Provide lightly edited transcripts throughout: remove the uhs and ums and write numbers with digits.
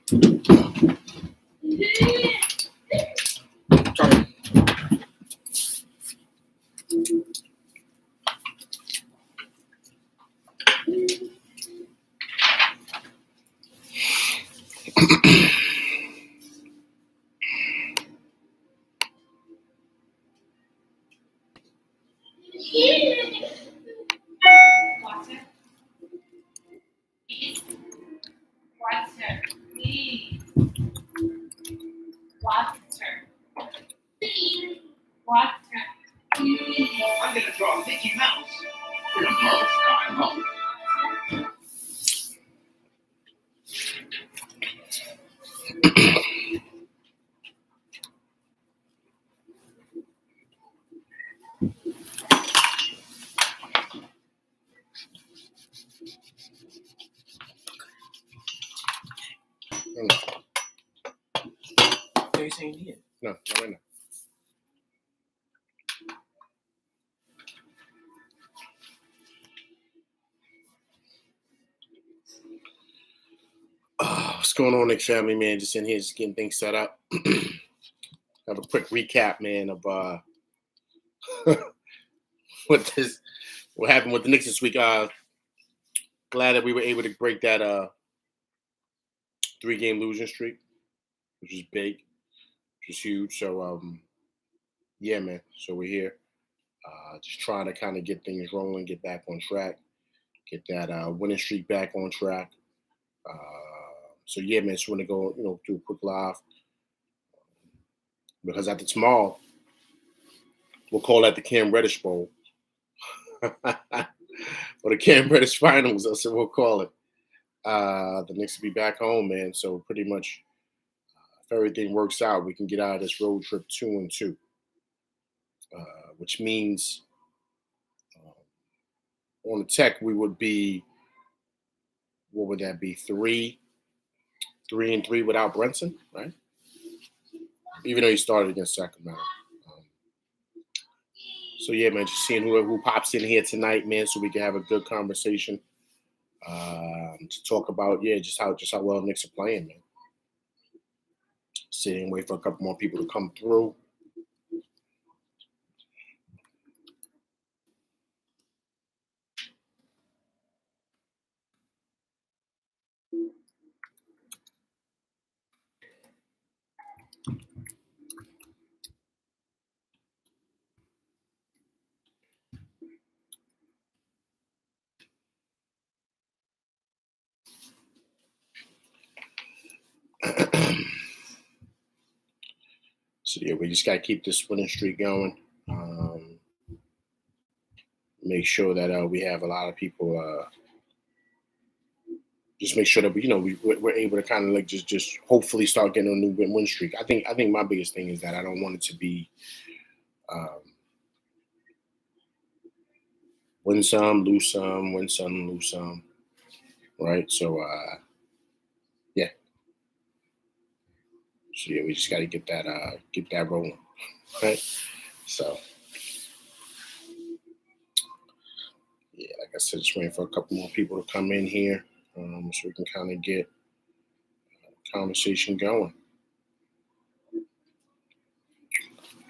I'm gonna draw Mickey Mouse. You're a marvelous guy, huh? You saying here? No, not right now. What's going on, Knicks family, man? Just in here, just getting things set up. Have a quick recap, man, of what happened with the Knicks this week. Glad that we were able to break that 3-game losing streak, which is big, which is huge. So yeah, man. So we're here, just trying to kind of get things rolling, get back on track, get that winning streak back on track. So yeah, man. Just want to go, do a quick live because at the tomorrow we'll call that the Cam Reddish Bowl. Or the Cam Reddish Finals, that's what we'll call it. The Knicks will be back home, man. So pretty much, if everything works out, we can get out of this road trip 2-2, which means on the Tech we would be, what would that be? 3-3 without Brunson, right? Even though he started against Sacramento. So yeah, man, just seeing who pops in here tonight, man, so we can have a good conversation to talk about, just how well Knicks are playing, man. Sit and wait for a couple more people to come through. So yeah, we just gotta keep this winning streak going. Make sure that we have a lot of people. Just make sure that we're able to kind of like just hopefully start getting a new win streak. I think my biggest thing is that I don't want it to be win some, lose some, win some, lose some. Right? So yeah. So yeah, we just got to get that rolling, right? So yeah, like I said, just waiting for a couple more people to come in here, so we can kind of get conversation going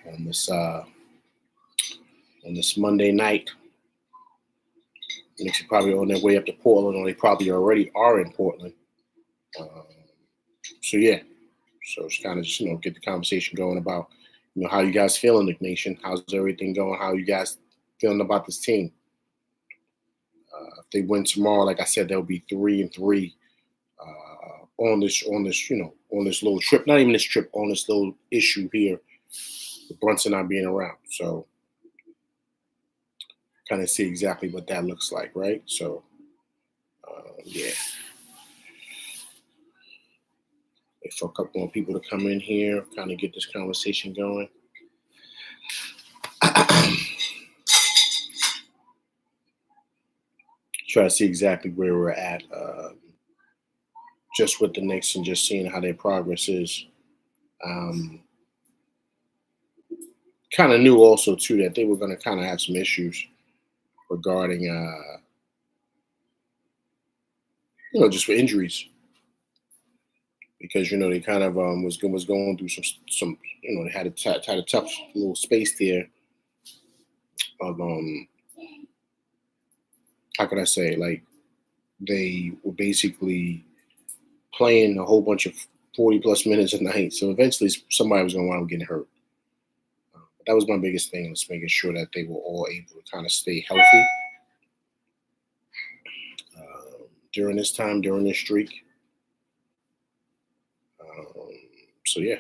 on this Monday night. The Knicks are probably on their way up to Portland, or they probably already are in Portland. So yeah, so it's kind of just get the conversation going about how you guys feeling, Knick Nation. How's everything going? How you guys feeling about this team? If they win tomorrow, like I said, they'll be 3-3 on this little trip. Not even this trip, on this little issue here with Brunson not being around. So kind of see exactly what that looks like, right? So yeah. Wait for a couple more people to come in here, kind of get this conversation going. Try to see exactly where we're at, just with the Knicks and just seeing how their progress is. Kind of knew also too that they were going to kind of have some issues regarding, just for injuries. because they kind of was going through some they had a tough little space there of how can I say, like, they were basically playing a whole bunch of 40 plus minutes a night. So eventually somebody was going to wind up getting hurt. But that was my biggest thing, was making sure that they were all able to kind of stay healthy during this time, during this streak. Um, so yeah.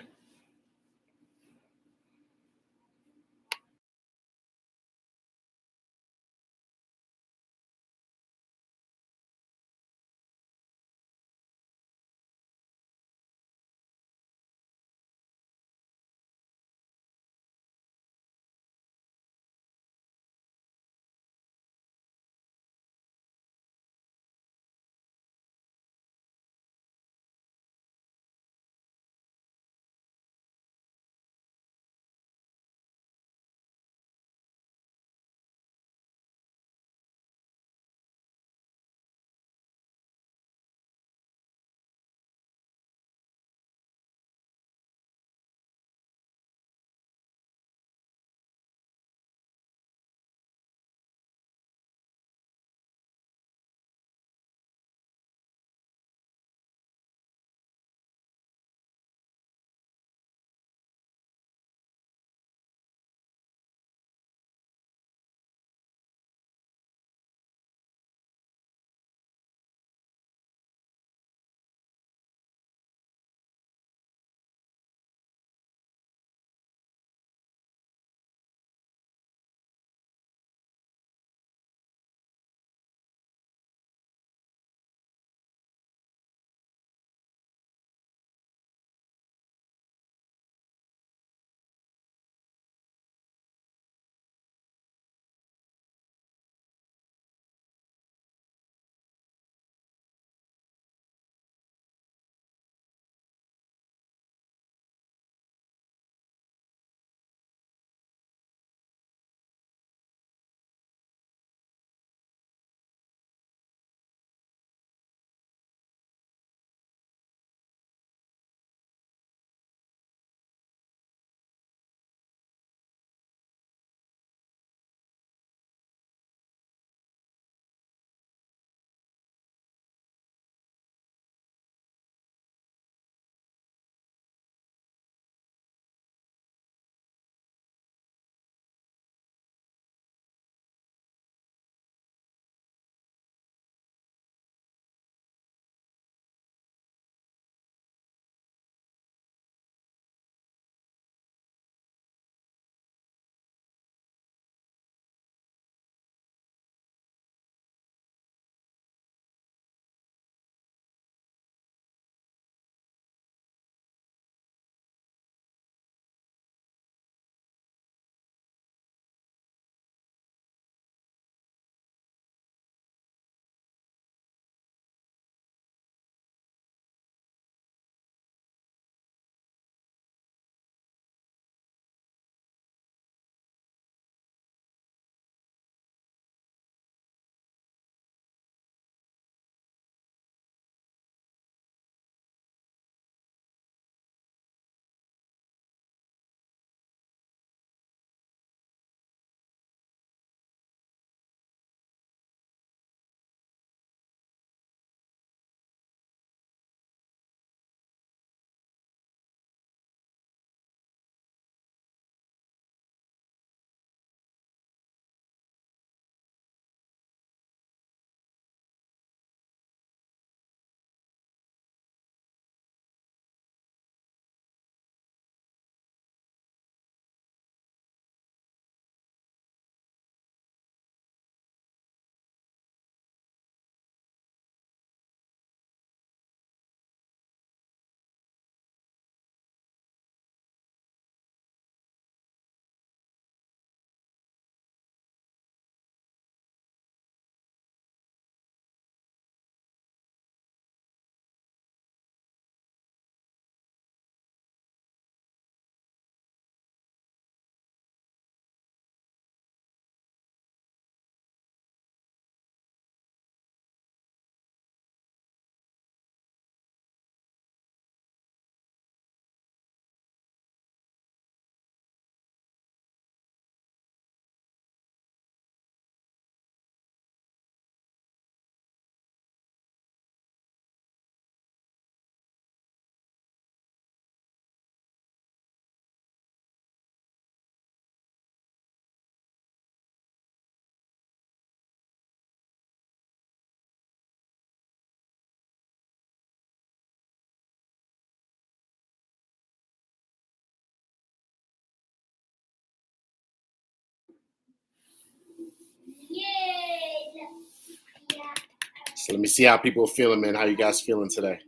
So let me see how people are feeling, man. How you guys feeling today?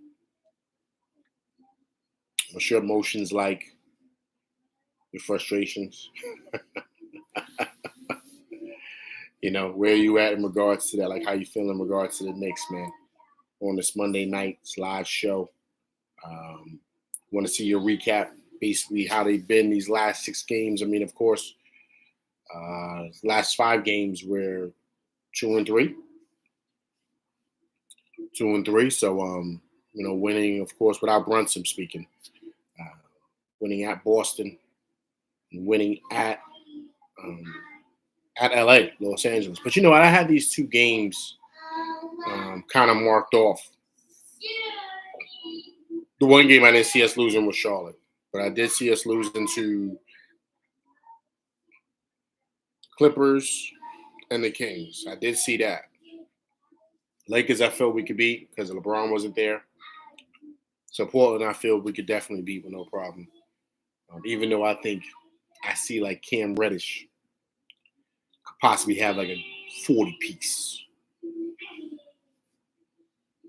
What's your emotions like? Your frustrations? Where are you at in regards to that? Like, how you feel in regards to the Knicks, man? On this Monday night live show. Want to see your recap, basically how they've been these last 6 games. I mean, of course, last 5 games were 2-3. 2-3. So, winning, of course, without Brunson speaking. Winning at Boston, and winning at LA, Los Angeles. But I had these 2 games kind of marked off. The one game I didn't see us losing was Charlotte, but I did see us losing to Clippers and the Kings. I did see that. Lakers, I felt we could beat because LeBron wasn't there. So Portland, I feel we could definitely beat with no problem. Even though I think I see like Cam Reddish could possibly have like a 40-piece.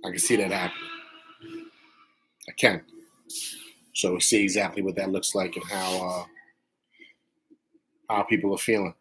I can see that happening. I can. So we'll see exactly what that looks like and how people are feeling.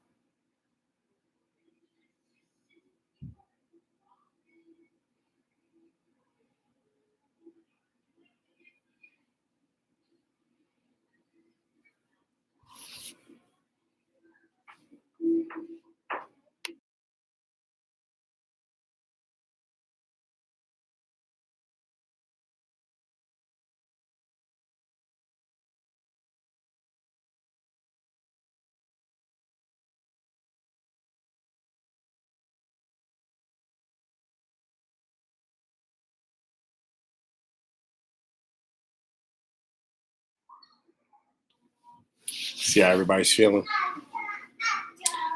See how everybody's feeling.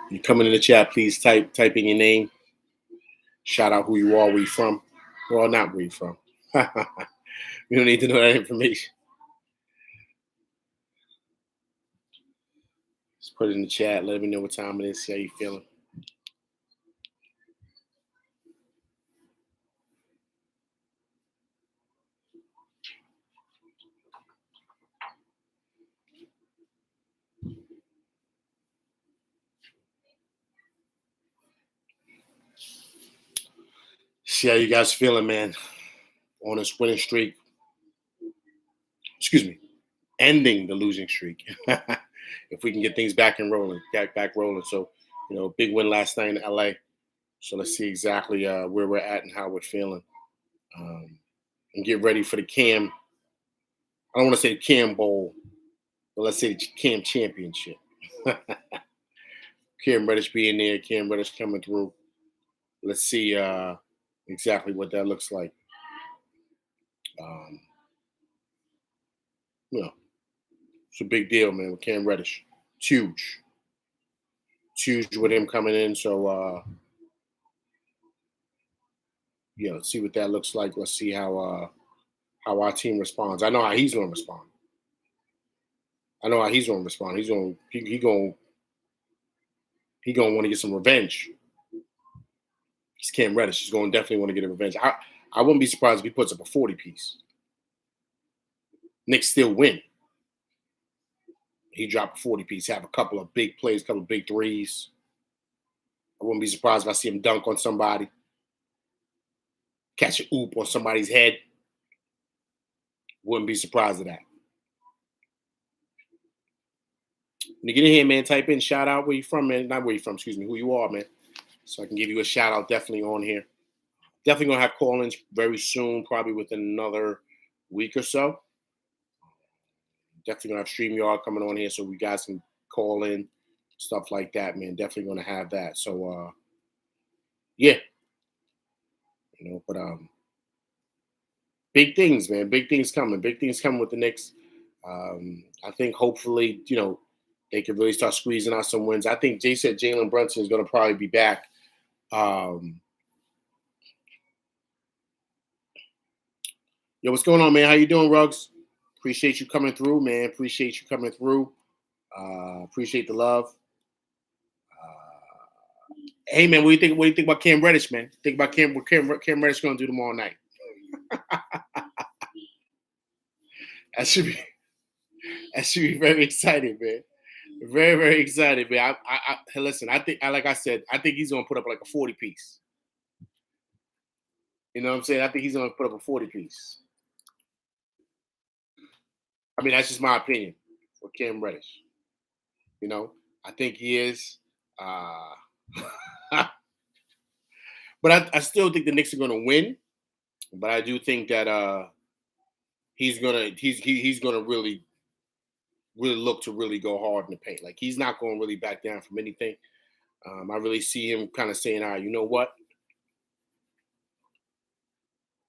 You come in the chat, please type in your name. Shout out who you are, where you from. Well, not where you from. We don't need to know that information. Just put it in the chat. Let me know what time it is. See how you feeling. See how you guys feeling, man, on this winning streak. Excuse me, ending the losing streak. If we can get things back rolling. So, big win last night in LA. So let's see exactly where we're at and how we're feeling. And get ready for the Cam. I don't want to say Cam Bowl, but let's say the Cam Championship. Cam Reddish being there, Cam Reddish coming through. Let's see exactly what that looks like. It's a big deal, man, with Cam Reddish. It's huge. It's huge with him coming in. So, let's see what that looks like. Let's see how our team responds. I know how he's going to respond. He's going to want to get some revenge. He's Cam Reddish. He's going to definitely want to get a revenge. I wouldn't be surprised if he puts up a 40-piece. Knicks still win. He dropped a 40-piece, have a couple of big plays, a couple of big threes. I wouldn't be surprised if I see him dunk on somebody, catch an oop on somebody's head. Wouldn't be surprised at that. When you get in here, man, type in shout out where you from, man. Not where you from, excuse me, who you are, man. So I can give you a shout out definitely on here. Definitely going to have call-ins very soon, probably within another week or so. Definitely going to have StreamYard coming on here so we guys can call in, stuff like that, man. Definitely going to have that. So, yeah. But big things, man. Big things coming. Big things coming with the Knicks. I think hopefully, they can really start squeezing out some wins. I think Jay said Jalen Brunson is going to probably be back. Yo, what's going on, man? How you doing, Ruggs? Appreciate you coming through, man. Appreciate you coming through. Appreciate the love. Hey man, what do you think? What do you think about Cam Reddish, man? Think about what Cam Reddish going to do tomorrow night? That should be very exciting, man. Very, very excited, man. Listen. I think, like I said, I think he's going to put up like a 40 piece. You know what I'm saying? I think he's going to put up a 40 piece. I mean, that's just my opinion for Cam Reddish. You know, I think he is. But I still think the Knicks are going to win. But I do think that he's gonna really look to really go hard in the paint. Like he's not going to really back down from anything. I really see him kind of saying, "All right, you know what?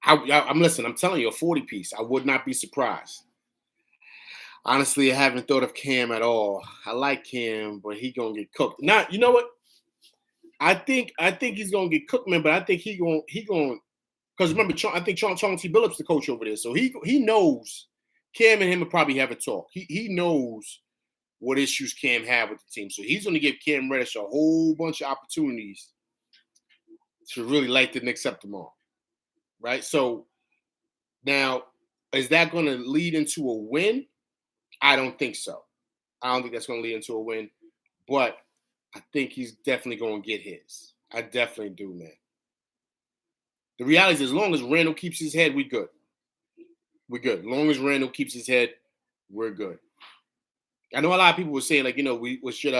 I'm listening. I'm telling you, a 40 piece. I would not be surprised. Honestly, I haven't thought of Cam at all. I like Cam, but he gonna get cooked. Now, you know what? I think he's gonna get cooked, man. But I think he going because remember, I think Chauncey Billups the coach over there, so he knows Cam and him will probably have a talk. He knows what issues Cam have with the team, so he's gonna give Cam Reddish a whole bunch of opportunities to really light the Knicks up tomorrow, right? So now, is that going to lead into a win? I don't think so. I don't think that's going to lead into a win, but I think he's definitely going to get his. I definitely do, man. The reality is, as long as Randle keeps his head, we good. We're good. As long as Randle keeps his head, we're good. I know a lot of people would say, like, you know, we should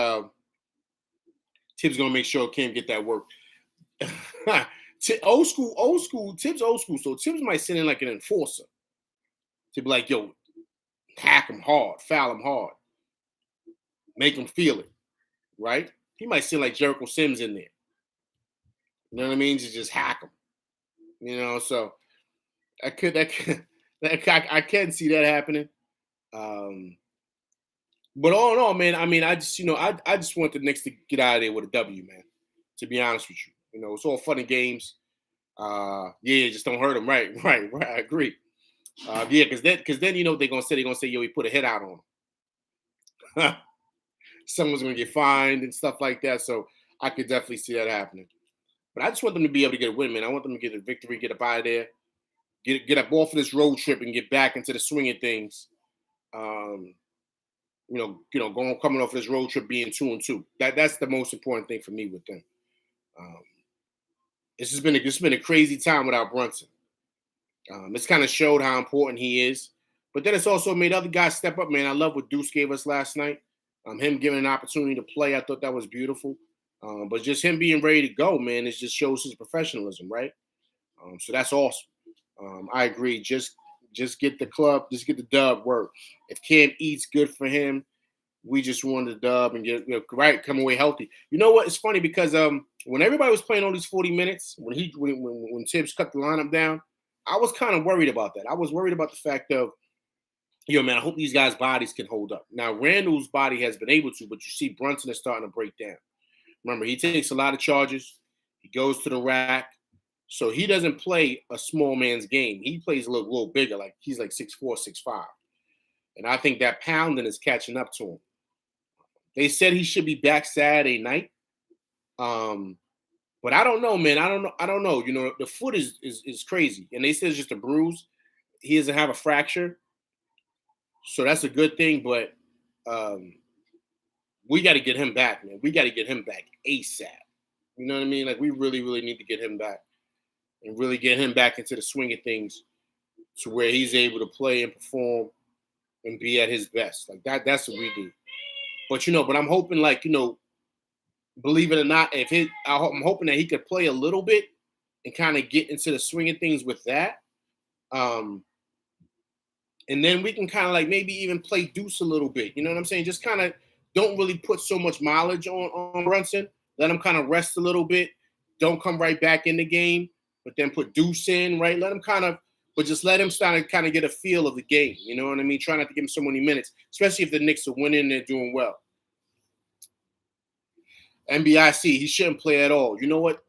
Tibbs going to make sure Cam get that work. old school. Tibbs old school. So Tibbs might send in like an enforcer to be like, yo, hack him hard, foul him hard, make him feel it, right? He might send like Jericho Sims in there. You know what I mean? To just hack him. You know, so I can see that happening. But all in all, man, I mean, I just want the Knicks to get out of there with a W, man. To be honest with you, you know, it's all fun and games. Yeah, just don't hurt him. Right. I agree. Yeah, because then you know they're gonna say, yo, he put a hit out on him. Someone's gonna get fined and stuff like that. So I could definitely see that happening. But I just want them to be able to get a win, man. I want them to get a victory, get up out of there, get up off of this road trip and get back into the swing of things. Coming off of this road trip being 2-2. That's the most important thing for me with them. It's been a crazy time without Brunson. It's kind of showed how important he is, but then it's also made other guys step up, man. I love what Deuce gave us last night. Him giving an opportunity to play, I thought that was beautiful. But just him being ready to go, man, it just shows his professionalism, right? So that's awesome. I agree. Just get the dub work. If Cam eats, good for him. We just won the dub and come away healthy. You know what? It's funny because when everybody was playing all these 40 minutes, when Tibbs cut the lineup down, I was kind of worried about that. I was worried about the fact of, man, I hope these guys' bodies can hold up. Now, Randle's body has been able to, but you see Brunson is starting to break down. Remember, he takes a lot of charges. He goes to the rack. So he doesn't play a small man's game. He plays a little bigger, like he's like 6'4", 6'5". And I think that pounding is catching up to him. They said he should be back Saturday night. But I don't know, man. I don't know. You know, the foot is crazy. And they said it's just a bruise. He doesn't have a fracture. So that's a good thing. But we got to get him back, man. We got to get him back ASAP. You know what I mean? Like, we really, really need to get him back and really get him back into the swing of things to where he's able to play and perform and be at his best. Like, that's what we do. But, but I'm hoping, like, believe it or not, I'm hoping that he could play a little bit and kind of get into the swing of things with that. And then we can kind of like maybe even play Deuce a little bit. You know what I'm saying? Just kind of don't really put so much mileage on Brunson. Let him kind of rest a little bit. Don't come right back in the game, but then put Deuce in, right? Just let him start to kind of get a feel of the game. You know what I mean? Try not to give him so many minutes, especially if the Knicks are winning and they're doing well. NBIC, he shouldn't play at all. You know what?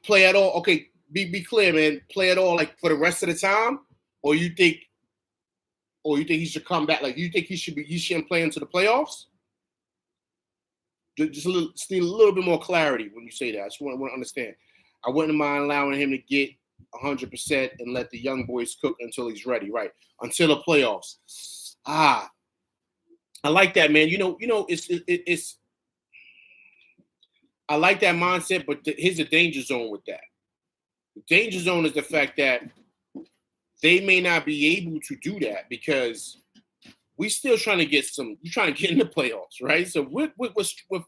Play at all. Okay, be clear, man. Play at all, like for the rest of the time, or you think he should come back? Like, you think he shouldn't play into the playoffs? Just need a little bit more clarity when you say that. I just want to understand. I wouldn't mind allowing him to get 100% and let the young boys cook until he's ready, right? Until the playoffs. I like that, man. It's I like that mindset, but here's the danger zone with that. The danger zone is the fact that they may not be able to do that because we still trying to get in the playoffs, right? So we're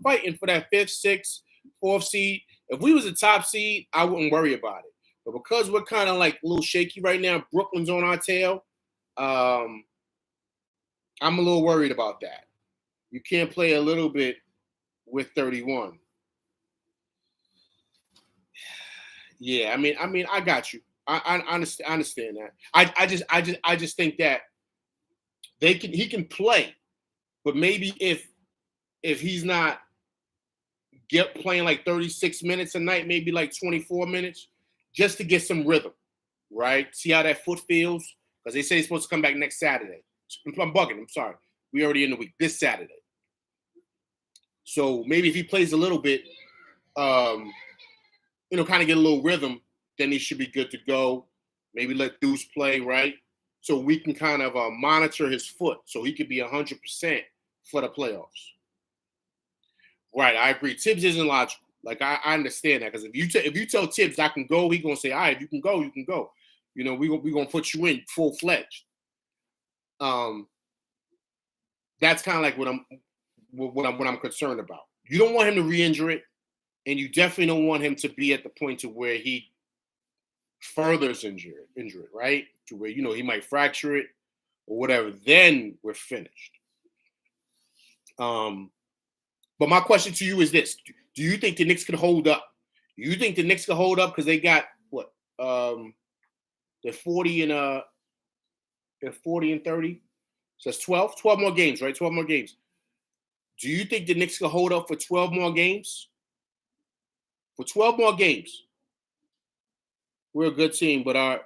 fighting for that 5th, 6th, 4th seed. If we was a top seed, I wouldn't worry about it. But because we're kind of like a little shaky right now, Brooklyn's on our tail. I'm a little worried about that. You can't play a little bit with 31. Yeah, I mean, I got you. I understand that. I just think that he can play, but maybe if he's not playing like 36 minutes a night, maybe like 24 minutes, just to get some rhythm, right? See how that foot feels, because they say he's supposed to come back next Saturday. I'm bugging. I'm sorry. We already in the week. This Saturday. So maybe if he plays a little bit, kind of get a little rhythm, then he should be good to go. Maybe let Deuce play, right? So we can kind of monitor his foot so he could be 100% for the playoffs. Right, I agree. Tibbs isn't logical. Like I understand that, because if you tell Tibbs I can go, he's gonna say, all right, you can go, you can go. We gonna put you in full-fledged. That's kind of like what I'm concerned about. You don't want him to re-injure it, and you definitely don't want him to be at the point to where he furthers injure it, right? To where he might fracture it or whatever. Then we're finished. But my question to you is this: do you think the Knicks can hold up? Do you think the Knicks can hold up because they got what? They're 40 and 30. So that's 12 more games, right? 12 more games. Do you think the Knicks can hold up for 12 more games? For 12 more games. We're a good team, but I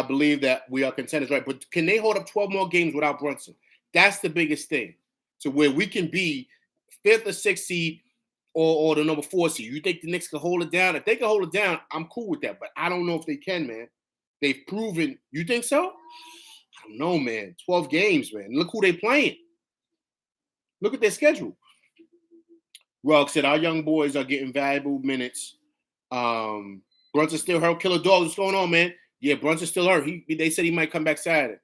believe that we are contenders, right? But can they hold up 12 more games without Brunson? That's the biggest thing. To where we can be 5th or 6th seed or the number 4 seed. You think the Knicks can hold it down? If they can hold it down, I'm cool with that. But I don't know if they can, man. They've proven. You think so? I don't know, man. 12 games, man. Look who they playing. Look at their schedule. Rugg said our young boys are getting valuable minutes. Brunson still hurt. Killer Dog, what's going on, man? Yeah, Brunson still hurt. They said he might come back Saturday.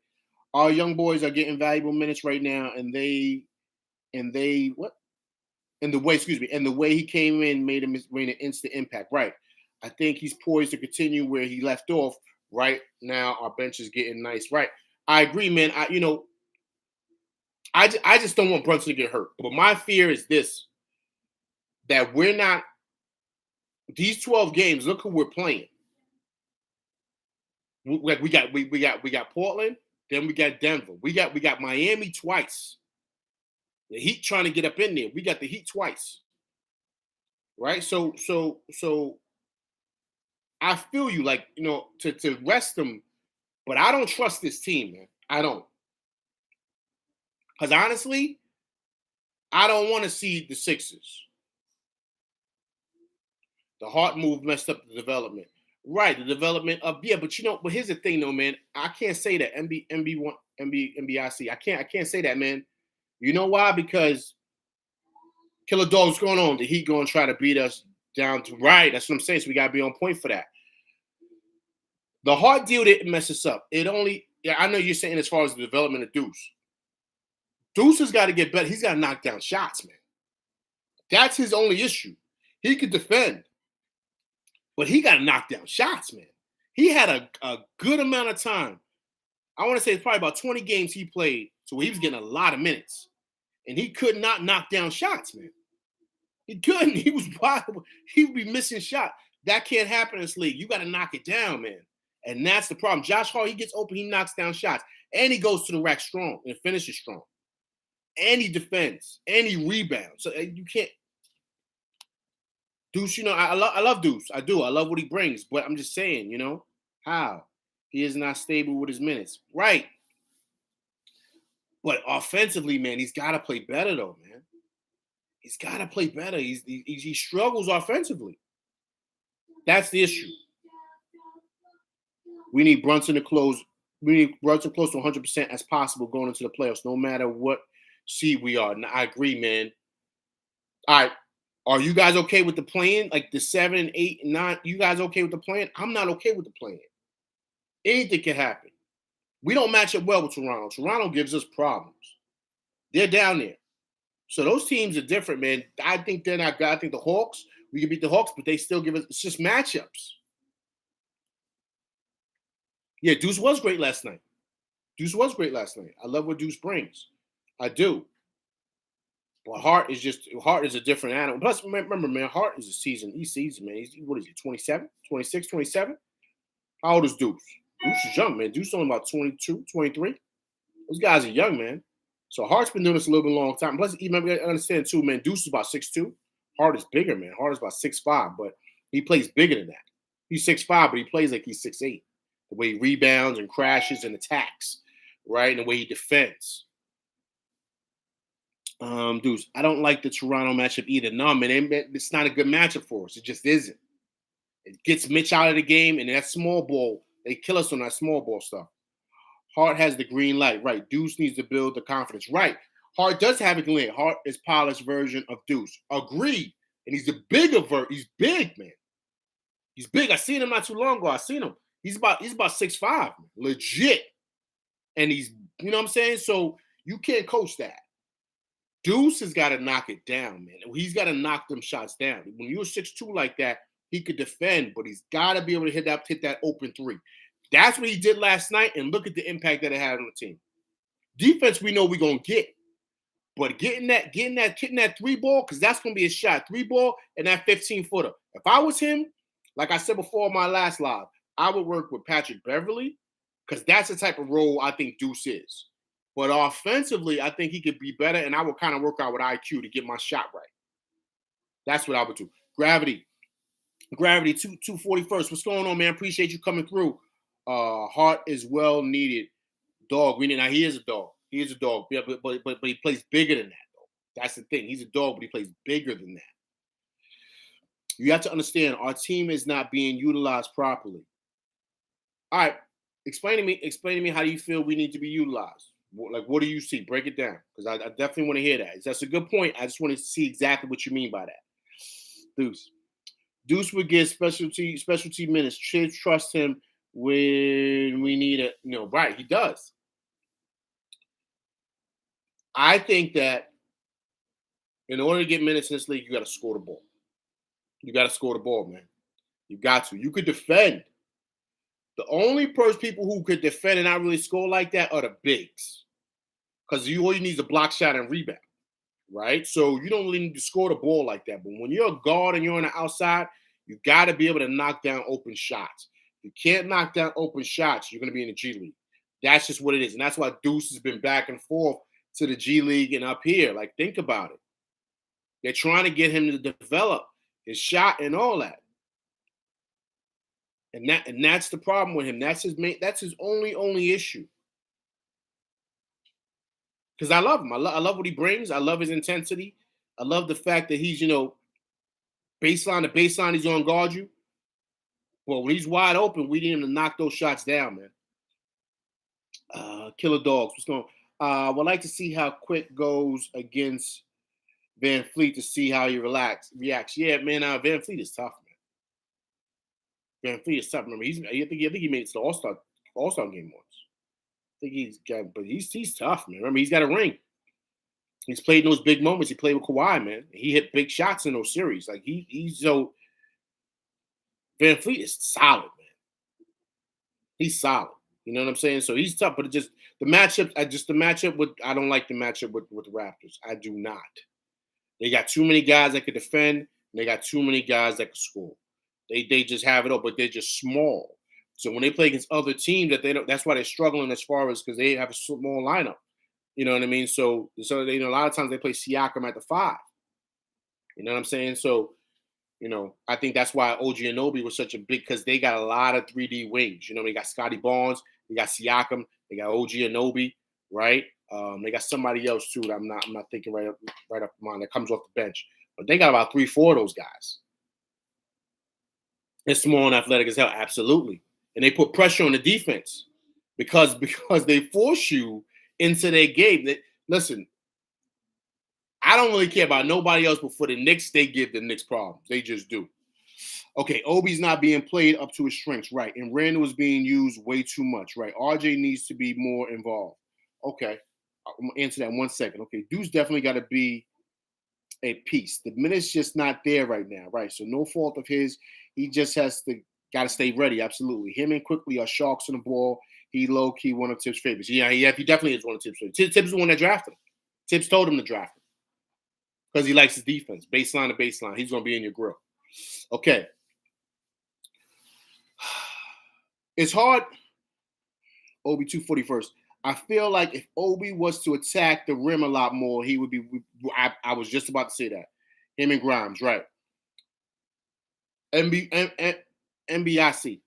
Our young boys are getting valuable minutes right now, and the way he came in made an instant impact. Right. I think he's poised to continue where he left off. Right now, our bench is getting nice. Right. I agree, man. I just don't want Brunson to get hurt. But my fear is this: that we're not these 12 games. Look who we're playing. Like we got Portland, then we got Denver. We got Miami twice. The Heat trying to get up in there. We got the Heat twice. Right? So I feel you, like, to rest them, but I don't trust this team, man. I don't. Because honestly, I don't want to see the Sixers. The Hart move messed up the development. Right, the development of, but here's the thing though, man. I can't say that NBIC. I can't say that, man. You know why? Because Killer Dog, what's going on? The Heat going to try to beat us down to right. That's what I'm saying. So we got to be on point for that. The Hart deal didn't mess us up. I know you're saying as far as the development of Deuce. Deuce has got to get better. He's got to knock down shots, man. That's his only issue. He could defend, but he got to knock down shots, man. He had a good amount of time. I want to say it's probably about 20 games he played, so he was getting a lot of minutes. And he could not knock down shots, man. He couldn't. He was wild. He would be missing shots. That can't happen in this league. You got to knock it down, man. And that's the problem. Josh Hart, he gets open, he knocks down shots. And he goes to the rack strong and finishes strong. And he defends. And he rebounds. So you can't. Deuce, I love Deuce. I do. I love what he brings. But I'm just saying, how? He is not stable with his minutes. Right. But offensively, man, he's got to play better, though, man. He's got to play better. He struggles offensively. That's the issue. We need Brunson to close. We need Brunson close to 100% as possible going into the playoffs, no matter what seed we are. And I agree, man. All right. Are you guys okay with the plan? Like the 7, 8, and 9? You guys okay with the plan? I'm not okay with the plan. Anything can happen. We don't match up well with Toronto. Toronto gives us problems. They're down there. So those teams are different, man. I think they're not good. I think the Hawks, we can beat the Hawks, but they still give us, it's just matchups. Yeah, Deuce was great last night. I love what Deuce brings. I do. But Hart is a different animal. Plus, remember, man, Hart is he's seasoned, man. What is he, 27, 26, 27? How old is Deuce? Deuce is young, man. Deuce is only about 22, 23. Those guys are young, man. So Hart's been doing this a little bit long time. Plus, you remember, understand too, man, Deuce is about 6'2". Hart is bigger, man. Hart is about 6'5", but he plays bigger than that. He's 6'5", but he plays like he's 6'8". The way he rebounds and crashes and attacks, right? And the way he defends. Deuce, I don't like the Toronto matchup either. No, man, it's not a good matchup for us. It just isn't. It gets Mitch out of the game, and that small ball, they kill us on that small ball stuff. Hart has the green light, right? Deuce needs to build the confidence, right? Hart does have a green light. Hart is polished version of Deuce. Agreed. And he's the bigger he's big, man. He's big. I seen him not too long ago. I seen him. He's about 6'5", legit. And he's, you know what I'm saying? So you can't coach that. Deuce has got to knock it down, man. He's got to knock them shots down. When you're 6'2" like that, he could defend, but he's got to be able to hit that open three. That's what he did last night, and look at the impact that it had on the team. Defense, we know we're gonna get, but hitting that three ball, because that's gonna be a shot. Three ball and that 15-footer. If I was him, like I said before in my last live, I would work with Patrick Beverly, because that's the type of role I think Deuce is. But offensively, I think he could be better, and I would kind of work out with IQ to get my shot right. That's what I would do. Gravity 241st. What's going on, man? Appreciate you coming through. Hart is well needed. Dog. Now he is a dog. He is a dog. Yeah, but he plays bigger than that, though. That's the thing. He's a dog, but he plays bigger than that. You have to understand, our team is not being utilized properly. All right. Explain to me how you feel we need to be utilized. Like, what do you see? Break it down. Because I definitely want to hear that. That's a good point. I just want to see exactly what you mean by that. Deuce would get specialty minutes. Should trust him when we need it. Right, he does. I think that in order to get minutes in this league, you got to score the ball. You got to score the ball, man. You got to. You could defend. The only people who could defend and not really score like that are the bigs. Because all you need is a block shot and rebound, right? So you don't really need to score the ball like that. But when you're a guard and you're on the outside, you got to be able to knock down open shots. If you can't knock down open shots, you're going to be in the G League. That's just what it is. And that's why Deuce has been back and forth to the G League and up here. Like, think about it. They're trying to get him to develop his shot and all that. And that's the problem with him. That's his only issue. Because I love him. I love what he brings. I love his intensity. I love the fact that he's, baseline to baseline, he's going to guard you. Well, when he's wide open, we need him to knock those shots down, man. Killer Dogs, what's going on? Would like to see how Quick goes against Van Fleet to see how he reacts. Yeah, man, Van Fleet is tough, man. Van Fleet is tough. Remember, I think he made it to the All-Star game once. I think he's tough, man. Remember, he's got a ring. He's played in those big moments. He played with Kawhi, man. He hit big shots in those series. Like he's so Van Fleet is solid, man. He's solid. You know what I'm saying? So he's tough, but the matchup. I don't like the matchup with the Raptors. I do not. They got too many guys that could defend, and they got too many guys that could score. They just have it all, but they're just small. So when they play against other teams, that's why they're struggling as far as because they have a small lineup. You know what I mean? So a lot of times they play Siakam at the 5. You know what I'm saying? So, I think that's why OG Anunoby was such a big, because they got a lot of 3D wings. They got Scotty Barnes, they got Siakam, they got OG Anunoby, right? They got somebody else too that I'm not thinking right up mind that comes off the bench. But they got about 3-4 of those guys. They're small and athletic as hell, absolutely. And they put pressure on the defense because they force you into their game. Listen, I don't really care about nobody else, but for the Knicks, they give the Knicks problems. They just do. Okay, Obi's not being played up to his strengths, right? And Randle is being used way too much, right? RJ needs to be more involved. Okay, I'm gonna answer that in 1 second. Okay, Dude's definitely got to be a piece. The minute's just not there right now, right? So no fault of his. He just has to got to stay ready. Absolutely, him and Quickly are sharks on the ball. He low key one of Tip's favorites. Yeah, he definitely is one of Tip's favorites. Tip's the one that drafted him. Tips told him to draft him because he likes his defense, baseline to baseline. He's gonna be in your grill. Okay. It's hard. Obi 241st. I feel like if Obi was to attack the rim a lot more, he would be. I was just about to say that. Him and Grimes, right? MBIC.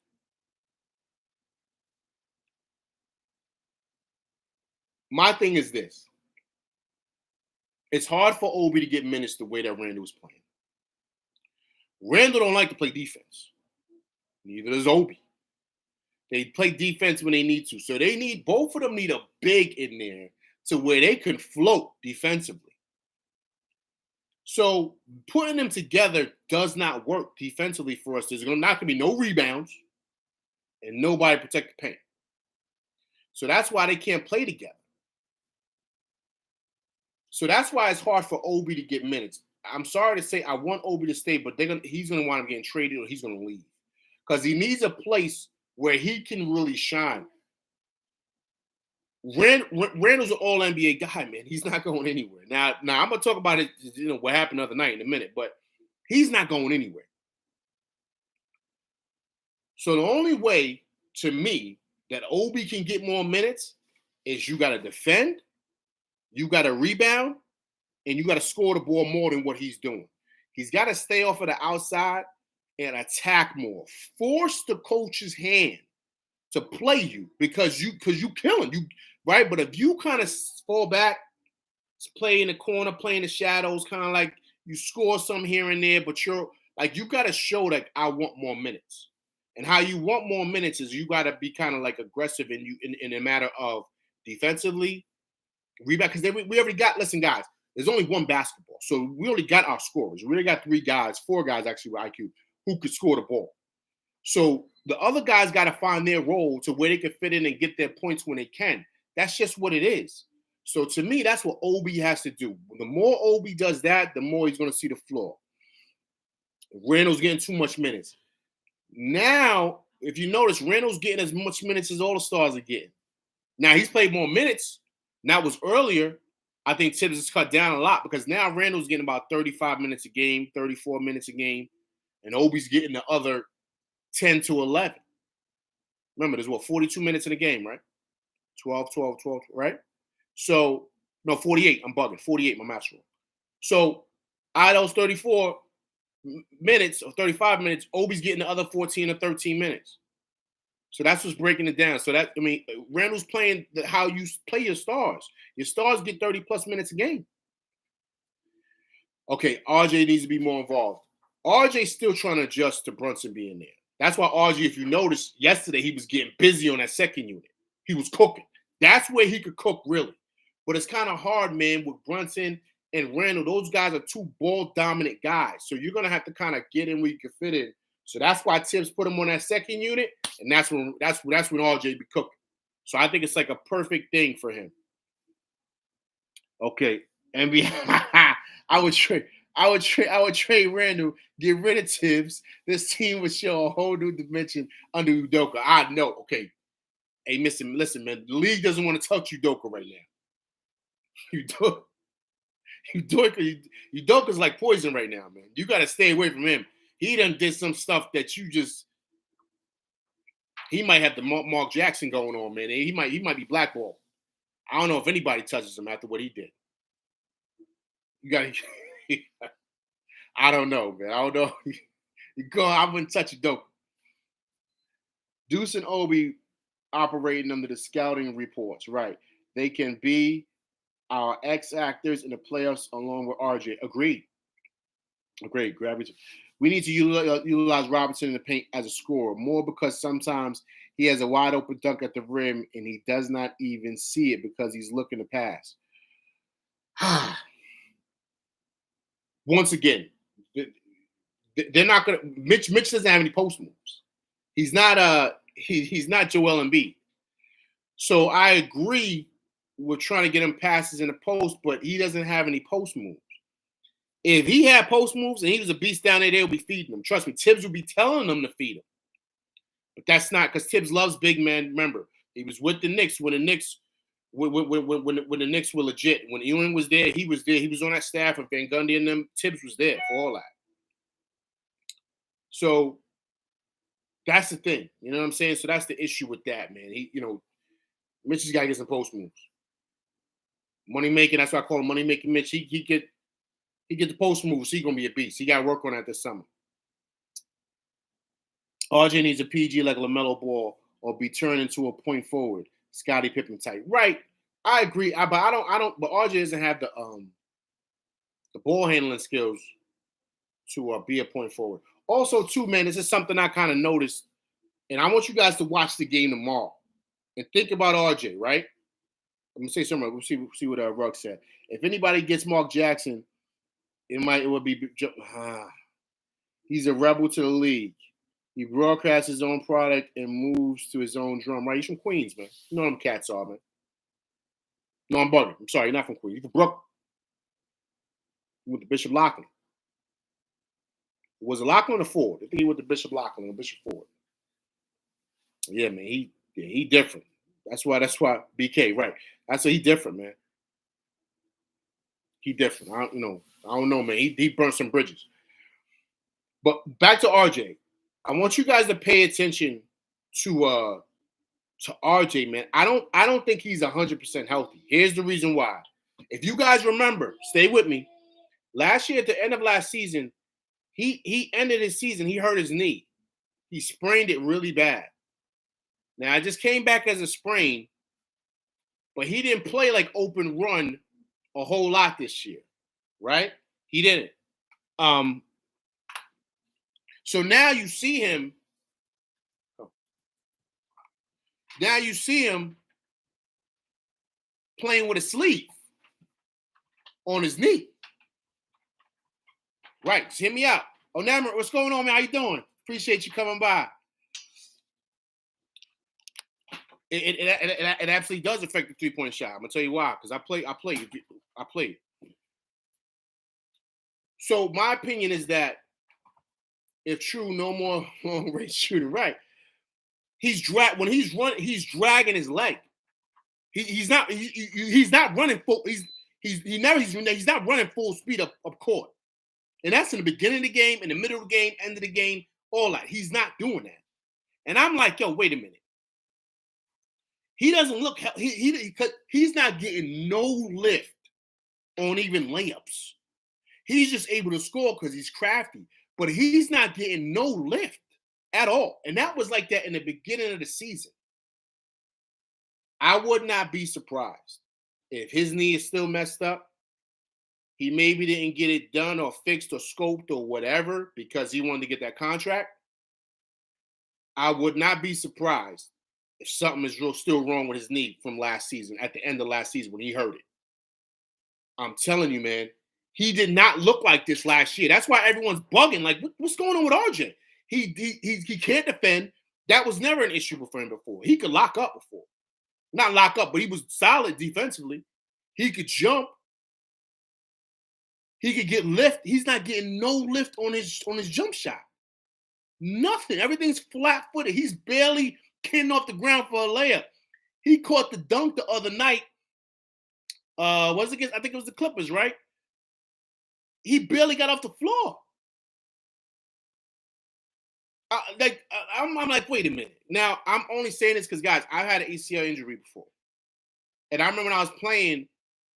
My thing is this. It's hard for Obi to get minutes the way that Randle was playing. Randle don't like to play defense. Neither does Obi. They play defense when they need to. So both of them need a big in there to where they can float defensively. So putting them together does not work defensively for us. There's not going to be no rebounds and nobody protect the paint. So that's why they can't play together. So that's why it's hard for Obi to get minutes. I'm sorry to say I want Obi to stay, but he's going to wind up getting traded or he's going to leave. Because he needs a place where he can really shine. Randle's an all-NBA guy, man. He's not going anywhere. Now I'm going to talk about it, what happened the other night in a minute, but he's not going anywhere. So the only way, to me, that Obi can get more minutes is you got to defend, you got to rebound, and you got to score the ball more than what he's doing. He's got to stay off of the outside and attack more. Force the coach's hand to play you because you killing you, right? But if you kind of fall back, play in the corner, play in the shadows, kind of like you score some here and there, but you're like you got to show that I want more minutes. And how you want more minutes is you got to be kind of like aggressive in a matter of defensively, rebound. Because we already got. Listen, guys, there's only one basketball, so we already got our scorers. We already got 4 guys actually with IQ who could score the ball. So the other guys got to find their role to where they can fit in and get their points when they can. That's just what it is. So to me, that's what Obi has to do. The more Obi does that, the more he's going to see the floor. Randle's getting too much minutes. Now, if you notice, Randle's getting as much minutes as all the stars are getting. Now, he's played more minutes. That was earlier. I think Tibbs has cut down a lot because now Randle's getting about 35 minutes a game, 34 minutes a game, and Obi's getting the other 10 to 11. Remember, there's 42 minutes in a game, right? 12, right? So, no, 48. I'm bugging. 48, my math's wrong. So, out of those 34 minutes or 35 minutes, Obi's getting the other 14 or 13 minutes. So that's what's breaking it down. So Randle's playing how you play your stars. Your stars get 30 plus minutes a game. Okay, RJ needs to be more involved. RJ's still trying to adjust to Brunson being there. That's why RJ, if you notice, yesterday he was getting busy on that second unit. He was cooking. That's where he could cook, really. But it's kind of hard, man, with Brunson and Randle. Those guys are 2 ball-dominant guys. So you're going to have to kind of get in where you can fit in. So that's why Tibbs put him on that second unit, and that's when RJ be cooking. So I think it's like a perfect thing for him. Okay, NBA. I would trade Randle, get rid of Tibbs. This team would show a whole new dimension under Udoka. I know. Okay. Hey, listen, man. The league doesn't want to touch Udoka right now. Udoka's like poison right now, man. You got to stay away from him. He done did some stuff that he might have the Mark Jackson going on, man. He might be blackballed. I don't know if anybody touches him after what he did. You got to. I don't know, man. I don't know. I wouldn't touch Udoka. Deuce and Obi operating under the scouting reports, right? They can be our X actors in the playoffs along with RJ. Agreed. Gravity. We need to utilize Robinson in the paint as a scorer more because sometimes he has a wide open dunk at the rim and he does not even see it because he's looking to pass. Once again, they're not gonna. Mitch doesn't have any post moves. He's not he's not Joel Embiid. So I agree with trying to get him passes in the post, but he doesn't have any post moves. If he had post moves and he was a beast down there, they would be feeding him. Trust me, Tibbs would be telling them to feed him. But that's not because Tibbs loves big men. Remember, he was with the Knicks when the Knicks when the Knicks were legit. When Ewing was there, he was there. He was on that staff of Van Gundy and them. Tibbs was there for all that. So that's the thing. You know what I'm saying? So that's the issue with that, man. Mitch has got to get some post moves. Money making, that's why I call him money making Mitch. He get the post moves. He's gonna be a beast. He got to work on that this summer. RJ needs a PG like LaMelo Ball or be turned into a point forward, Scottie Pippen type. Right. I agree. But RJ doesn't have the ball handling skills to be a point forward. Also, too, man, this is something I kind of noticed, and I want you guys to watch the game tomorrow and think about RJ, right? I'm gonna say something. We'll see what Rugg said. If anybody gets Mark Jackson, it would be he's a rebel to the league. He broadcasts his own product and moves to his own drum. Right? He's from Queens, man. You know them cats are, man. No, I'm bugging. I'm sorry, you're not from Queens. You're from Brooklyn. You went to Bishop Loughlin. Was it Loughlin or Ford? I think he went to Bishop Loughlin or Bishop Ford. Yeah, man. He different. That's why BK, right. That's why he different, man. He different. I don't know, man. He burnt some bridges. But back to RJ. I want you guys to pay attention to RJ, man. I don't think he's 100% healthy. Here's the reason why. If you guys remember, stay with me. Last year, at the end of last season, he ended his season. He hurt his knee. He sprained it really bad. Now, I just came back as a sprain, but he didn't play like open run a whole lot this year, right? He didn't. So now you see him. Now you see him playing with a sleeve on his knee. Right, just hit me out. Oh, Namor, what's going on, man? How you doing? Appreciate you coming by. It absolutely does affect the three-point shot. I'm gonna tell you why. Because I play. So my opinion is that if true, no more long-range shooting. Right. He's dragging his leg. He's not running full. He's not running full speed up court. And that's in the beginning of the game, in the middle of the game, end of the game, all that. He's not doing that. And I'm like, yo, wait a minute. He doesn't look. He's not getting no lift on even layups. He's just able to score because he's crafty, but he's not getting no lift at all. And that was like that in the beginning of the season. I would not be surprised if his knee is still messed up. He maybe didn't get it done or fixed or scoped or whatever because he wanted to get that contract. I would not be surprised if something is still wrong with his knee from last season, at the end of last season when he hurt it. I'm telling you, man, he did not look like this last year. That's why everyone's bugging. Like, what's going on with RJ? He can't defend. That was never an issue for him before. He could lock up before. Not lock up, but he was solid defensively. He could jump. He could get lift. He's not getting no lift on his jump shot. Nothing. Everything's flat-footed. He's barely getting off the ground for a layup. He caught the dunk the other night. Was it against? I think it was the Clippers, right? He barely got off the floor. I'm like, wait a minute. Now, I'm only saying this because, guys, I've had an ACL injury before. And I remember when I was playing,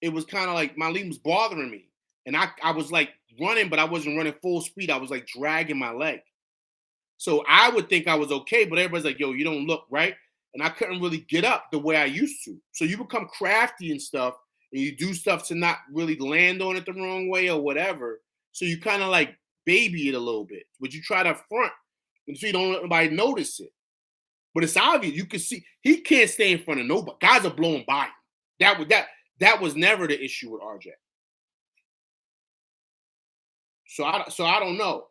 it was kind of like my leg was bothering me. And I was like running, but I wasn't running full speed. I was like dragging my leg. So I would think I was okay, but everybody's like, yo, you don't look right. And I couldn't really get up the way I used to. So you become crafty and stuff. and you do stuff to not really land on it the wrong way or whatever. So you kind of like baby it a little bit, but you try to front, and so you don't let nobody notice it. But it's obvious. You can see he can't stay in front of nobody. Guys are blowing by him. That was never the issue with RJ. So I don't know.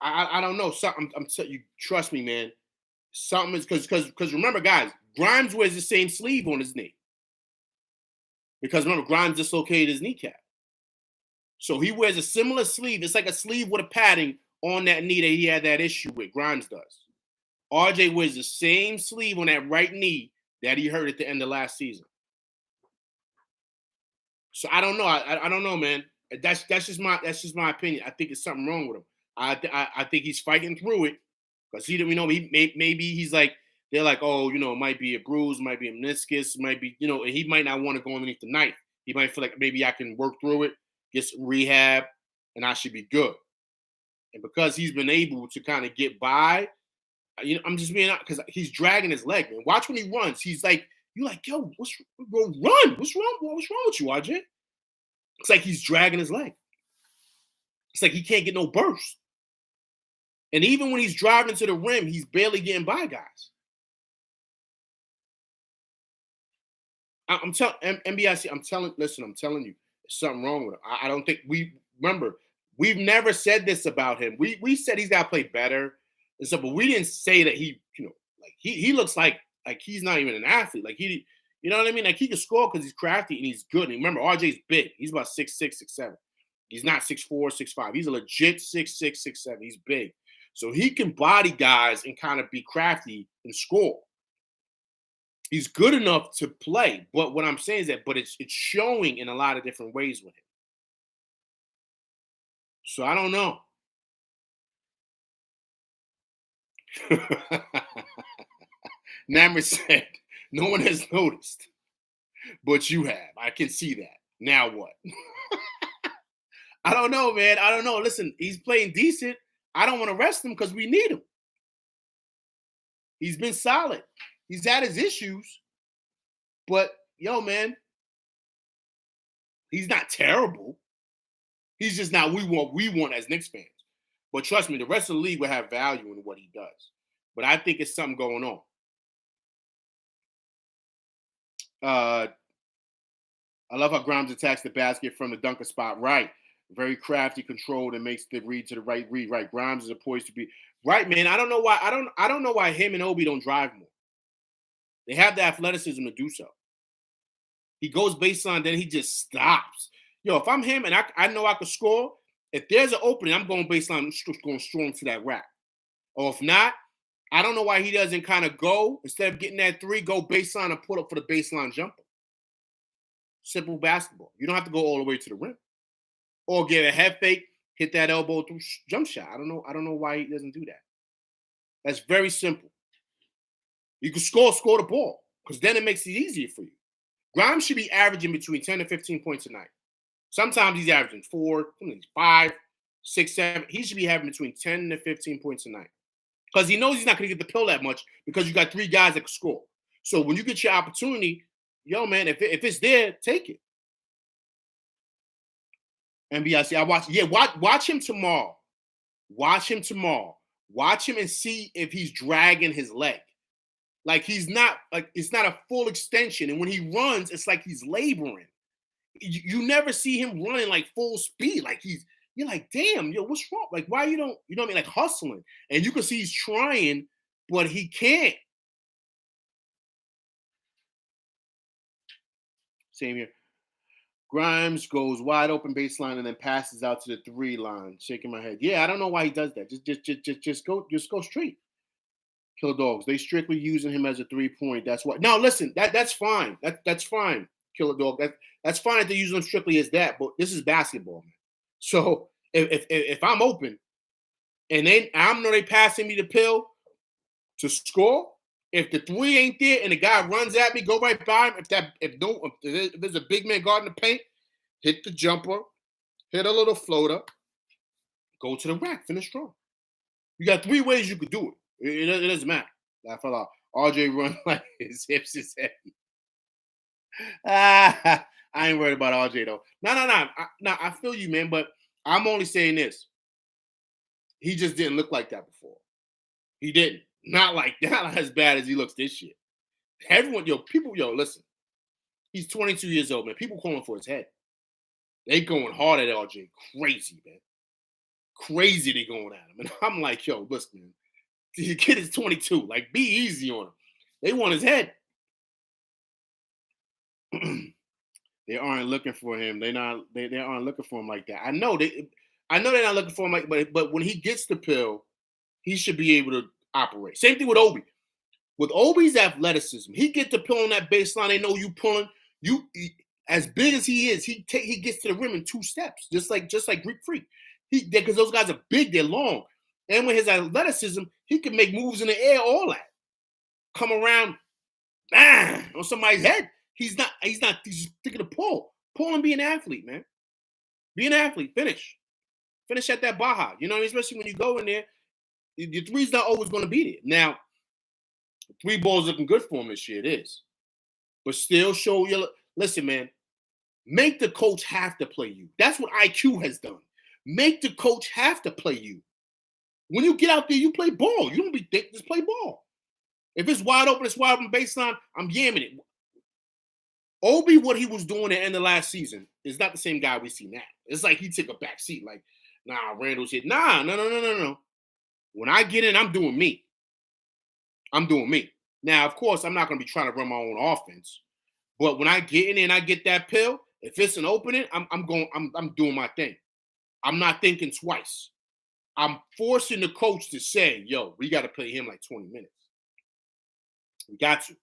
I don't know. Something you trust me, man. Something is because remember, guys, Grimes wears the same sleeve on his knee. Because remember, Grimes dislocated his kneecap. So he wears a similar sleeve. It's like a sleeve with a padding on that knee that he had that issue with. Grimes does. RJ wears the same sleeve on that right knee that he hurt at the end of last season. So I don't know. I don't know, man. That's just my opinion. I think there's something wrong with him. I think he's fighting through it because maybe he's like they're like, oh, it might be a bruise, might be a meniscus, might be and he might not want to go underneath the knife. He might feel like maybe I can work through it, get some rehab, and I should be good. And because he's been able to kind of get by, I'm just being out because he's dragging his leg, man. Watch when he runs. He's like, you're like, yo, run? What's wrong? What's wrong with you, RJ? It's like he's dragging his leg. It's like he can't get no burst. And even when he's driving to the rim, he's barely getting by guys. I'm telling NBIC, I'm telling you, there's something wrong with him. I don't think we've never said this about him. We said he's got to play better and stuff, but we didn't say that he looks like he's not even an athlete. Like you know what I mean? Like he can score because he's crafty and he's good. And remember, RJ's big. He's about 6'6", 6'7". He's not 6'4", 6'5". He's a legit 6'6", 6'7". He's big. So he can body guys and kind of be crafty and score. He's good enough to play. But what I'm saying is that, it's showing in a lot of different ways with him. So I don't know. Nammer said, no one has noticed, but you have. I can see that. Now what? I don't know, man. I don't know. Listen, he's playing decent. I don't want to rest him because we need him. He's been solid. He's had his issues, but yo, man, he's not terrible. He's just not we want as Knicks fans. But trust me, the rest of the league will have value in what he does. But I think it's something going on. I love how Grimes attacks the basket from the dunker spot. Right. Very crafty, controlled, and makes the read to the right read. Right. Grimes is poised to be right, man. I don't know why. I don't know why him and Obi don't drive more. They have the athleticism to do so. He goes baseline, then he just stops. Yo, if I'm him and I know I could score, if there's an opening, I'm going baseline, I'm going strong to that rack. Or if not, I don't know why he doesn't kind of go, instead of getting that three, go baseline and pull up for the baseline jumper. Simple basketball. You don't have to go all the way to the rim. Or get a head fake, hit that elbow through jump shot. I don't know why he doesn't do that. That's very simple. You can score the ball, because then it makes it easier for you. Grimes should be averaging between 10 to 15 points a night. Sometimes he's averaging 4, 5, 6, 7. He should be having between 10 to 15 points a night. Because he knows he's not going to get the pill that much because you got 3 guys that can score. So when you get your opportunity, yo, man, if it's there, take it. NBIC, watch him tomorrow. Watch him tomorrow. Watch him and see if he's dragging his leg. Like he's not, like it's not a full extension. And when he runs, it's like he's laboring. You never see him running like full speed. Like you're like, damn, yo, what's wrong? Like, why you know what I mean? Like hustling. And you can see he's trying, but he can't. Same here. Grimes goes wide open baseline and then passes out to the 3 line. Shaking my head. Yeah, I don't know why he does that. Just go straight. Kill dogs. They strictly using him as a 3-point. That's why. No, listen, that's fine. That's fine. Kill a dog. That's fine if they're using him strictly as that. But this is basketball, man. So if I'm open and I'm know they passing me the pill to score, if the 3 ain't there and the guy runs at me, go right by him. If there's a big man guarding the paint, hit the jumper, hit a little floater, go to the rack, finish strong. You got 3 ways you could do it. It doesn't matter. I fell out. RJ run like his hips is heavy. I ain't worried about RJ though. No. I feel you, man. But I'm only saying this. He just didn't look like that before. He didn't. Not like not as bad as he looks this year. Everyone, people, listen. He's 22 years old, man. People calling for his head. They going hard at RJ. Crazy, man. Crazy they going at him. And I'm like, listen, man. The kid is 22. Like, be easy on him. They want his head. They aren't looking for him. They aren't looking for him like that. I know they're not looking for him like, but when he gets the pill, he should be able to operate. Same thing with Obi. With Obi's athleticism, he gets the pill on that baseline. They know you pulling. As big as he is, he gets to the rim in 2 steps, just like Greek Freak. Because those guys are big, they're long, and with his athleticism, he can make moves in the air, all that. Come around, bang, on somebody's head. He's just thinking of pull and be an athlete, man. Be an athlete. Finish at that Baja. You know, especially when you go in there, your three's not always going to be there. Now, 3 balls looking good for him this year. It is, but still show you. Listen, man. Make the coach have to play you. That's what IQ has done. Make the coach have to play you. When you get out there, you play ball. You don't be thick. Just play ball. If it's wide open baseline, I'm yamming it. Obi, what he was doing at the end of last season is not the same guy we see now. It's like he took a back seat. Like, Randle's hit. No. When I get in, I'm doing me. Now, of course, I'm not going to be trying to run my own offense. But when I get in there and I get that pill, if it's an opening, I'm doing my thing. I'm not thinking twice. I'm forcing the coach to say, we got to play him like 20 minutes. We got to.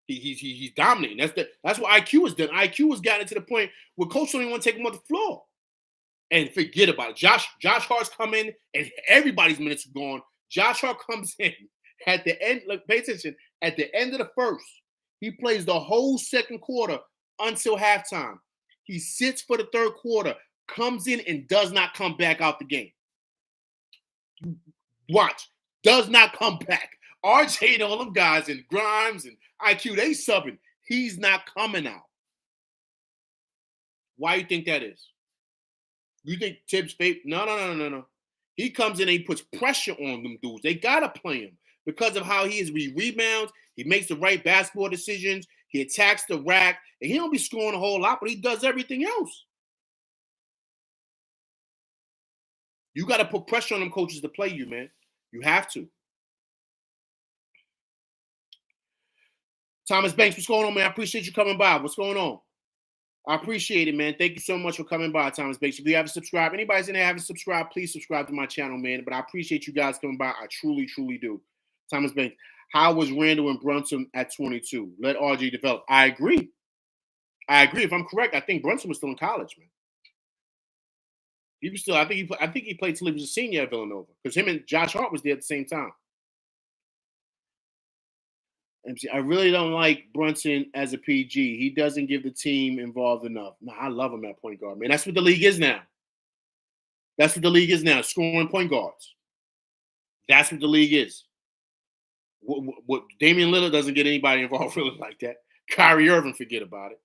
He's dominating. That's what IQ has done. IQ has gotten to the point where coach don't even want to take him off the floor. And forget about it. Josh Hart's come in and everybody's minutes are gone. Josh Hart comes in at the end. Look, pay attention. At the end of the first, he plays the whole second quarter until halftime. He sits for the third quarter, comes in, and does not come back out the game. Watch. Does not come back. RJ and all them guys and Grimes and IQ, they subbing. He's not coming out. Why do you think that is? You think Tibbs fake? No. He comes in and he puts pressure on them dudes. They got to play him because of how he is. He rebounds. He makes the right basketball decisions. He attacks the rack. And he don't be scoring a whole lot, but he does everything else. You got to put pressure on them coaches to play you, man. You have to. Thomas Banks, what's going on, man? I appreciate you coming by. What's going on? I appreciate it, man. Thank you so much for coming by, Thomas Banks. If you haven't subscribed, anybody's in there haven't subscribed, please subscribe to my channel, man. But I appreciate you guys coming by. I truly, truly do. Thomas Banks, how was Randle and Brunson at 22? Let RJ develop. I agree. If I'm correct, I think Brunson was still in college, man. He was still. I think he played till he was a senior at Villanova because him and Josh Hart was there at the same time. I really don't like Brunson as a PG. He doesn't give the team involved enough. No, I love him at point guard, man. That's what the league is now. Scoring point guards. That's what the league is. What Damian Lillard doesn't get anybody involved really like that. Kyrie Irving, forget about it.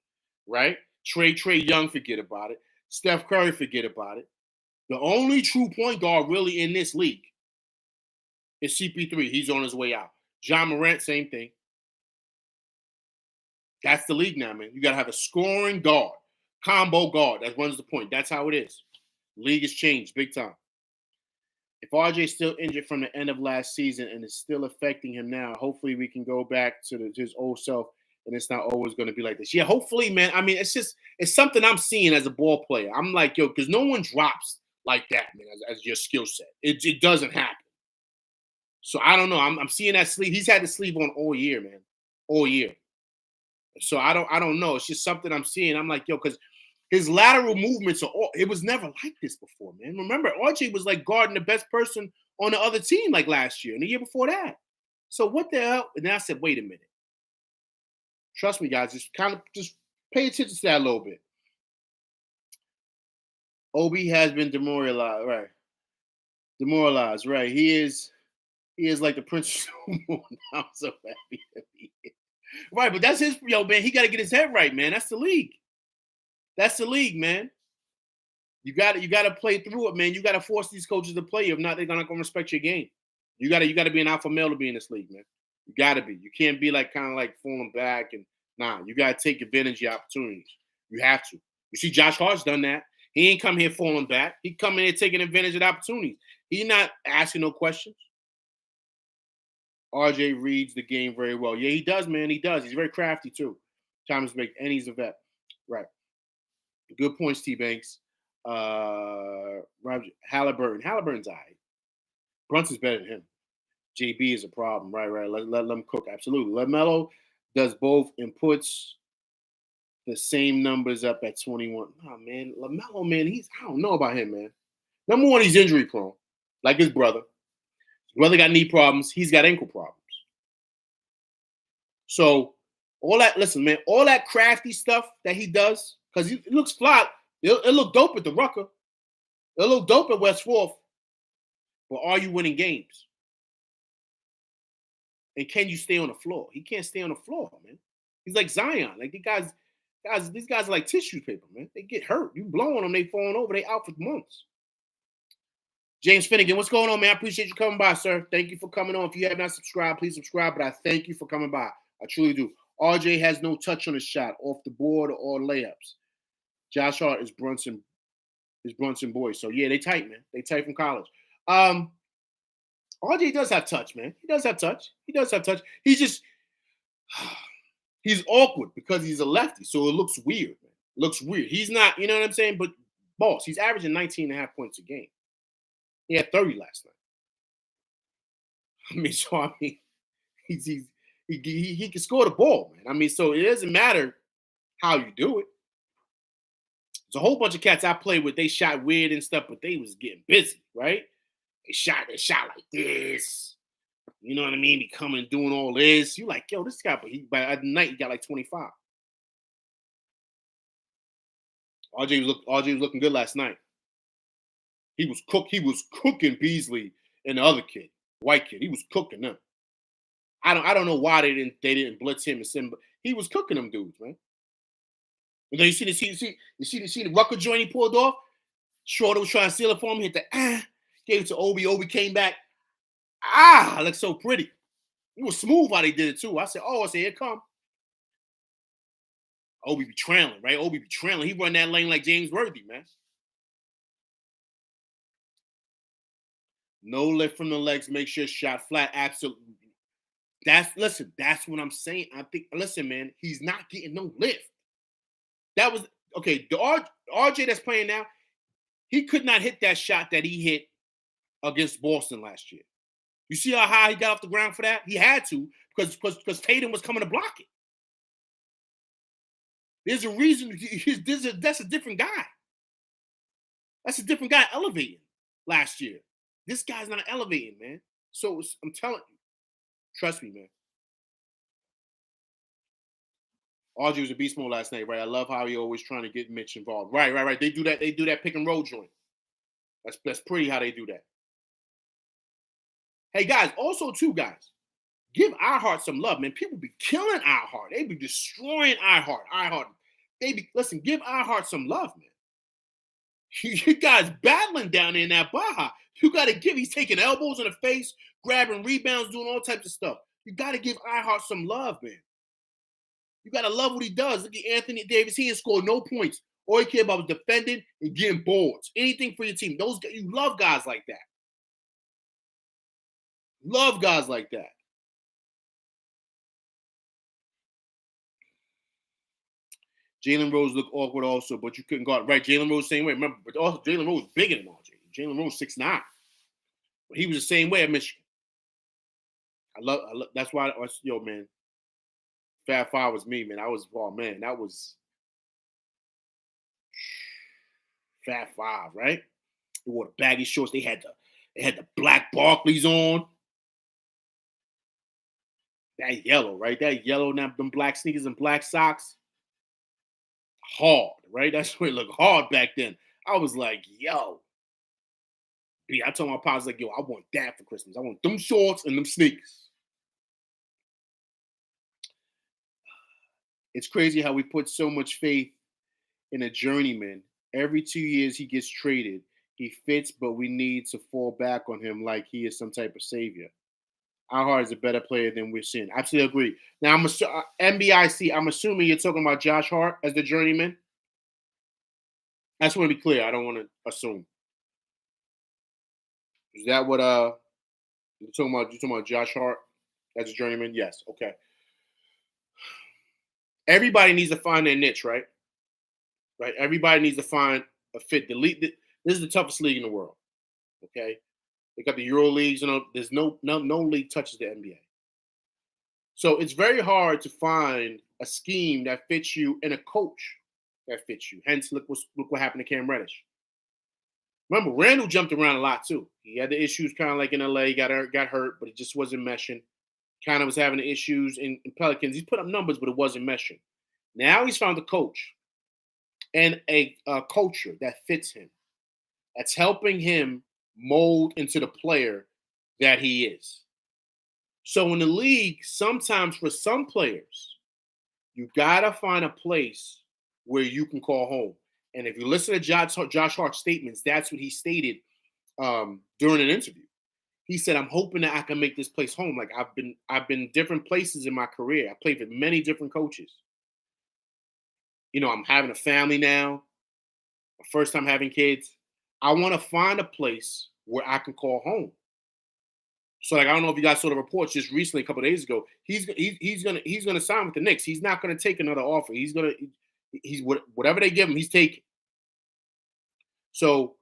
Right? Trey Young, forget about it. Steph Curry, forget about it. The only true point guard really in this league is CP3. He's on his way out. John Morant, same thing. That's the league now, man. You got to have a scoring guard, combo guard that runs the point. That's how it is. League has changed big time. If RJ's still injured from the end of last season and it's still affecting him now, hopefully we can go back to his old self and it's not always going to be like this. Yeah, hopefully, man. I mean, it's something I'm seeing as a ball player. I'm like, because no one drops like that, man, as your skill set. It doesn't happen. So I don't know. I'm seeing that sleeve. He's had the sleeve on all year, man. All year. So I don't know. It's just something I'm seeing. I'm like, because his lateral movements it was never like this before, man. Remember, RJ was like guarding the best person on the other team like last year and the year before that. So what the hell? And then I said, wait a minute. Trust me, guys, just pay attention to that a little bit. Obi has been demoralized, right? Demoralized, right? He is like the Prince. I'm so happy. Right, but that's his, man. He got to get his head right, man. That's the league. That's the league, man. You got to play through it, man. You got to force these coaches to play. If not, they're not going to respect your game. You got to be an alpha male to be in this league, man. You got to be. You can't be like kind of like falling back and you got to take advantage of your opportunities. You have to. You see, Josh Hart's done that. He ain't come here falling back. He come in here taking advantage of the opportunities. He's not asking no questions. RJ reads the game very well. Yeah, he does, man. He does. He's very crafty too. Thomas make, and he's a vet. Right. Good points, T Banks. Roger Halliburton. Halliburton's all right. Brunson's better than him. JB is a problem. Right. Let them cook. Absolutely. LaMelo does both and puts the same numbers up at 21. Oh, man. LaMelo, man, I don't know about him, man. Number one, he's injury prone, like his brother. His brother got knee problems. He's got ankle problems. So all that crafty stuff that he does, because it looks flat. It'll look dope at the Rucker. It'll look dope at West Fourth. But are you winning games? And can you stay on the floor? He can't stay on the floor, man. He's like Zion. Like these guys are like tissue paper, man. They get hurt. You blow on them, they falling over. They out for months. James Finnegan, what's going on, man? I appreciate you coming by, sir. Thank you for coming on. If you have not subscribed, please subscribe. But I thank you for coming by. I truly do. RJ has no touch on his shot, off the board or layups. Josh Hart is Brunson boy. So yeah, they tight, man. They tight from college. RJ does have touch, man. He does have touch. He's awkward because he's a lefty, so it looks weird, man. It looks weird. He's not, you know what I'm saying? But boss, he's averaging 19.5 points a game. He had 30 last night. He can score the ball, man. So it doesn't matter how you do it. There's a whole bunch of cats I played with. They shot weird and stuff, but they was getting busy, right? They shot like this. You know what I mean? He coming and doing all this. You like, yo, this guy, but by the night he got like 25. RJ was looking good last night. He was cooking Beasley and the other kid, white kid. He was cooking them. I don't know why they didn't blitz him and send, but he was cooking them dudes, man. And then you see the Rucker joint he pulled off. Schroeder was trying to steal it for him. Hit the gave it to Obi. Obi came back. Looks so pretty. It was smooth how they did it too. I said, here it come. Obi be trailing, right? Obi be trailing. He run that lane like James Worthy, man. No lift from the legs. Make sure shot flat. Absolutely. That's what I'm saying. I think, listen, man, he's not getting no lift. That was, okay, the RJ that's playing now, he could not hit that shot that he hit against Boston last year. You see how high he got off the ground for that? He had to because Tatum was coming to block it. There's a reason. That's a different guy. That's a different guy elevating last year. This guy's not elevating, man. So I'm telling you. Trust me, man. RJ was a beast mode last night, right? I love how he always trying to get Mitch involved. Right. They do that pick and roll joint. That's pretty how they do that. Hey, guys, also, too, guys, give iHeart some love, man. People be killing iHeart. They be destroying iHeart. Listen, give iHeart some love, man. You guys battling down there in that Baja. You got to give. He's taking elbows in the face, grabbing rebounds, doing all types of stuff. You got to give iHeart some love, man. You got to love what he does. Look at Anthony Davis. He ain't scored no points. All he cared about was defending and getting boards. Anything for your team. You love guys like that. Love guys like that. Jalen Rose looked awkward also, but you couldn't guard. Right, Jalen Rose same way. Remember, but also Jalen Rose was bigger than RJ. Jalen Rose 6'9". But he was the same way at Michigan. I love that's why, yo, man. Fab Five was me, man. That was Fab Five, right? They wore the baggy shorts. They had the black Barclays on. That yellow, right? That yellow, them black sneakers and black socks. Hard, right? That's where it looked hard back then. I was like, yo. I told my pops, like, yo, I want that for Christmas. I want them shorts and them sneakers. It's crazy how we put so much faith in a journeyman. Every 2 years he gets traded. He fits, but we need to fall back on him like he is some type of savior. Our is a better player than we're seeing. Absolutely agree. Now, NBIC, I'm assuming you're talking about Josh Hart as the journeyman. I just want to be clear. I don't want to assume. Is that what you're talking about? You're talking about Josh Hart as a journeyman? Yes. Okay. Everybody needs to find their niche, right? Right. Everybody needs to find a fit. This is the toughest league in the world. Okay. They got the Euro leagues, there's no league touches the NBA. So it's very hard to find a scheme that fits you and a coach that fits you. Hence, look what happened to Cam Reddish. Remember, Randle jumped around a lot too. He had the issues kind of like in LA, got hurt, but it just wasn't meshing. Kind of was having the issues in Pelicans. He's put up numbers, but it wasn't meshing. Now he's found a coach and a culture that fits him. That's helping him mold into the player that he is. So in the league, sometimes for some players, you gotta find a place where you can call home. And if you listen to Josh Hart's statements, that's what he stated during an interview. He said, "I'm hoping that I can make this place home. Like I've been different places in my career. I played with many different coaches. I'm having a family now. My first time having kids. I want to find a place where I can call home." So, like, I don't know if you guys saw the reports just recently, a couple of days ago. He's gonna sign with the Knicks. He's not gonna take another offer. He's whatever they give him, he's taking. So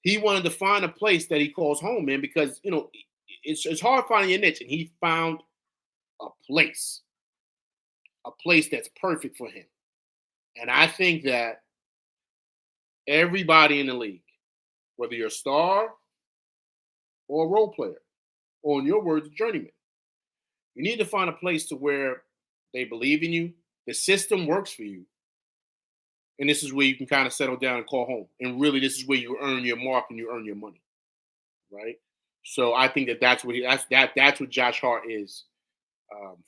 he wanted to find a place that he calls home, man, because it's hard finding your niche, and he found a place that's perfect for him. And I think that everybody in the league, whether you're a star or a role player, or in your words, a journeyman, you need to find a place to where they believe in you, the system works for you, and this is where you can kind of settle down and call home. And really, this is where you earn your mark and you earn your money, right? So I think that's what Josh Hart is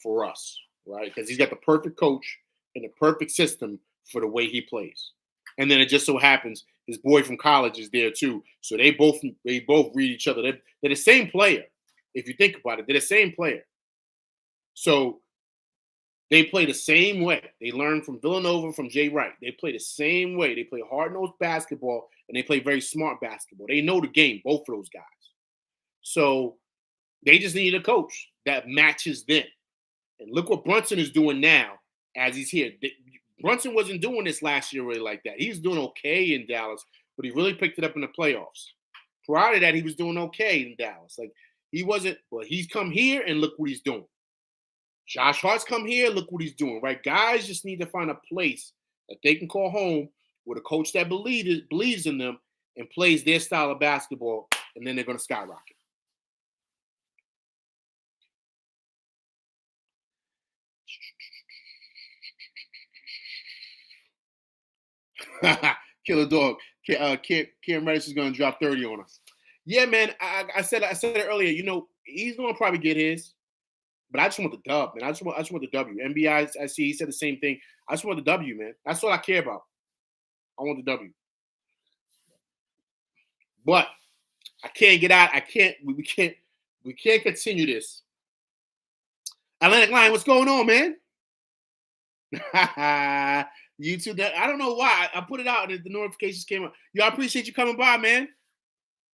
for us, right? Because he's got the perfect coach and the perfect system for the way he plays. And then it just so happens his boy from college is there too. So they both read each other. They're the same player. If you think about it, they're the same player. So they play the same way. They learn from Villanova, from Jay Wright. They play the same way. They play hard-nosed basketball, and they play very smart basketball. They know the game, both of those guys. So they just need a coach that matches them. And look what Brunson is doing now as he's here. Brunson wasn't doing this last year really like that. He was doing okay in Dallas, but he really picked it up in the playoffs. Prior to that, he was doing okay in Dallas. Like, he wasn't, but he's come here and look what he's doing. Josh Hart's come here, look what he's doing, right? Guys just need to find a place that they can call home with a coach that believes in them and plays their style of basketball, and then they're going to skyrocket. Killer dog. Cam Reddish is going to drop 30 on us. Yeah, man. I said it earlier. He's going to probably get his, but I just want the dub, man. I just want the W. NBA, I see he said the same thing. I just want the W, man. That's all I care about. I want the W. But I can't get out. We can't continue this. Atlantic Line, what's going on, man? YouTube. I don't know why. I put it out and the notifications came up. Yo, I appreciate you coming by, man.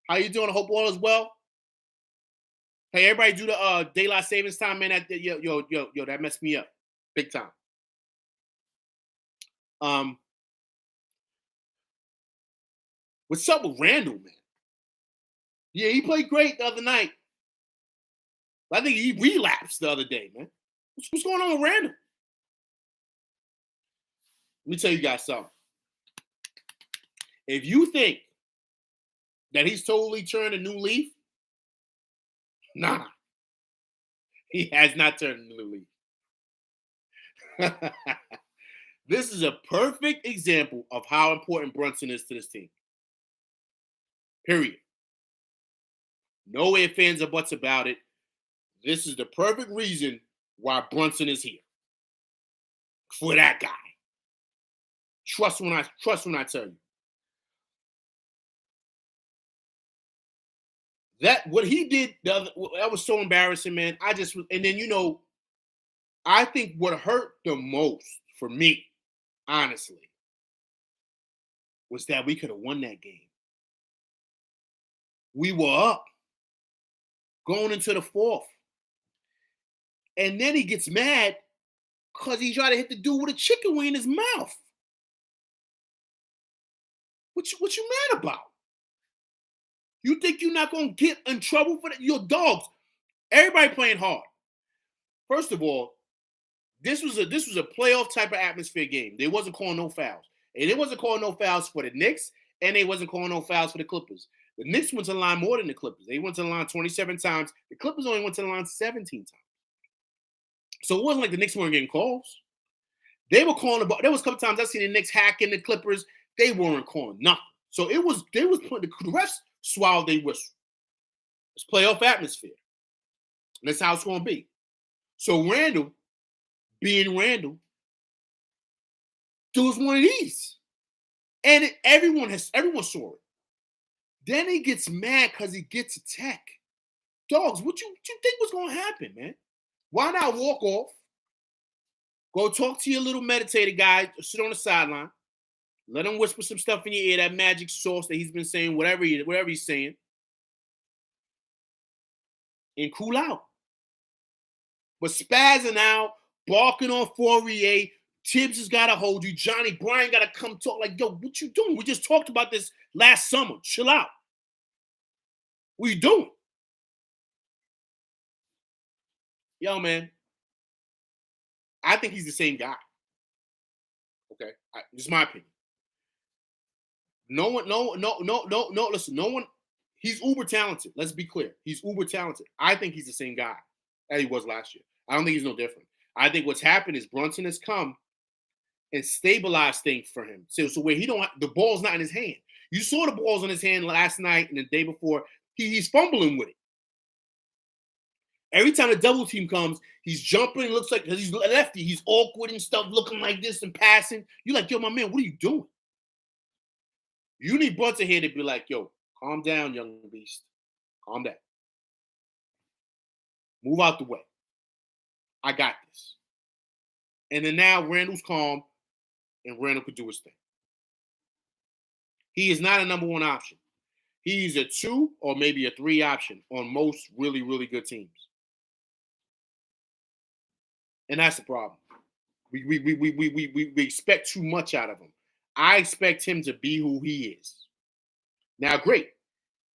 How you doing? I hope all is well. Hey, everybody do the daylight savings time, man. Yo, that messed me up. Big time. What's up with Randle, man? Yeah, he played great the other night. I think he relapsed the other day, man. What's going on with Randle? Let me tell you guys something. If you think that he's totally turned a new leaf, nah. He has not turned a new leaf. This is a perfect example of how important Brunson is to this team. Period. No ifs, ands, or buts about it. This is the perfect reason why Brunson is here. for that guy. Trust when I tell you. That what he did, that was so embarrassing, man. And then I think what hurt the most for me, honestly, was that we could have won that game. We were up going into the fourth. And then he gets mad because he tried to hit the dude with a chicken wing in his mouth. What you mad about? You think you're not going to get in trouble for that? Your dogs. Everybody playing hard. First of all, this was a playoff type of atmosphere game. They wasn't calling no fouls. And they wasn't calling no fouls for the Knicks, and they wasn't calling no fouls for the Clippers. The Knicks went to the line more than the Clippers. They went to the line 27 times. The Clippers only went to the line 17 times. So it wasn't like the Knicks weren't getting calls. They were calling the ball. There was a couple times I seen the Knicks hacking the Clippers. They weren't calling nothing. So they was putting the refs swallowed their whistle. It's playoff atmosphere. And that's how it's going to be. So Randle, being Randle, does one of these. And everyone saw it. Then he gets mad because he gets attacked. Dogs, what you think was going to happen, man? Why not walk off? Go talk to your little meditator guy, sit on the sideline. Let him whisper some stuff in your ear, that magic sauce that he's been saying, whatever he's saying. And cool out. But spazzing out, barking on Fourier, Tibbs has got to hold you. Johnny Bryan got to come talk like, yo, what you doing? We just talked about this last summer. Chill out. What you doing? Yo, man, I think he's the same guy. Okay? This is my opinion. Listen, no one, he's uber talented. Let's be clear. He's uber talented. I think he's the same guy that he was last year. I don't think he's no different. I think what's happened is Brunson has come and stabilized things for him. So where the ball's not in his hand. You saw the balls in his hand last night and the day before. He's fumbling with it. Every time a double team comes, he's jumping. Looks like he's lefty. He's awkward and stuff, looking like this and passing. You're like, yo, my man, what are you doing? You need Brunson here to be like, yo, calm down, young beast. Calm down. Move out the way. I got this. And then now Randle's calm, and Randle could do his thing. He is not a number one option. He's a 2 or maybe a 3 option on most really, really good teams. And that's the problem. We expect too much out of him. I expect him to be who he is. Now, great.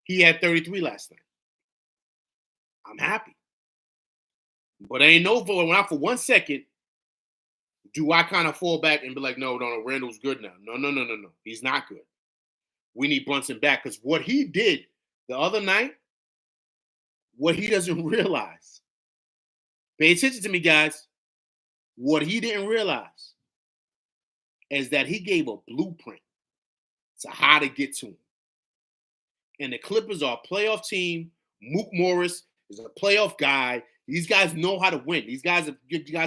He had 33 last night. I'm happy. But I ain't no for 1 second do I kind of fall back and be like, no, Randle's good now. No. He's not good. We need Brunson back because what he did the other night, what he doesn't realize. Pay attention to me, guys. What he didn't realize is that he gave a blueprint to how to get to him. And the Clippers are a playoff team. Mook Morris is a playoff guy. These guys know how to win. These guys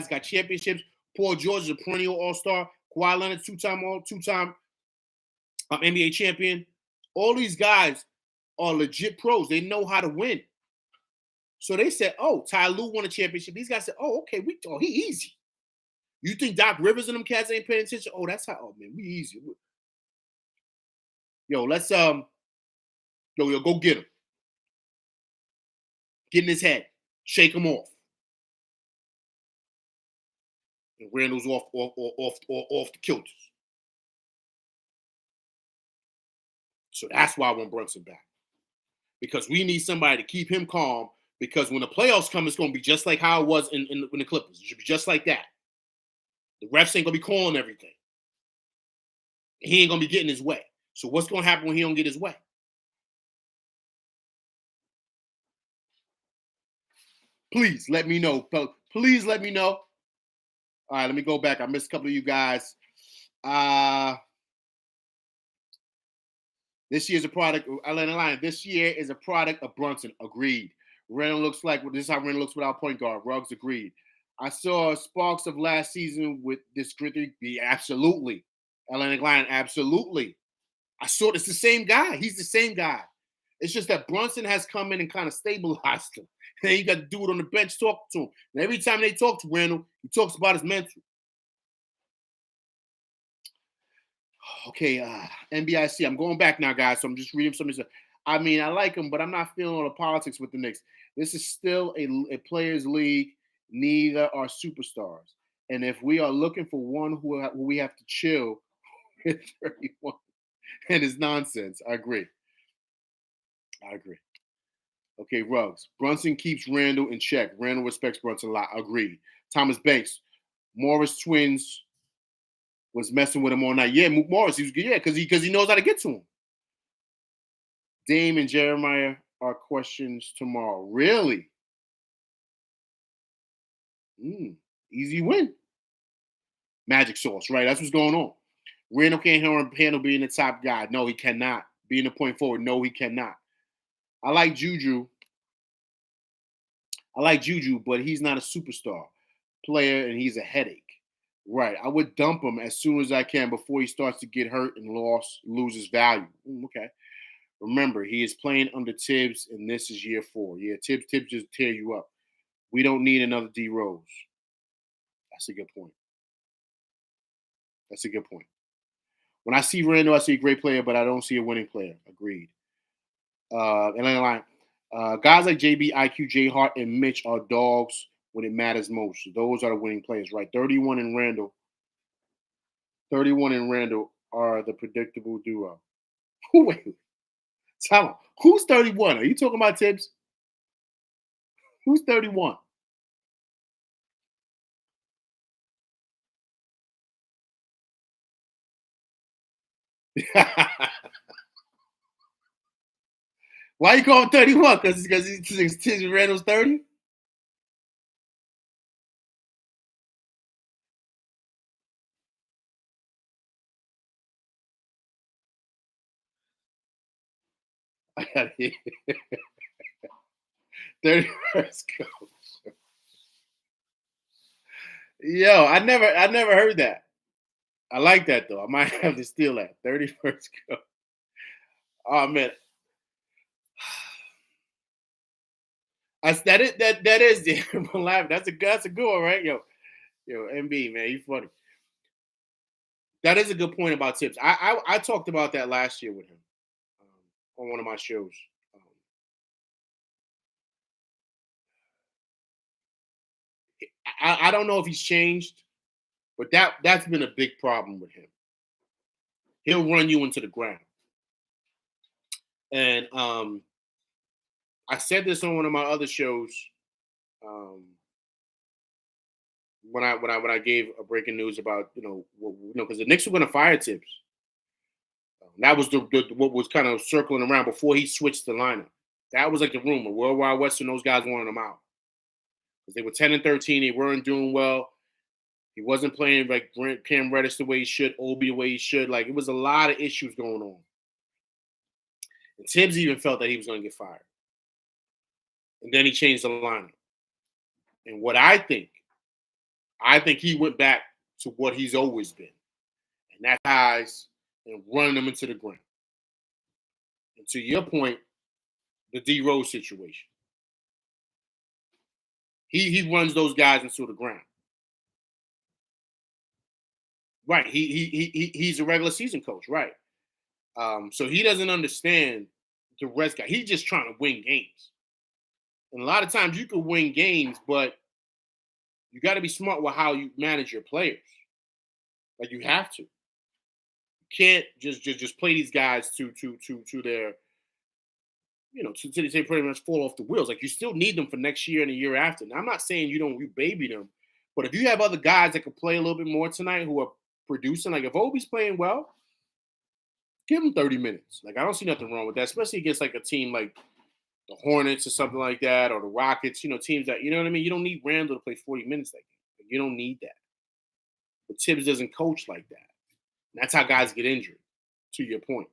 got championships. Paul George is a perennial all-star. Kawhi Leonard, two-time NBA champion. All these guys are legit pros. They know how to win. So they said, oh, Ty Lue won a championship. These guys said, oh, okay, he easy. You think Doc Rivers and them cats ain't paying attention? Oh, that's how, oh, man, we easy. Yo, let's, go get him. Get in his head. Shake him off. And Randle's off the kilters. So that's why I want Brunson back. Because we need somebody to keep him calm. Because when the playoffs come, it's going to be just like how it was in the Clippers. It should be just like that. The refs ain't going to be calling everything. He ain't going to be getting his way. So what's going to happen when he don't get his way? Please let me know. Please let me know. All right, let me go back. I missed a couple of you guys. This year's a product. Atlanta Lion. This year is a product of Brunson. Agreed. Randle looks like this is how Randle looks without point guard. Ruggs agreed. I saw sparks of last season with this gritty. Yeah, absolutely. Atlantic Lion, absolutely. I saw it's the same guy. He's the same guy. It's just that Brunson has come in and kind of stabilized him. And you got the dude on the bench talk to him. And every time they talk to Randle, he talks about his mental. Okay, NBIC. I'm going back now, guys. So I'm just reading some of this. I mean, I like him, but I'm not feeling all the politics with the Knicks. This is still a players' league. Neither are superstars. And if we are looking for one who we have to chill with 31, and it's nonsense. I agree. Okay, Ruggs. Brunson keeps Randle in check. Randle respects Brunson a lot. Agreed. Thomas Banks. Morris twins was messing with him all night. Yeah, Morris. He was good. Yeah, because he knows how to get to him. Dame and Jeremiah are questions tomorrow. Really? Easy win. Magic sauce, right? That's what's going on. Randle can't handle being the top guy. No, he cannot. Being the point forward. No, he cannot. I like Juju, but he's not a superstar player, and he's a headache. Right. I would dump him as soon as I can before he starts to get hurt and loses value. Okay. Remember, he is playing under Tibbs, and this is year 4. Yeah, Tibbs just tear you up. We don't need another D Rose. That's a good point. When I see Randle, I see a great player, but I don't see a winning player. Agreed. Atlanta Line. Guys like JB, IQ, J Hart, and Mitch are dogs when it matters most. Those are the winning players, right? 31 and Randle are the predictable duo. Wait, tell him. Who's 31? Are you talking about Tibbs? Who's 31? Why you call him 31? Because he thinks Tibbs Randle's 30? I got it. 31st coach. Yo, I never heard that. I like that though. I might have to steal that. 31st coach. Oh man. That is that's a good one, right? Yo, MB, man, you funny. That is a good point about Tibbs. I talked about that last year with him on one of my shows. I don't know if he's changed, but that's been a big problem with him. He'll run you into the ground. And I said this on one of my other shows when I gave a breaking news about because the Knicks were going to fire Tibbs. That was the what was kind of circling around before he switched the lineup. That was like the rumor. World Wide West and those guys wanted him out because they were 10 and 13. They weren't doing well. He wasn't playing like Cam Reddish the way he should, Obi the way he should. Like it was a lot of issues going on. And Tibbs even felt that he was going to get fired. And then he changed the lineup. And what I think he went back to what he's always been. And that guys and running them into the ground. And to your point, the D Rose situation. He runs those guys into the ground. Right. He's a regular season coach, right? So he doesn't understand the rest guy. He's just trying to win games. And a lot of times you can win games, but you got to be smart with how you manage your players. Like you have to. You can't just play these guys to their to they pretty much fall off the wheels. Like you still need them for next year and the year after. Now I'm not saying you baby them, but if you have other guys that can play a little bit more tonight who are producing, like if Obi's playing well, give him 30 minutes. Like I don't see nothing wrong with that, especially against like a team like the Hornets or something like that, or the Rockets, teams that, you know what I mean? You don't need Randle to play 40 minutes that game. You don't need that. But Tibbs doesn't coach like that. And that's how guys get injured, to your point.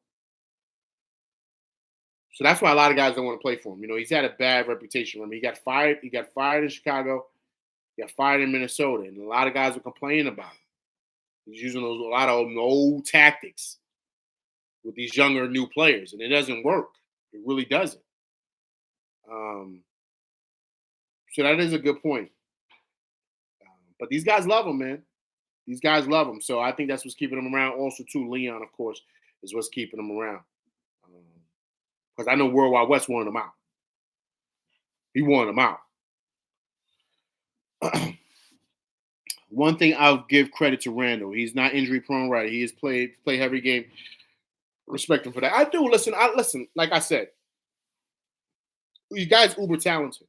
So that's why a lot of guys don't want to play for him. He's had a bad reputation. He got fired in Chicago. got fired in Minnesota, and a lot of guys were complaining about it. He's using a lot of old tactics with these younger new players, and it doesn't work. It really doesn't. So that is a good point. But these guys love him, man. These guys love him. So I think that's what's keeping him around. Also, too, Leon, of course, is what's keeping him around. Because I know World Wide West wanted him out. He wanted him out. One thing I'll give credit to Randle. He's not injury prone, right? He has played every game. Respect him for that. I do listen. Like I said, you guys uber talented.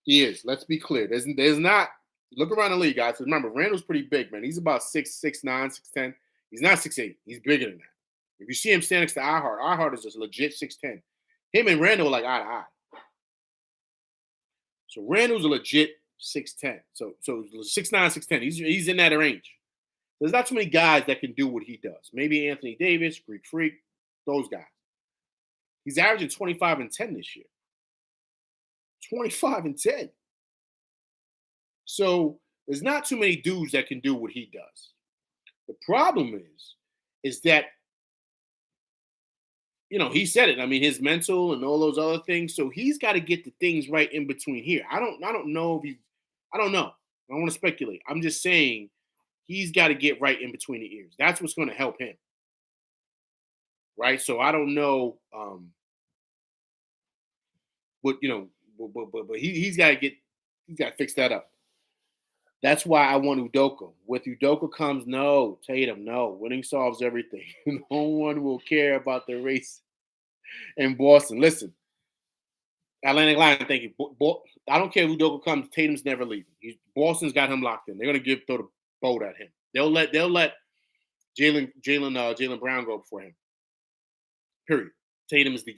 He is. Let's be clear. There's not. Look around the league, guys. Remember, Randle's pretty big, man. He's about 6'9", 6'10". He's not 6'8". He's bigger than that. If you see him stand next to iHeart is just legit 6'10". Him and Randle are like eye to eye. So Randle's a legit 6'10". So 6'9", 6'10". He's in that range. There's not too many guys that can do what he does. Maybe Anthony Davis, Greek Freak, those guys. He's averaging 25 and 10 this year. 25 and 10. So there's not too many dudes that can do what he does. The problem is that, he said it. I mean, his mental and all those other things. So he's got to get the things right in between here. I don't know if I don't know. I don't want to speculate. I'm just saying he's got to get right in between the ears. That's what's going to help him. Right. So I don't know. But he's got to fix that up. That's why I want Udoka. With Udoka comes Tatum, no. Winning solves everything. No one will care about the race in Boston. Listen, Atlantic Line, thank you. I don't care if Udoka comes. Tatum's never leaving. Boston's got him locked in. They're gonna throw the boat at him. They'll let Jaylen Brown go before him. Period. Tatum is the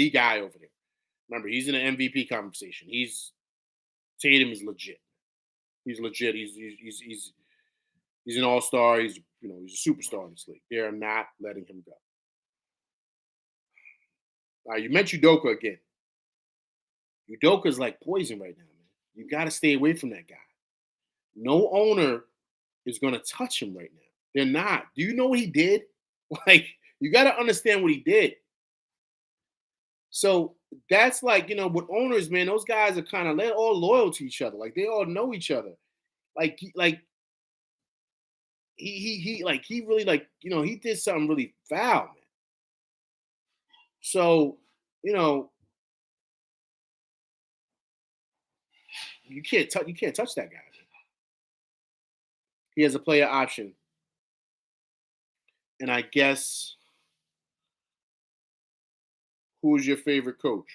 guy over there. Remember, he's in an MVP conversation. Tatum is legit. He's legit. He's an all-star. He's a superstar in this league. They're not letting him go. You mentioned Udoka again. Udoka is like poison right now, man. You got to stay away from that guy. No owner is going to touch him right now. They're not. Do you know what he did? Like, you got to understand what he did. So that's like, with owners, man, those guys are they're all loyal to each other. Like, they all know each other. He really he did something really foul, man. So, you can't touch that guy. He has a player option. And I guess, who's your favorite coach?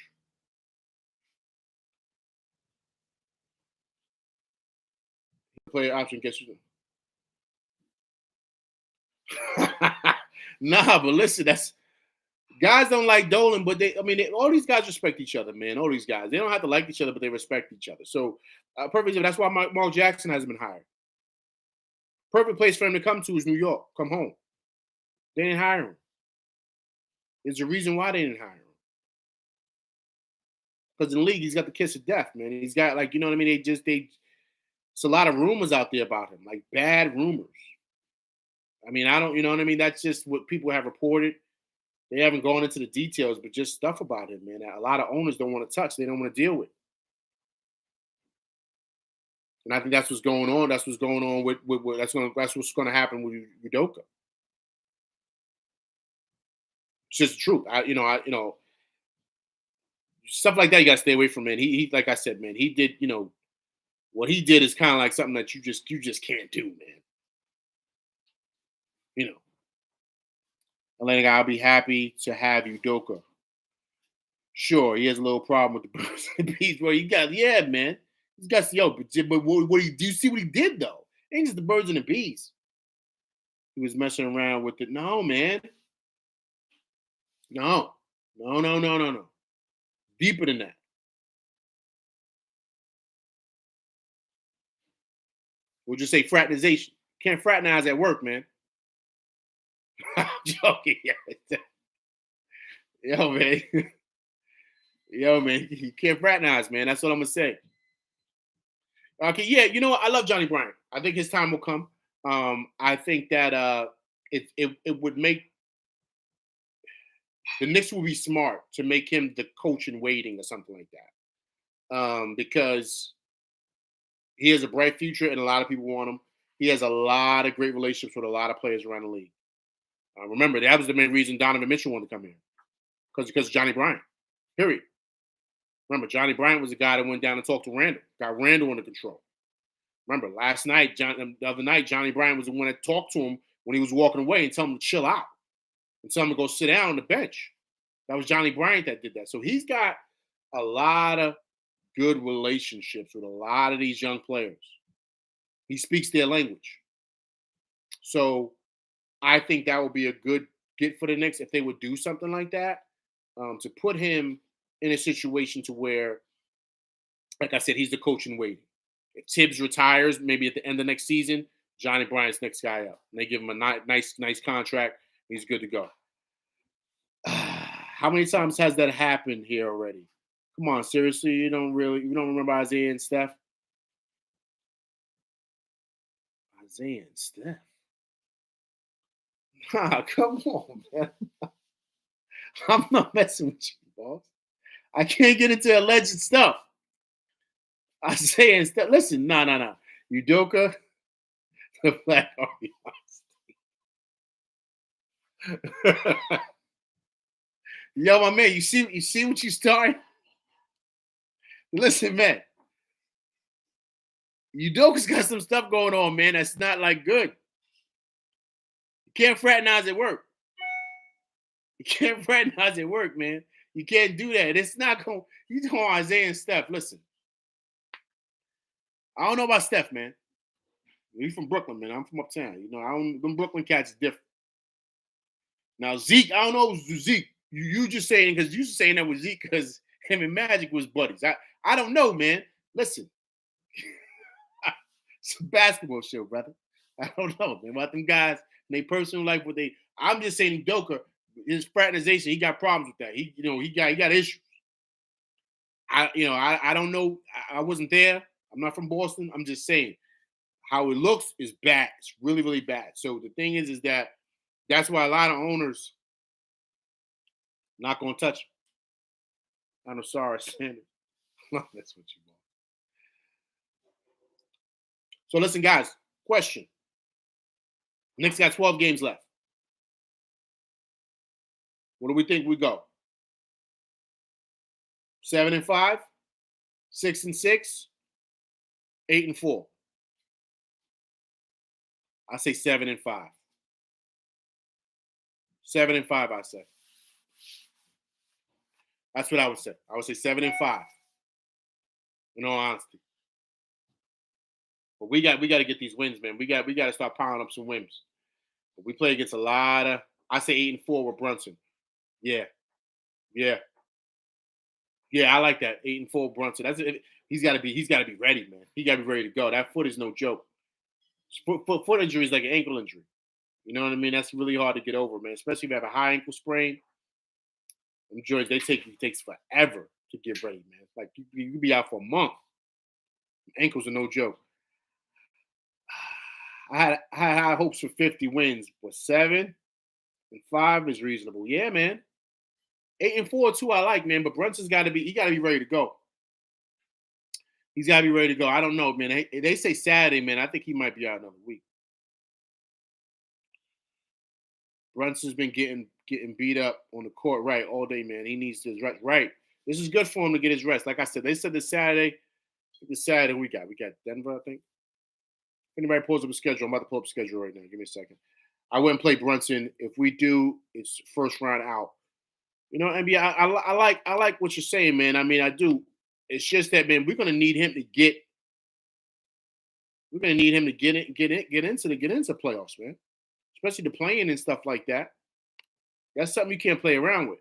Player option gets you. Nah, but listen, guys don't like Dolan, but all these guys respect each other, man. All these guys, they don't have to like each other, but they respect each other. So, perfect. That's why Mark Jackson hasn't been hired. Perfect place for him to come to is New York. Come home. They didn't hire him. There's a reason why they didn't hire him. Because in the league, he's got the kiss of death, man. He's got it's a lot of rumors out there about him, like bad rumors. I don't, that's just what people have reported. They haven't gone into the details, but just stuff about him, man. A lot of owners don't want to touch. They don't want to deal with. And I think that's what's going on. That's what's going on with that's what's going to happen with Udoka. It's just the truth. Stuff like that you got to stay away from, man. He like I said, man, he did, what he did is kind of like something that you just can't do, man. Atlantic, I'll be happy to have Udoka. Sure, he has a little problem with the birds and the bees. Well, man. He's got but what do you see what he did though? It ain't just the birds and the bees. He was messing around with it. No, man. No. Deeper than that. We'll just say fraternization. Can't fraternize at work, man. I'm joking. Yo, man. You can't fraternize, man. That's what I'm going to say. Okay, yeah, you know what? I love Johnny Bryant. I think his time will come. I think that it would make the Knicks will be smart to make him the coach in waiting or something like that. Because he has a bright future and a lot of people want him. He has a lot of great relationships with a lot of players around the league. Remember, that was the main reason Donovan Mitchell wanted to come here because of Johnny Bryant. Period. Remember, Johnny Bryant was the guy that went down and talked to Randle, got Randle under control. Remember, the other night, Johnny Bryant was the one that talked to him when he was walking away and told him to chill out and tell him to go sit down on the bench. That was Johnny Bryant that did that. So he's got a lot of good relationships with a lot of these young players. He speaks their language. So I think that would be a good get for the Knicks if they would do something like that, to put him in a situation to where, like I said, he's the coach in waiting. If Tibbs retires, maybe at the end of next season, Johnny Bryant's next guy up. And they give him a nice contract. He's good to go. How many times has that happened here already? Come on, seriously, you don't remember Isaiah and Steph? Isaiah and Steph. Nah, come on, man. I'm not messing with you, boss. I can't get into alleged stuff. Isaiah and Steph. Listen, no. Udoka, the Black Army. Yo, my man, you see what you started? Listen, man. Udoka's got some stuff going on, man. That's not like good. You can't fraternize at work. You can't fraternize at work, man. You can't do that. It's not going. You talking Isaiah and Steph? Listen, I don't know about Steph, man. He's from Brooklyn, man. I'm from uptown. You know, them Brooklyn cats is different. Now Zeke, I don't know Zeke. You just saying because you saying that with Zeke because him and Magic was buddies. I don't know, man. Listen, it's a basketball show, brother. I don't know, man. About them guys, in their personal life, I'm just saying Udoka, his fraternization, he got problems with that. He got issues. I don't know. I wasn't there. I'm not from Boston. I'm just saying how it looks is bad. It's really, really bad. So the thing is that that's why a lot of owners not gonna touch him. I'm sorry, Sanders. That's what you want. So listen, guys. Question. Knicks got 12 games left. What do we think we go? 7-5, 6-6, 8-4. I say 7-5. 7-5, I say. That's what I would say. I would say 7-5. In all honesty. But we got to get these wins, man. We got to start piling up some wins. But we play against a lot of. I say 8-4 with Brunson. Yeah. I like that 8-4 Brunson. He's got to be ready, man. He got to be ready to go. That foot is no joke. Foot injury is like an ankle injury. You know what I mean? That's really hard to get over, man. Especially if you have a high ankle sprain. Them joints, it takes forever to get ready, man. Like you could be out for a month. Ankles are no joke. I had high hopes for 50 wins, but 7-5 is reasonable. Yeah, man. 8-4 too, I like, man. But Brunson's got to be ready to go. He's got to be ready to go. I don't know, man. They say Saturday, man. I think he might be out another week. Brunson's been getting beat up on the court right all day, man. He needs his rest. Right. This is good for him to get his rest. Like I said, they said this Saturday we got Denver, I think. Anybody pulls up a schedule, I'm about to pull up a schedule right now. Give me a second. I wouldn't play Brunson. If we do, it's first round out. You know, NBA, I like what you're saying, man. I mean, I do. It's just that, man, we're gonna need him to get into playoffs, man. Especially the playing and stuff like that. That's something you can't play around with.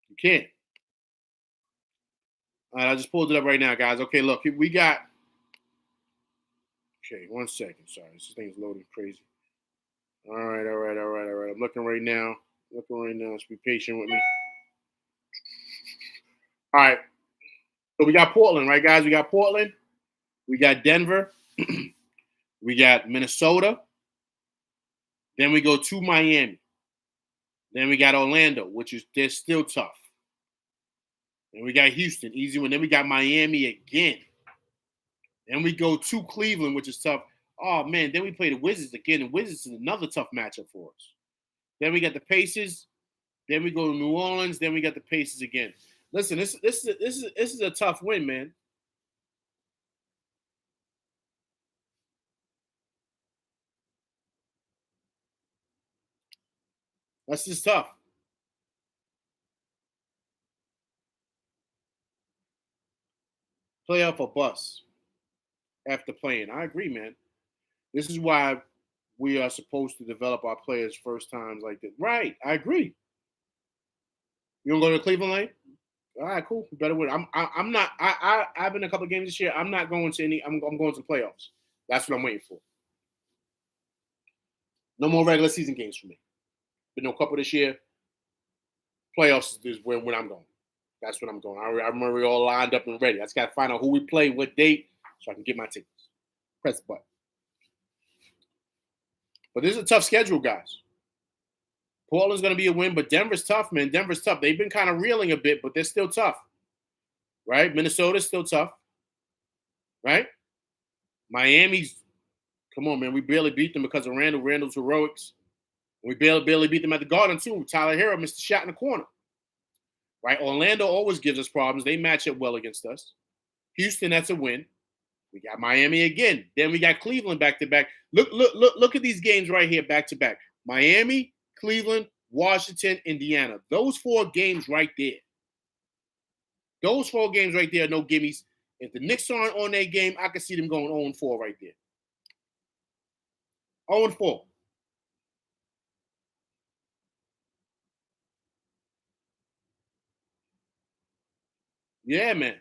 You can't. All right, I just pulled it up right now, guys. Okay, look, we got. Okay, 1 second. Sorry, this thing is loading crazy. All right. I'm looking right now. Just be patient with me. All right. So we got Portland, right, guys? We got Portland. We got Denver. We got Minnesota. Then we go to Miami. Then we got Orlando, which is they're still tough. Then we got Houston, easy one. Then we got Miami again. Then we go to Cleveland, which is tough. Oh, man. Then we play the Wizards again. And Wizards is another tough matchup for us. Then we got the Pacers. Then we go to New Orleans. Then we got the Pacers again. Listen, this is a tough win, man. That's just tough. Playoff or bust after playing. I agree, man. This is why we are supposed to develop our players first times like this. Right. I agree. You don't go to Cleveland Lane? All right, cool. Better win. I'm not. I've been a couple of games this year. I'm not going to any. I'm going to the playoffs. That's what I'm waiting for. No more regular season games for me. Been no couple this year. Playoffs is when I'm going. That's when I'm going. I remember we all lined up and ready. I just got to find out who we play, what date, so I can get my tickets. Press the button. But this is a tough schedule, guys. Portland's going to be a win, but Denver's tough, man. Denver's tough. They've been kind of reeling a bit, but they're still tough. Right? Minnesota's still tough. Right? Miami's, come on, man. We barely beat them because of Randle's heroics. We barely beat them at the Garden, too. Tyler Hero missed a shot in the corner. Right? Orlando always gives us problems. They match up well against us. Houston, that's a win. We got Miami again. Then we got Cleveland back-to-back. Look at these games right here back-to-back. Miami, Cleveland, Washington, Indiana. Those 4 games right there. Those 4 games right there are no gimmies. If the Knicks aren't on their game, I can see them going 0-4 right there. 0-4. Yeah, man.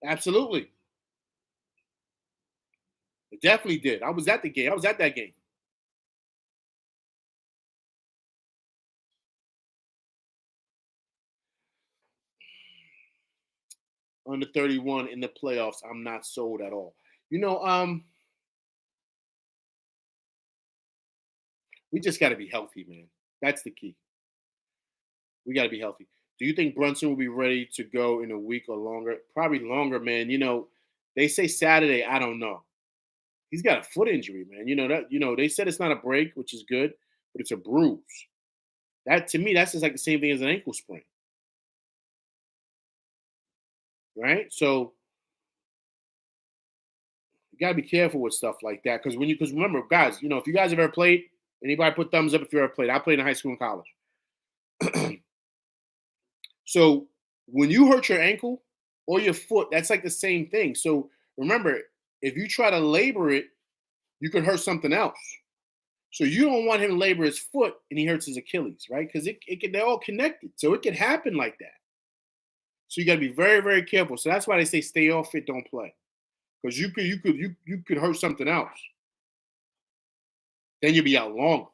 Absolutely. It definitely did. I was at the game. I was at that game. Under 31 in the playoffs, I'm not sold at all. We just got to be healthy, man. That's the key. We got to be healthy. Do you think Brunson will be ready to go in a week or longer? Probably longer, man. They say Saturday. I don't know. He's got a foot injury, man. They said it's not a break, which is good, but it's a bruise. That to me, that's just like the same thing as an ankle sprain. Right? So you gotta be careful with stuff like that. Because remember, guys, if you guys have ever played, anybody put thumbs up if you ever played. I played in high school and college. So when you hurt your ankle or your foot, that's like the same thing. So remember, if you try to labor it, you could hurt something else. So you don't want him to labor his foot and he hurts his Achilles, right? Because they're all connected. So it can happen like that. So you got to be very, very careful. So that's why they say stay off it, don't play. Because you could hurt something else. Then you'll be out longer.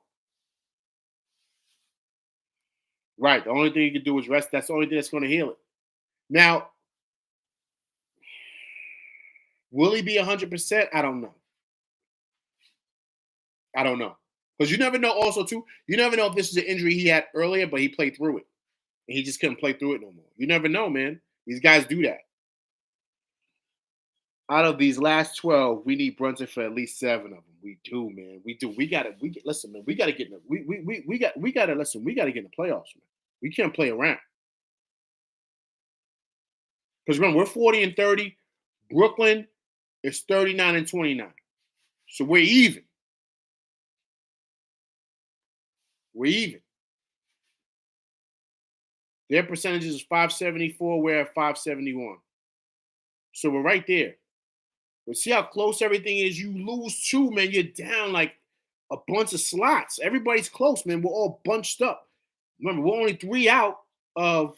Right. The only thing you can do is rest. That's the only thing that's going to heal it. Now, will he be 100%? I don't know. I don't know. Because you never know also, too, you never know if this is an injury he had earlier, but he played through it. And he just couldn't play through it no more. You never know, man. These guys do that. Out of these last 12, we need Brunson for at least 7 of them. We do, man. We do. Listen, man. We gotta get in the we gotta listen. We gotta get in the playoffs, man. We can't play around. Because remember, we're 40-30. Brooklyn is 39-29. So we're even. We're even. Their percentages is 574. We're at 571. So we're right there. But see how close everything is? You lose 2, man. You're down like a bunch of slots. Everybody's close, man. We're all bunched up. Remember, we're only 3 out of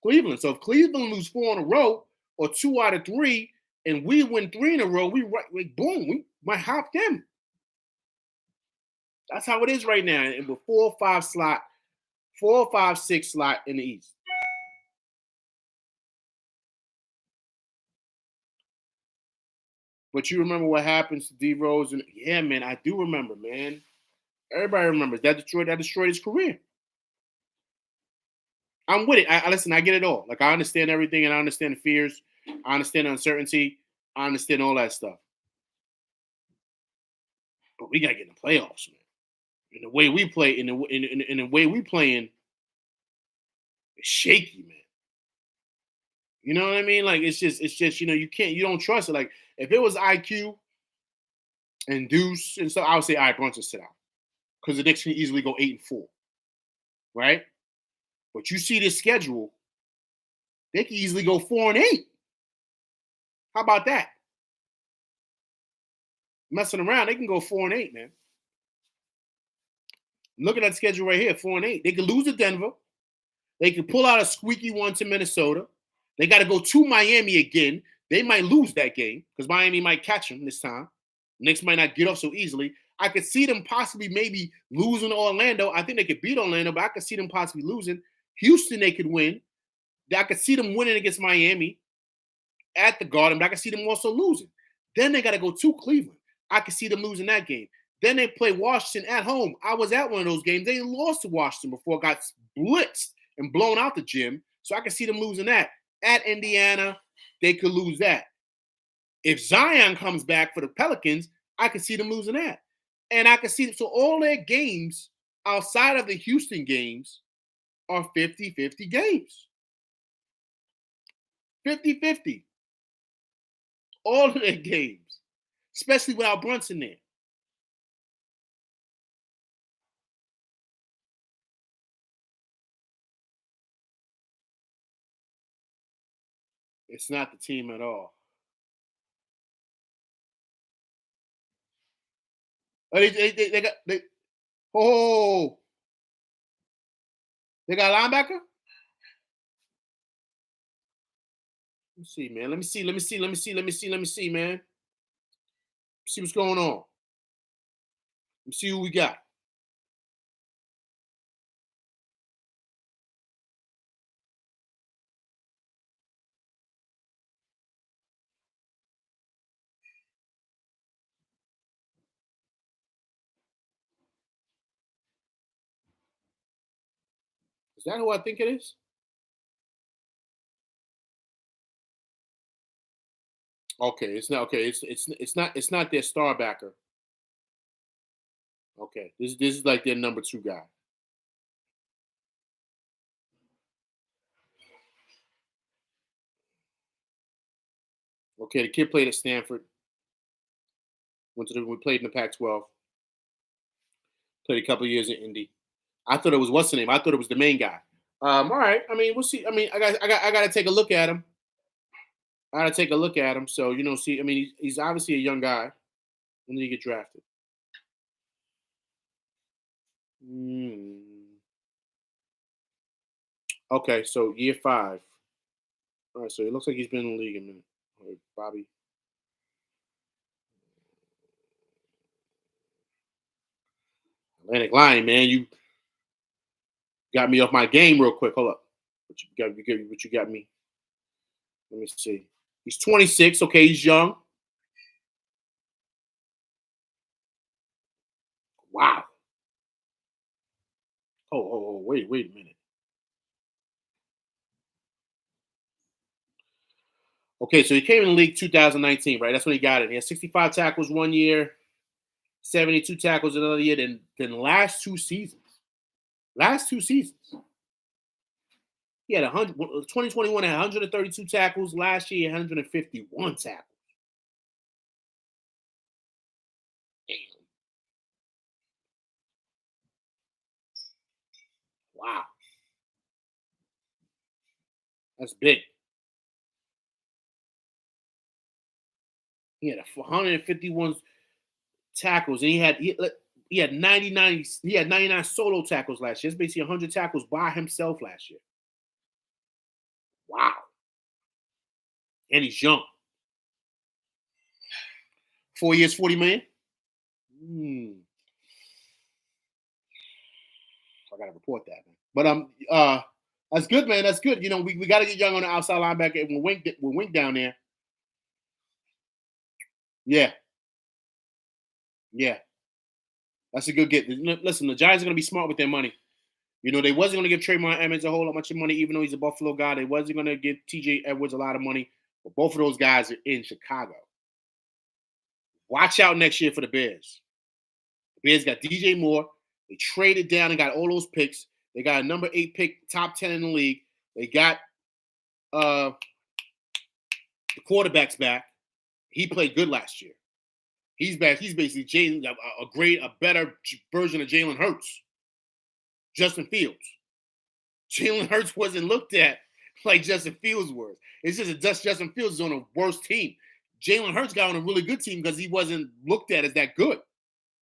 Cleveland. So if Cleveland lose 4 in a row or 2 out of 3, and we win 3 in a row, we might hop them. That's how it is right now. And with 4 or 5, 6 slot in the East. But you remember what happens to D Rose, and yeah, man, I do remember, man. Everybody remembers that destroyed his career. I'm with it. I listen. I get it all. Like I understand everything, and I understand the fears. I understand the uncertainty. I understand all that stuff. But we gotta get in the playoffs, man. And the way we play, in the way we playing, it's shaky, man. You know what I mean? Like it's just you don't trust it. Like if it was IQ and Deuce and stuff, I would say all right, Brunson sit out because the Knicks can easily go 8-4, right? But you see this schedule, they can easily go 4-8. How about that? Messing around, they can go 4-8, man. Look at that schedule right here, 4-8. They could lose to Denver. They could pull out a squeaky one to Minnesota. They got to go to Miami again. They might lose that game because Miami might catch them this time. Knicks might not get off so easily. I could see them possibly maybe losing to Orlando. I think they could beat Orlando, but I could see them possibly losing. Houston, they could win. I could see them winning against Miami at the Garden, but I could see them also losing. Then they got to go to Cleveland. I could see them losing that game. Then they play Washington at home. I was at one of those games. They lost to Washington before it got blitzed and blown out the gym. So I could see them losing that. At Indiana, they could lose that. If Zion comes back for the Pelicans, I could see them losing that. And I could see, so all their games outside of the Houston games are 50-50 games. 50-50. All of their games, especially without Brunson there. It's not the team at all. Oh, they got they they got a linebacker? Let me see, man. Let me see, man. See what's going on. Let me see who we got. Is that who I think it is? Okay, it's not okay. It's not their star backer. Okay, this is like their number 2 guy. Okay, the kid played at Stanford. We played in the Pac-12. Played a couple of years in Indy. I thought it was what's the name? I thought it was the main guy. All right. I mean, we'll see. I mean, I got to take a look at him. I got to take a look at him. So see. I mean, he's obviously a young guy. When did he get drafted? Okay, so year 5. All right, so it looks like he's been in the league a minute. All right, Bobby. Atlantic Lion, man, you got me off my game real quick. Hold up. What you got me? Let me see. He's 26. Okay, he's young. Wow. Oh, wait a minute. Okay, so he came in the league 2019, right? That's when he got it. He had 65 tackles one year, 72 tackles another year. Then last two seasons, he had 100. 2021 had 132 tackles. Last year, 151 tackles. Damn. Wow, that's big. He had 151 tackles, and he had 99. He had 99 solo tackles last year. It's basically 100 tackles by himself last year. Wow, and he's young. 4 years, 40 million. I gotta report that, man. But that's good, man. That's good. We got to get young on the outside linebacker. When Wink down there, Yeah. Yeah. That's a good get. Listen, the Giants are going to be smart with their money. You know, they wasn't going to give Trayvon Edmonds a whole lot much money, even though he's a Buffalo guy. They wasn't going to give TJ Edwards a lot of money. But both of those guys are in Chicago. Watch out next year for the Bears. The Bears got DJ Moore. They traded down and got all those picks. They got a number 8 pick, top 10 in the league. They got the quarterbacks back. He played good last year. He's back. He's basically a better version of Jalen Hurts. Justin Fields. Jalen Hurts wasn't looked at like Justin Fields was. It's just that Justin Fields is on a worse team. Jalen Hurts got on a really good team because he wasn't looked at as that good.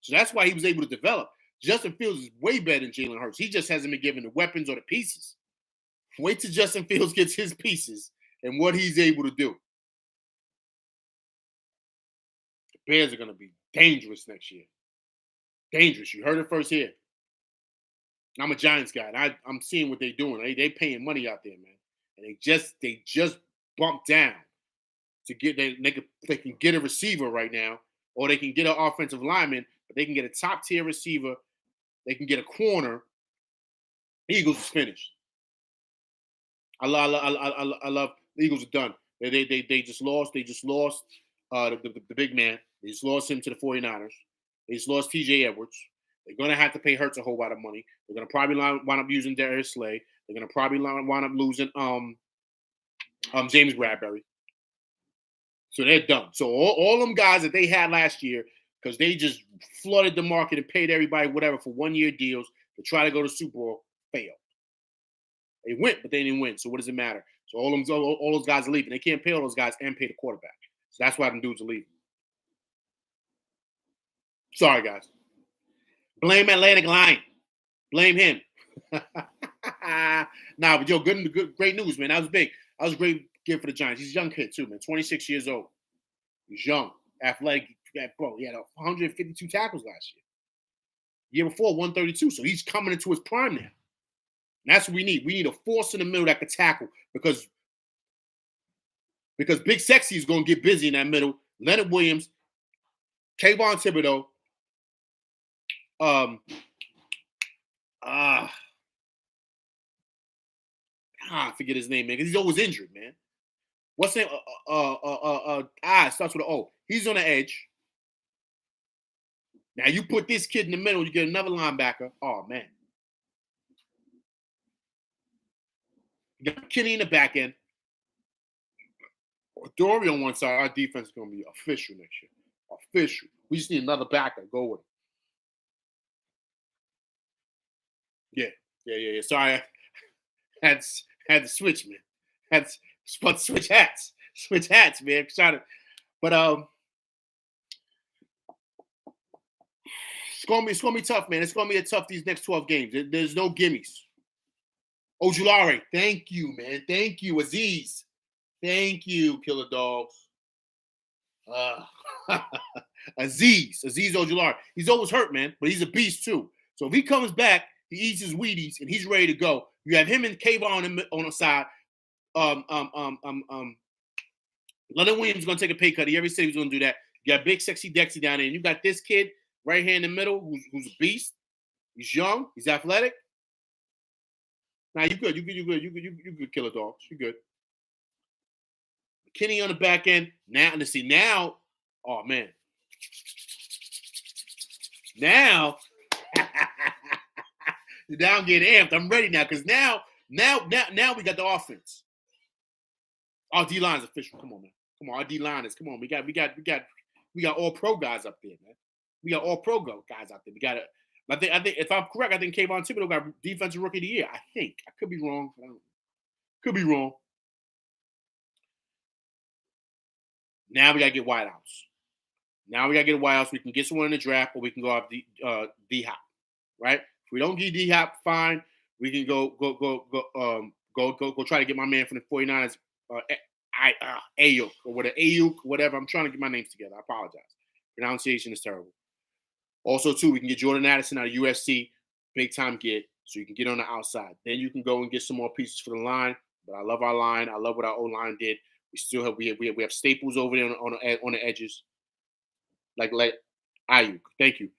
So that's why he was able to develop. Justin Fields is way better than Jalen Hurts. He just hasn't been given the weapons or the pieces. Wait till Justin Fields gets his pieces and what he's able to do. The Bears are going to be dangerous next year. Dangerous. You heard it first here. I'm a Giants guy, and I'm seeing what they're doing. They paying money out there, man. And they just bumped down to get they can get a receiver right now, or they can get an offensive lineman, but they can get a top tier receiver. They can get a corner. Eagles is finished. I love the Eagles are done. They just lost. They just lost the big man. They just lost him to the 49ers. They just lost TJ Edwards. They're going to have to pay Hurts a whole lot of money. They're going to probably wind up using Darius Slay. They're going to probably wind up losing James Bradbury. So they're done. So all them guys that they had last year, because they just flooded the market and paid everybody whatever for 1-year deals to try to go to Super Bowl, failed. They went, but they didn't win. So what does it matter? So all those guys are leaving. They can't pay all those guys and pay the quarterback. So that's why them dudes are leaving. Sorry, guys. Blame Atlantic Line. Blame him. Nah, but great news, man. That was big. That was a great gift for the Giants. He's a young kid, too, man. 26 years old. He's young, athletic. Bro, he had 152 tackles last year. Year before, 132. So he's coming into his prime now. And that's what we need. We need a force in the middle that can tackle because Big Sexy is going to get busy in that middle. Leonard Williams, Kayvon Thibodeau, I forget his name, man, because he's always injured, man. What's his name? It starts with an O. He's on the edge. Now you put this kid in the middle, you get another linebacker. Oh, man. You got Kenny in the back end. Dory on one side. Our defense is going to be official next year. Official. We just need another backer. Go with it. Yeah. Sorry, I had to switch, man. Had to switch hats. Switch hats, man. But it's gonna be tough, man. It's gonna be tough these next 12 games. There's no gimmies. Ojulari, thank you, man. Thank you, Aziz. Thank you, Killer Dogs. Aziz Ojulari. He's always hurt, man, but he's a beast too. So if he comes back, he eats his Wheaties and he's ready to go. You have him and Kayvon on the side. Leonard Williams is gonna take a pay cut. He already said he was gonna do that. You got Big Sexy Dexy down there, and you got this kid right here in the middle who's a beast. He's young. He's athletic. Now you good. You good, Killer Dogs. You good. Kenny on the back end. Now, oh man. Now I'm getting amped. I'm ready now because now we got the offense. Our D line's official. Come on, man. Come on, our D line is. Come on, we got all pro guys up there, man. We got all pro guys out there. We got I think if I'm correct, I think Kayvon Thibodeau got defensive rookie of the year. I think I could be wrong. Could be wrong. Now we gotta get wideouts. We can get someone in the draft, or we can go off D-Hop, right? If we don't get D-Hop, fine. We can go try to get my man from the 49ers, Ayuk or whatever. I'm trying to get my names together. I apologize. Pronunciation is terrible. Also, too, we can get Jordan Addison out of USC, big time get, so you can get on the outside. Then you can go and get some more pieces for the line. But I love our line. I love what our O line did. We still have we have staples over there on the edges. Like let Ayuk. Thank you.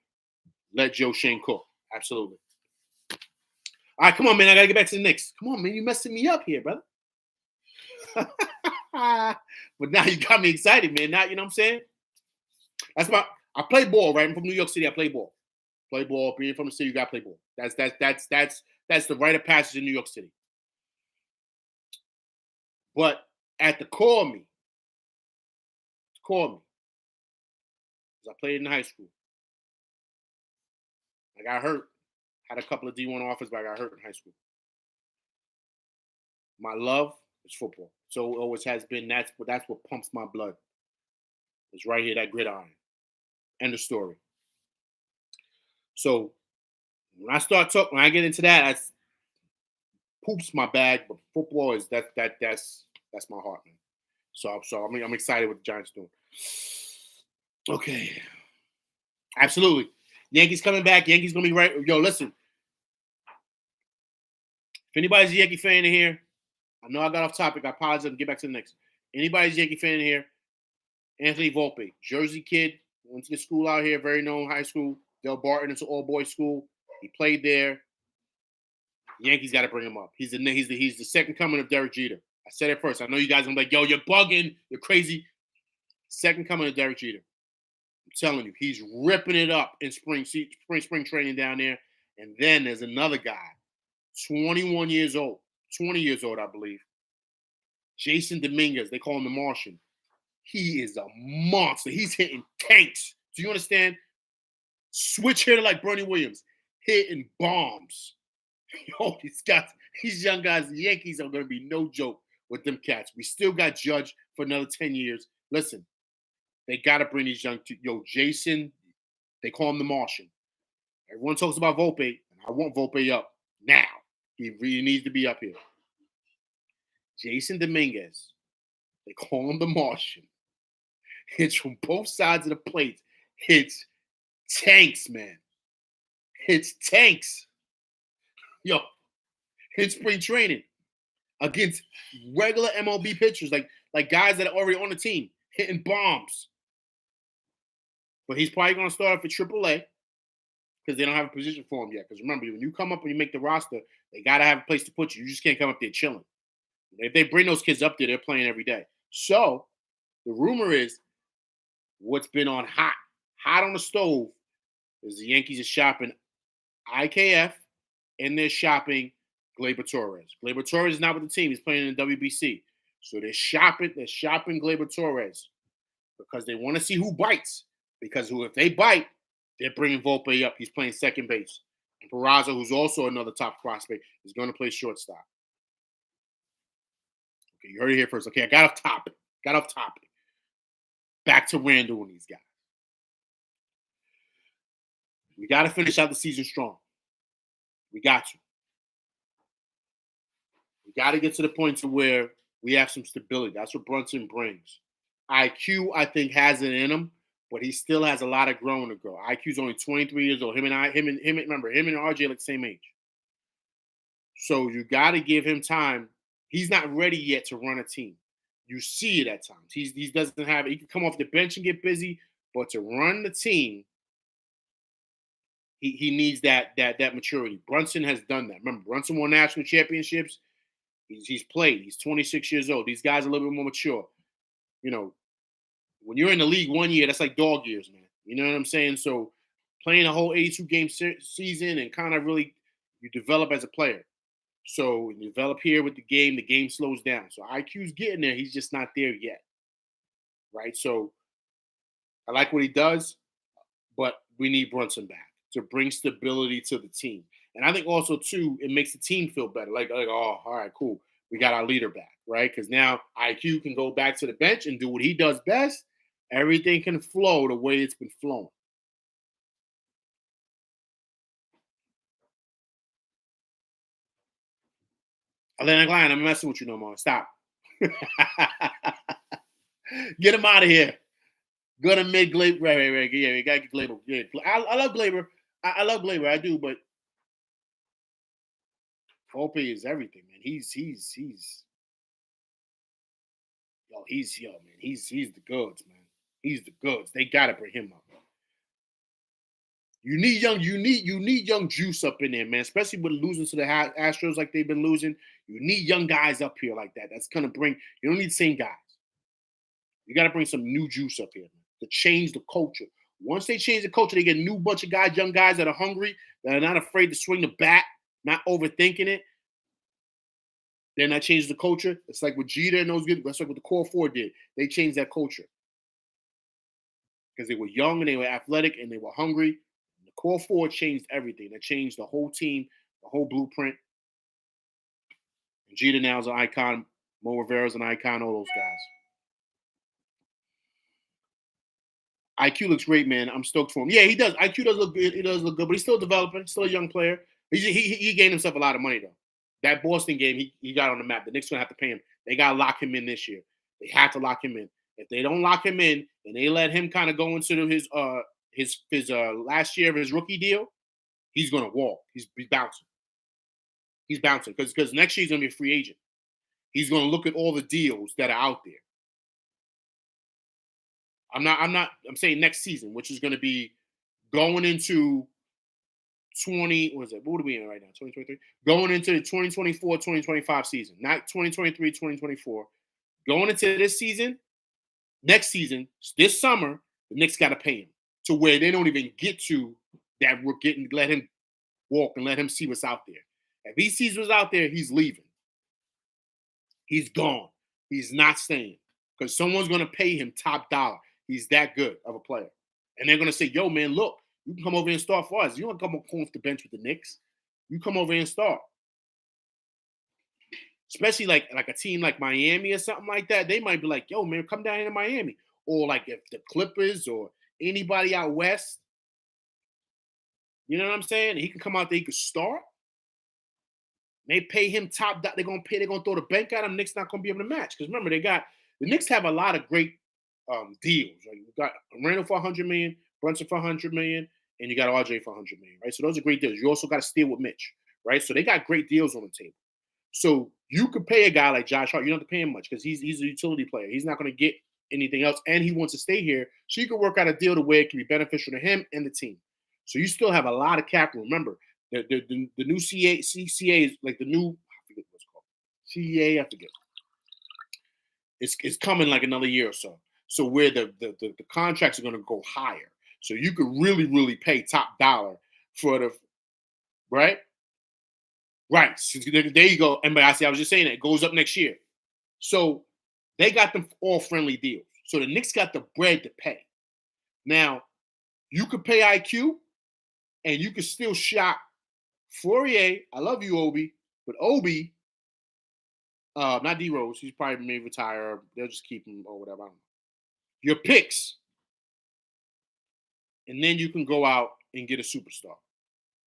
Let Joe Shane cook. Absolutely. All right, come on, man. I gotta get back to the Knicks. Come on, man. You messing me up here, brother. But now you got me excited, man. Now you know what I'm saying? I play ball, right? I'm from New York City. I play ball. Play ball. Being from the city, you gotta play ball. That's the rite of passage in New York City. But at the core of me, because I played in high school. I got hurt. Had a couple of D1 offers, but I got hurt in high school. My love is football. So it always has been. That's what pumps my blood. It's right here, that gridiron. End of story. So when I get into that, that's poops my bag, but football is that's my heart, man. So I'm excited what the Giants doing. Okay. Absolutely. Yankees coming back. Yankees gonna be right. Yo, listen. If anybody's a Yankee fan in here, I know I got off topic. I apologize. I'll get back to the next. Anybody's a Yankee fan in here, Anthony Volpe, Jersey kid, went to the school out here, very known high school. Del Barton, it's an all-boys school. He played there. Yankees got to bring him up. He's the second coming of Derek Jeter. I said it first. I know you guys are like, yo, you're bugging. You're crazy. Second coming of Derek Jeter. I'm telling you, he's ripping it up in spring training down there. And then there's another guy, 21 years old, 20 years old, I believe. Jason Dominguez. They call him the Martian. He is a monster. He's hitting tanks. Do you understand? Switch hitter like Bernie Williams, hitting bombs. Yo, these young guys, the Yankees are going to be no joke with them cats. We still got Judge for another 10 years. Listen, they got to bring these Jason, they call him the Martian. Everyone talks about Volpe, and I want Volpe up now. He really needs to be up here. Jason Dominguez, they call him the Martian. Hits from both sides of the plate. Hits tanks, man. Hits tanks. Yo, hit spring training against regular MLB pitchers, like guys that are already on the team, hitting bombs. But he's probably going to start off at AAA because they don't have a position for him yet. Because remember, when you come up and you make the roster, they got to have a place to put you. You just can't come up there chilling. If they bring those kids up there, they're playing every day. So the rumor is what's been on hot on the stove is the Yankees are shopping IKF and they're shopping Gleyber Torres. Gleyber Torres is not with the team. He's playing in the WBC. So they're shopping Gleyber Torres because they want to see who bites. Because if they bite, they're bringing Volpe up. He's playing second base. And Peraza, who's also another top prospect, is going to play shortstop. Okay, you heard it here first. Okay, I got off topic. Back to Randle and these guys. We got to finish out the season strong. We got to. We got to get to the point to where we have some stability. That's what Brunson brings. IQ, I think, has it in him, but he still has a lot of growing to go. IQ's only 23 years old. Remember, him and RJ are like the same age. So you got to give him time. He's not ready yet to run a team. You see it at times. He doesn't have it. He can come off the bench and get busy, but to run the team, he needs that maturity. Brunson has done that. Remember, Brunson won national championships. He's played. He's 26 years old. These guys are a little bit more mature. You know, when you're in the league 1 year, that's like dog years, man. You know what I'm saying? So playing a whole 82-game season and kind of really you develop as a player. So you develop here with the game slows down. So IQ's getting there. He's just not there yet. Right? So I like what he does, but we need Brunson back to bring stability to the team. And I think also, too, it makes the team feel better. Like oh, all right, cool. We got our leader back, right? Because now IQ can go back to the bench and do what he does best. Everything can flow the way it's been flowing. Atlantic Lion, I'm messing with you no more. Stop. Get him out of here. Go to mid Glaber. Right. Yeah, you gotta get Glaber. Yeah, I love Glaber. I love Glaber. I do, but Volpe is everything, man. He's the goods, man. He's the goods. They gotta bring him up. You need young juice up in there, man. Especially with losing to the Astros like they've been losing. You need young guys up here like that. That's gonna bring. You don't need the same guys. You got to bring some new juice up here, man, to change the culture. Once they change the culture, they get a new bunch of guys, young guys that are hungry, that are not afraid to swing the bat, not overthinking it. Then that changes the culture. It's like what Jeter and those good. That's like what the core four did. They changed that culture because they were young and they were athletic and they were hungry. The core four changed everything. That changed the whole team, the whole blueprint. And Jeter now is an icon. Mo Rivera's an icon. All those guys. IQ looks great, man. I'm stoked for him. Yeah, he does. IQ does look good. He does look good, but he's still developing. Still a young player. He gained himself a lot of money though. That Boston game, he got on the map. The Knicks gonna have to pay him. They gotta lock him in this year. They have to lock him in. If they don't lock him in and they let him kind of go into his last year of his rookie deal, he's gonna walk. He's bouncing. He's bouncing because next year he's gonna be a free agent. He's gonna look at all the deals that are out there. I'm saying next season, which is gonna be going into 20, what are we in right now? 2023? Going into the 2024-2025 season, not 2023-2024. Going into this season, next season, this summer, the Knicks got to pay him to where they don't even get to that. Let him walk and let him see what's out there. If he sees what's out there, he's leaving. He's gone. He's not staying because someone's going to pay him top dollar. He's that good of a player. And they're going to say, yo, man, look, you can come over and start for us. You don't come off the bench with the Knicks. You come over and start. Especially like a team like Miami or something like that. They might be like, yo, man, come down here to Miami. Or like if the Clippers or anybody out west, you know what I'm saying? He can come out there, he could start. They pay him top. They're gonna throw the bank at him. Knicks not gonna be able to match. Because remember, the Knicks have a lot of great deals. Right? You got Randle for $100 million, Brunson for $100 million, and you got RJ for $100 million, right? So those are great deals. You also got to steal with Mitch, right? So they got great deals on the table. So you could pay a guy like Josh Hart. You don't have to pay him much because he's a utility player. He's not going to get anything else, and he wants to stay here. So you can work out a deal to where it can be beneficial to him and the team. So you still have a lot of capital. Remember, the new CCA is like the new, I forget what it's called. CEA, I forget. It's coming like another year or so. So where the contracts are going to go higher. So you could really, really pay top dollar for the, right? Right. So there you go. And I was just saying that it goes up next year. So they got them all friendly deals. So the Knicks got the bread to pay. Now, you could pay IQ and you could still shop Fourier. I love you, Obi. But Obi, not D Rose, he's probably may retire. Or they'll just keep him or whatever. I don't know. Your picks. And then you can go out and get a superstar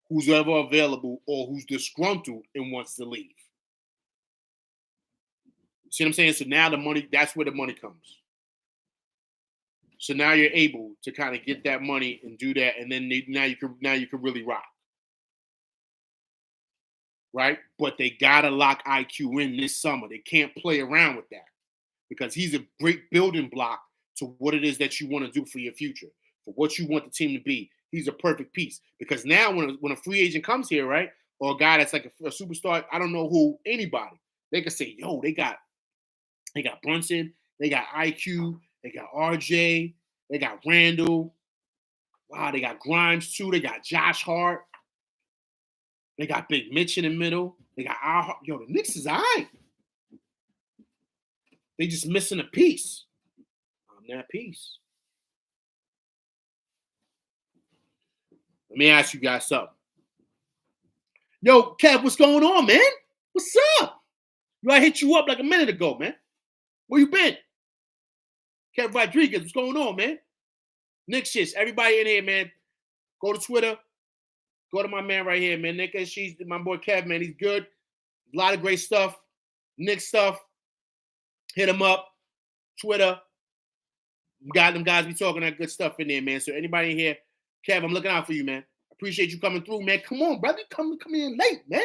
who's ever available or who's disgruntled and wants to leave. See what I'm saying? So now the money, that's where the money comes. So now you're able to kind of get that money and do that, and then now you can really rock. Right? But they gotta lock IQ in this summer. They can't play around with that because he's a great building block to what it is that you want to do for your future, for what you want the team to be. He's a perfect piece because now when a free agent comes here, right, or a guy that's like a superstar, I don't know who, anybody, they could say, yo, they got Brunson, they got IQ, they got RJ, they got Randle. Wow, they got Grimes too. They got Josh Hart. They got Big Mitch in the middle. They got our yo. The Knicks is all right. They just missing a piece. I'm that piece. Let me ask you guys something. Yo, Kev, what's going on, man? What's up? I hit you up like a minute ago, man. Where you been? Kev Rodriguez, what's going on, man? Knicks shits. Everybody in here, man. Go to Twitter. Go to my man right here, man. Nick, she's my boy Kev, man. He's good. A lot of great stuff. Knicks stuff. Hit him up. Twitter. We got them guys be talking that good stuff in there, man. So anybody in here, Kev, I'm looking out for you, man. Appreciate you coming through, man. Come on, brother. Come in late, man.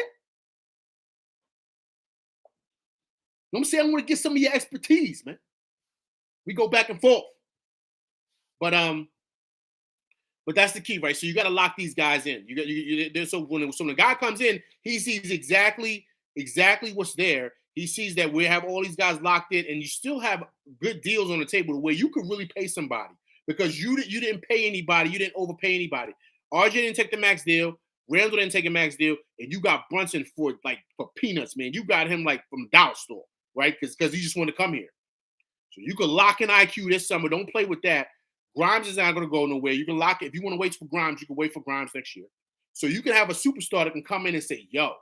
I'm saying I want to get some of your expertise, man. We go back and forth. But But that's the key, right? So you got to lock these guys in. So when the guy comes in, he sees exactly what's there. He sees that we have all these guys locked in, and you still have good deals on the table where you could really pay somebody because you didn't pay anybody, you didn't overpay anybody. RJ didn't take the max deal, Randle didn't take a max deal, and you got Brunson for peanuts, man. You got him like from the dollar store, right? Because he just wanted to come here. So you can lock in IQ this summer. Don't play with that. Grimes is not going to go nowhere. You can lock it. If you want to wait for Grimes, you can wait for Grimes next year. So you can have a superstar that can come in and say, yo,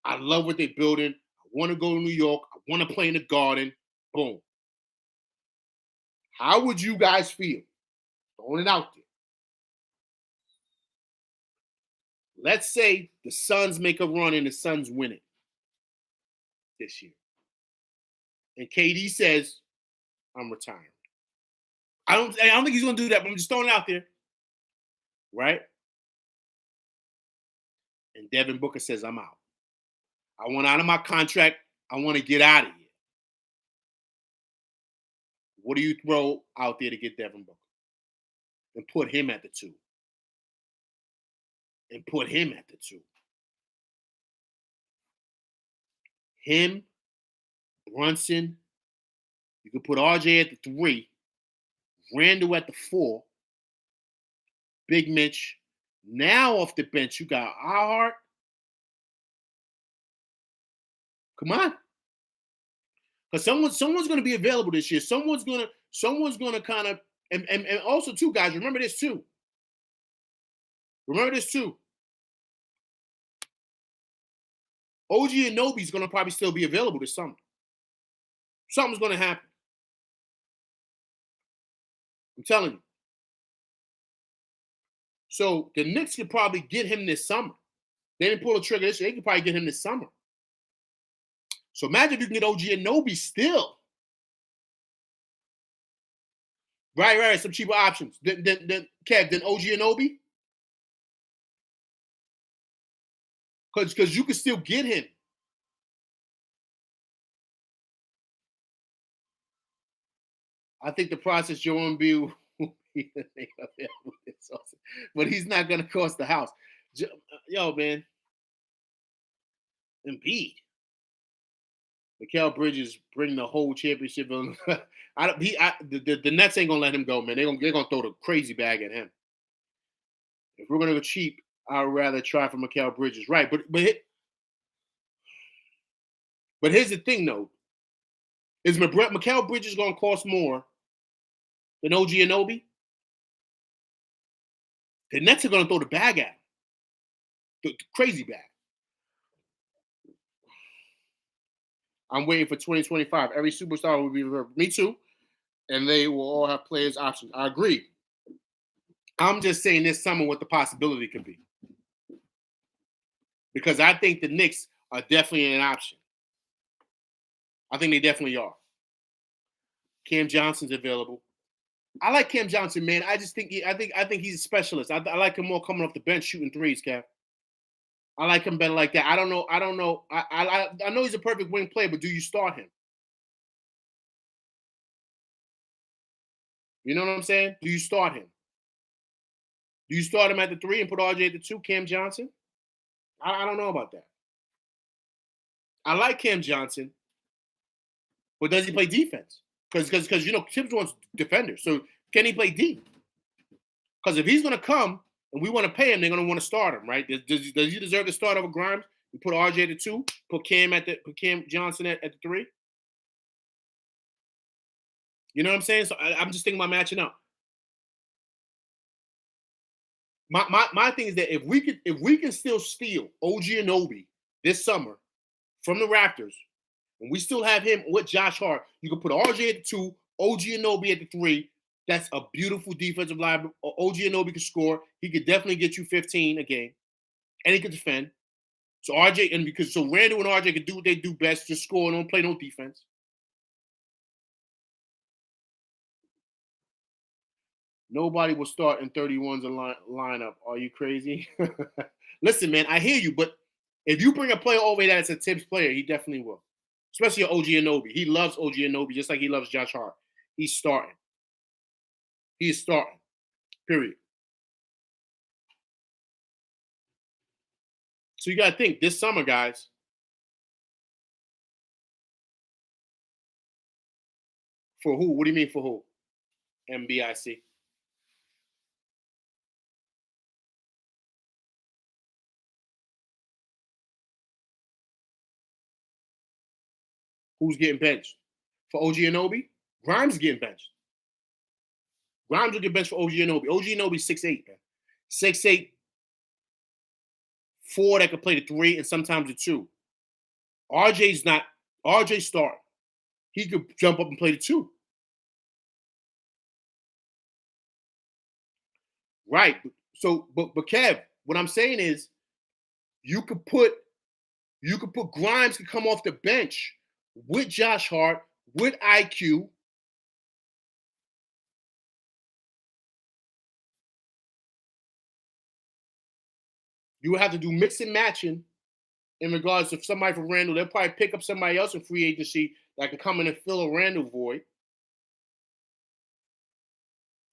I love what they're building. I want to go to New York. I want to play in the Garden. Boom. How would you guys feel? Throwing it out there. Let's say the Suns make a run and the Suns win it this year. And KD says, I'm retiring. I don't think he's going to do that, but I'm just throwing it out there. Right? And Devin Booker says, I'm out. I want out of my contract. I want to get out of here. What do you throw out there to get Devin Booker? And put him at the 2. And put him at the 2. Him, Brunson. You can put RJ at the 3. Randle at the 4. Big Mitch. Now off the bench, you got Hart. Come on. Because someone's going to be available this year. Someone's going to kind of, and also too, guys, remember this too. OG Anunoby's going to probably still be available this summer. Something's going to happen. I'm telling you. So the Knicks could probably get him this summer. They didn't pull the trigger this year. They could probably get him this summer. So imagine if you can get OG Anunoby still. Right. Some cheaper options. Then Kev, then OG Anunoby? Because you can still get him. I think the process Joe Embiid will be but he's not going to cost the house. Yo, man. Embiid. Mikal Bridges bring the whole championship. The Nets ain't gonna let him go, man. They're gonna throw the crazy bag at him. If we're gonna go cheap, I'd rather try for Mikal Bridges, right? But here's the thing, though: is Mikal Bridges gonna cost more than OG Anunoby? The Nets are gonna throw the bag at him, the crazy bag. I'm waiting for 2025. Every superstar will be reversed. Me too. And they will all have players' options. I agree. I'm just saying this summer what the possibility could be. Because I think the Knicks are definitely an option. I think they definitely are. Cam Johnson's available. I like Cam Johnson, man. I just think I think he's a specialist. I like him more coming off the bench shooting threes, Kev. I like him better like that. I don't know. I know he's a perfect wing player, but do you start him? You know what I'm saying? Do you start him? Do you start him at the 3 and put RJ at the 2, Cam Johnson? I don't know about that. I like Cam Johnson, but does he play defense? Because Tibbs wants defenders. So can he play D? Because if he's going to come and we want to pay him, they're going to want to start him, right? Does he deserve to start over Grimes? You put RJ at the 2, put Cam Johnson at the 3. You know what I'm saying? So I'm just thinking about matching up. My thing is that if we can still steal OG Anunoby this summer from the Raptors, and we still have him with Josh Hart, you can put RJ at the 2, OG Anunoby at the 3. That's a beautiful defensive line. OG Anunoby can score. He could definitely get you 15 a game, and he can defend. So Randle and RJ can do what they do best, just score and don't play no defense. Nobody will start in 31's lineup. Are you crazy? Listen, man, I hear you, but if you bring a player over that's a Tibbs player, he definitely will. Especially OG Anunoby. He loves OG Anunoby just like he loves Josh Hart. He's starting. He is starting. Period. So you got to think this summer, guys. For who? What do you mean for who? MBIC. Who's getting benched? For OG Anunoby? Grimes is getting benched. Grimes will get benched for OG Anunoby. OG Anunoby's 6'8", man. 6'8", 4 that can play the 3 and sometimes the 2. RJ's not. RJ's starting. He could jump up and play the 2. Right. So, but Kev, what I'm saying is, you could put Grimes to come off the bench with Josh Hart, with IQ. You would have to do mix and matching in regards to somebody for Randle. They'll probably pick up somebody else in free agency that can come in and fill a Randle void.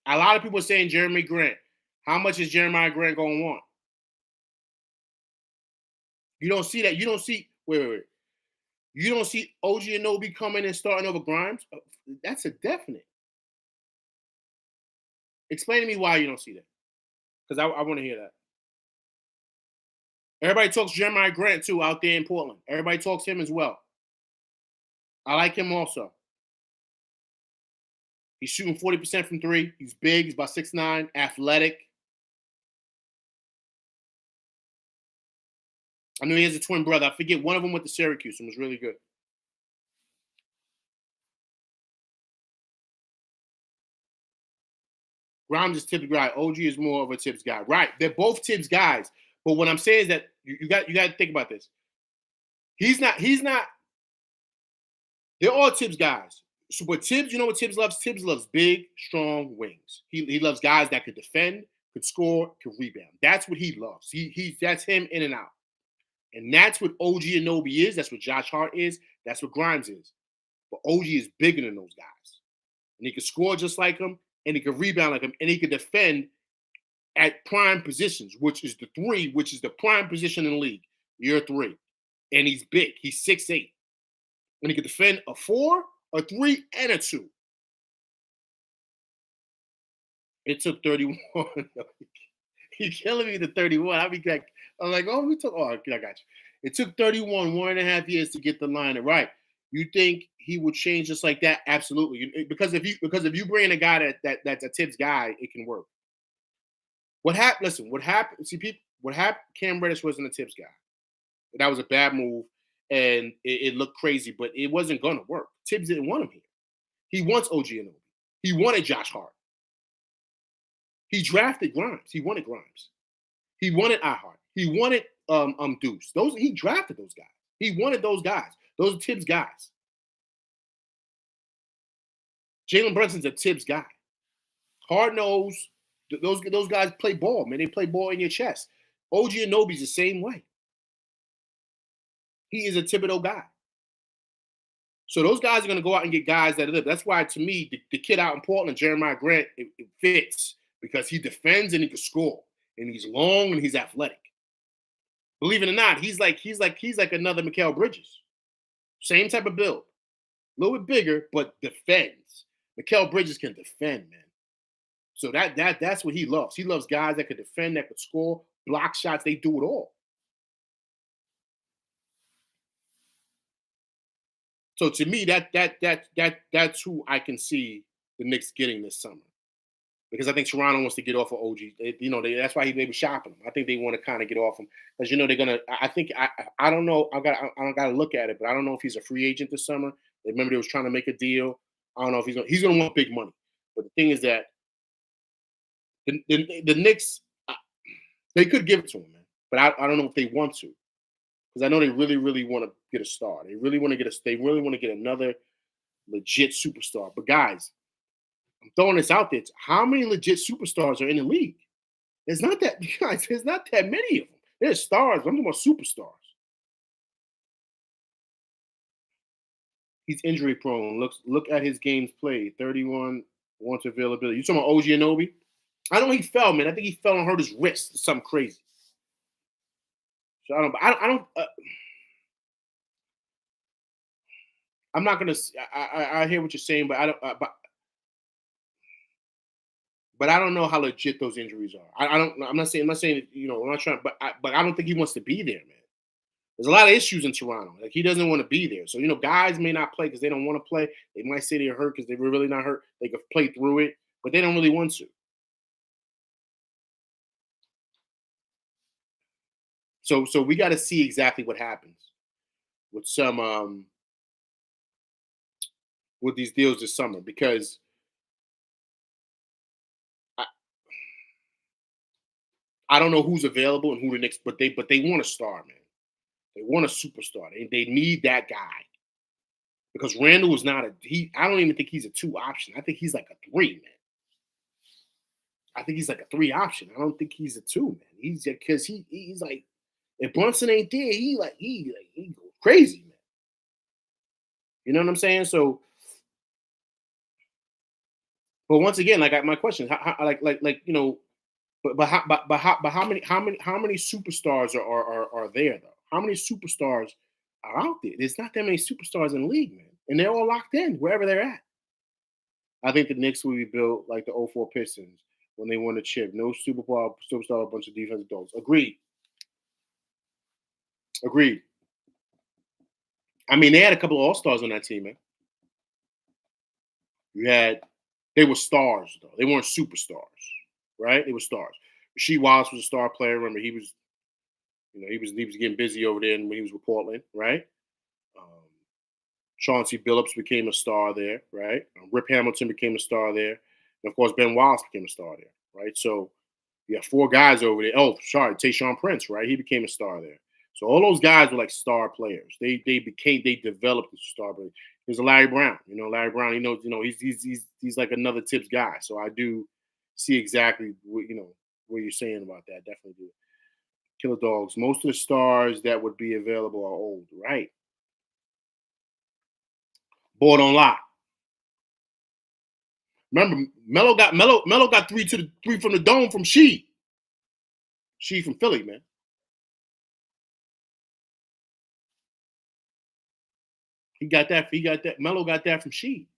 A lot of people are saying Jeremy Grant. How much is Jeremiah Grant going to want? You don't see that. You don't see. Wait. You don't see OG Anunoby coming and starting over Grimes? That's a definite. Explain to me why you don't see that. Because I want to hear that. Everybody talks Jeremiah Grant, too, out there in Portland. Everybody talks him as well. I like him also. He's shooting 40% from 3. He's big. He's about 6'9", athletic. I know he has a twin brother. I forget, one of them went to Syracuse and was really good. Grimes is Tibbs guy. OG is more of a Tibbs guy. Right. They're both Tibbs guys. But what I'm saying is that you got to think about this. He's not. They're all Tibbs guys. So, but Tibbs, you know what Tibbs loves? Tibbs loves big, strong wings. He loves guys that could defend, could score, could rebound. That's what he loves. That's him in and out. And that's what OG Anunoby is. That's what Josh Hart is. That's what Grimes is. But OG is bigger than those guys. And he can score just like him, and he can rebound like him, and he can defend at prime positions, which is the 3, which is the prime position in the league. Year 3. And he's big. He's 6'8". And he can defend a 4, a 3, and a 2. It took 31. He's killing me to 31. I'm like, oh, I got you. It took 31, 1.5 years to get the line right. You think he would change just like that? Absolutely. Because if you bring in a guy that's a Tibbs guy, it can work. What happened? Listen, what happened? See, people. What happened? Cam Reddish wasn't a Tibbs guy. That was a bad move, and it looked crazy, but it wasn't going to work. Tibbs didn't want him here. He wants OG Anunoby. He wanted Josh Hart. He drafted Grimes. He wanted Grimes. He wanted iHart. He wanted Deuce. He drafted those guys. He wanted those guys. Those are Tibbs guys. Jalen Brunson's a Tibbs guy. Hard nose. Those guys play ball, man. They play ball in your chest. OG Anunoby's the same way. He is a Thibodeau guy. So those guys are going to go out and get guys that live. That's why, to me, the kid out in Portland, Jeremiah Grant, it fits because he defends and he can score, and he's long and he's athletic. Believe it or not, he's like another Mikal Bridges. Same type of build, a little bit bigger, but defends. Mikal Bridges can defend, man. So that's what he loves. He loves guys that could defend, that could score, block shots. They do it all. So to me, that's who I can see the Knicks getting this summer, because I think Toronto wants to get off of OG. That's why they were shopping him. I think they want to kind of get off him because they're gonna. I don't know. I got to look at it, but I don't know if he's a free agent this summer. Remember they was trying to make a deal. I don't know if he's gonna want big money. But the thing is that the Knicks, they could give it to him, man. But I don't know if they want to. Because I know they really, really want to get a star. They really want to get another legit superstar. But guys, I'm throwing this out there. How many legit superstars are in the league? There's not that many of them. There's stars. I'm talking about superstars. He's injury prone. Look at his games played. 31 wants availability. You talking about OG Anunoby? I know he fell, man. I think he fell and hurt his wrist. Something crazy. So I'm not gonna. I hear what you're saying, but I don't. But I don't know how legit those injuries are. I don't. I'm not saying. I'm not saying. I'm not trying. But I don't think he wants to be there, man. There's a lot of issues in Toronto. Like he doesn't want to be there. So guys may not play because they don't want to play. They might say they're hurt because they're really not hurt. They could play through it, but they don't really want to. So we got to see exactly what happens with some with these deals this summer because I, I don't know who's available and who the Knicks, but they want a star, man. They want a superstar. They need that guy because Randle is not a he. I don't even think he's a 2 option. I think he's like a 3, man. I think he's like a 3 option. I don't think he's a 2, man. He's because he's like if Brunson ain't there, he goes crazy, man. You know what I'm saying? So, but once again, like my question, how many superstars are there though? How many superstars are out there? There's not that many superstars in the league, man, and they're all locked in wherever they're at. I think the Knicks will be built like the '04 Pistons when they won the chip. No superstar, a bunch of defensive dogs. Agreed. Agreed. I mean, they had a couple of all-stars on that team, man. They were stars though. They weren't superstars, right? They were stars. Rasheed Wallace was a star player. Remember, he was getting busy over there when he was with Portland, right? Um, Chauncey Billups became a star there, right? Rip Hamilton became a star there, and of course Ben Wallace became a star there, right? So you have 4 guys over there. Oh, sorry, Tayshaun Prince, right? He became a star there. So all those guys were like star players. They developed as star players. There's a Larry Brown. Larry Brown. He knows. He's like another tips guy. So I do see exactly what you're saying about that. Definitely do. Killer Dogs. Most of the stars that would be available are old, right? Boy don't lie. Remember, Melo got 3 from the dome from She from Philly, man. He got that. Melo got that from She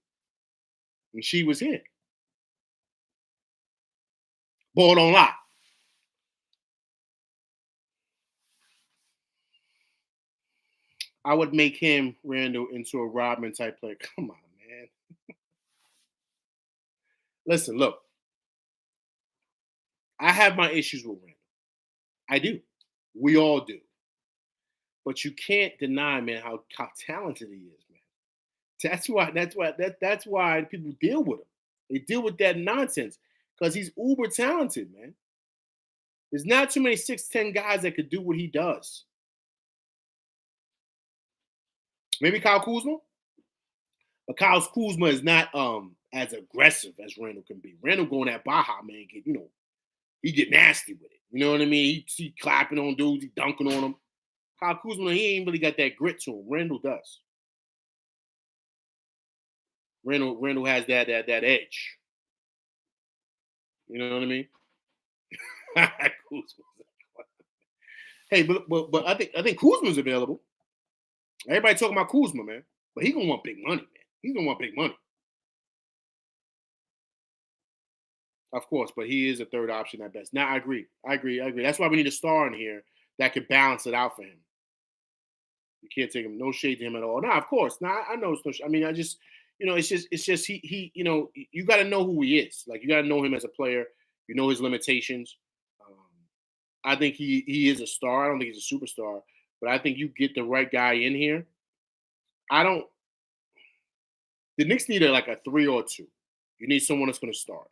when She was here. Boy don't lie. I would make him Randle into a Rodman type player. Come on, man. Listen, look. I have my issues with Randle. I do. We all do. But you can't deny, man, how talented he is, man. That's why people deal with him. They deal with that nonsense because he's uber talented, man. There's not too many 6'10" guys that could do what he does. Maybe Kyle Kuzma, but Kyle Kuzma is not as aggressive as Randle can be. Randle going at Baja, man, he get nasty with it. You know what I mean? He clapping on dudes, he dunking on them. Kyle Kuzma, he ain't really got that grit to him. Randle does. Randle has that edge. You know what I mean? Hey, but I think Kuzma's available. Everybody talking about Kuzma, man, but he gonna want big money, man. He's gonna want big money, of course. But he is a 3rd option at best. Now I agree. That's why we need a star in here that could balance it out for him. You can't take him, no shade to him at all. Now, of course, now I know it's no. I mean, it's just he. You got to know who he is. Like you got to know him as a player. You know his limitations. Um, I think he is a star. I don't think he's a superstar, but I think you get the right guy in here. I don't. The Knicks need like a 3 or 2. You need someone that's going to start.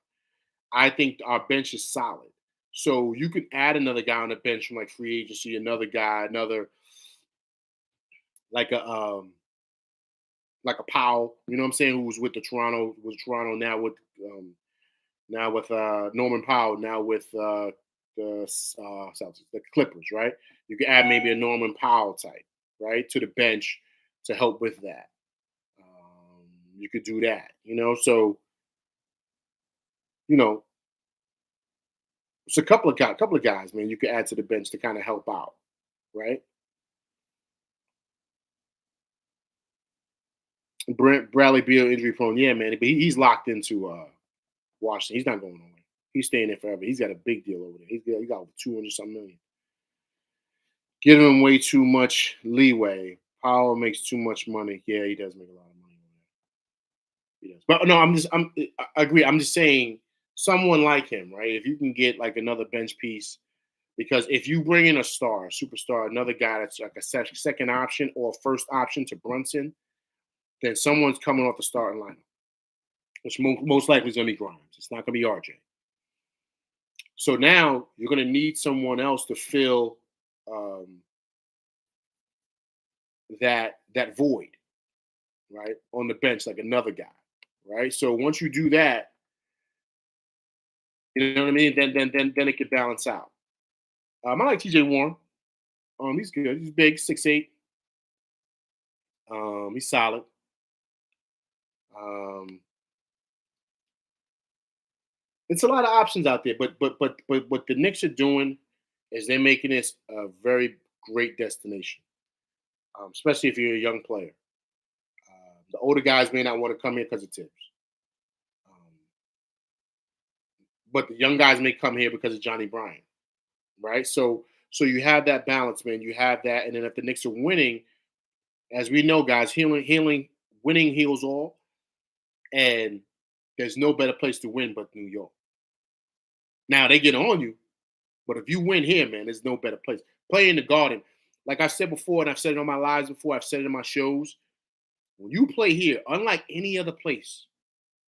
I think our bench is solid. So you could add another guy on the bench from like free agency, another guy, like a like a Powell, you know what I'm saying, who was with Toronto now with Norman Powell, now with the Clippers, right? You could add maybe a Norman Powell type, right, to the bench to help with that. You could do that, so you know, it's a couple of guys, man, you could add to the bench to kind of help out. right? Bradley Beal injury prone. Yeah, man, but he's locked into Washington. He's not going nowhere. He's staying there forever. He's got a big deal over there. He got over 200 something million. Giving him way too much leeway. Powell makes too much money. Yeah, he does make a lot of money. He does. But no, I agree. I'm just saying someone like him, right? If you can get like another bench piece, because if you bring in a star, a superstar, another guy that's like a second option or first option to Brunson, then someone's coming off the starting lineup, which most likely is going to be Grimes. It's not going to be RJ. So now you're going to need someone else to fill that void, right, on the bench, like another guy, right? So once you do that, you know what I mean. Then it could balance out. I like TJ Warren. He's good. He's big, 6'8". He's solid. It's a lot of options out there, but what the Knicks are doing is they're making this a very great destination, especially if you're a young player. The older guys may not want to come here because of tips, um, but the young guys may come here because of Johnny Bryant, right? So you have that balance, man. You have that, and then if the Knicks are winning, as we know, guys, winning heals all, and there's no better place to win but New York. Now they get on you, but if you win here, man, there's no better place. Play in the Garden. Like I said before, and I've said it on my lives before, I've said it in my shows. When you play here, unlike any other place,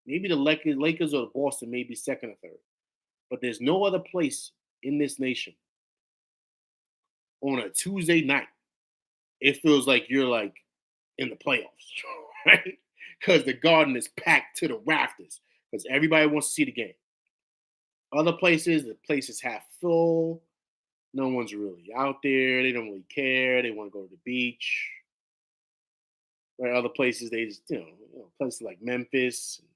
maybe the Lakers or Boston may be second or third, but there's no other place in this nation on a Tuesday night. It feels like you're like in the playoffs, right? Because the Garden is packed to the rafters because everybody wants to see the game. Other places, the place is half full. No one's really out there. They don't really care. They want to go to the beach. Right? Other places, they just, places like Memphis, and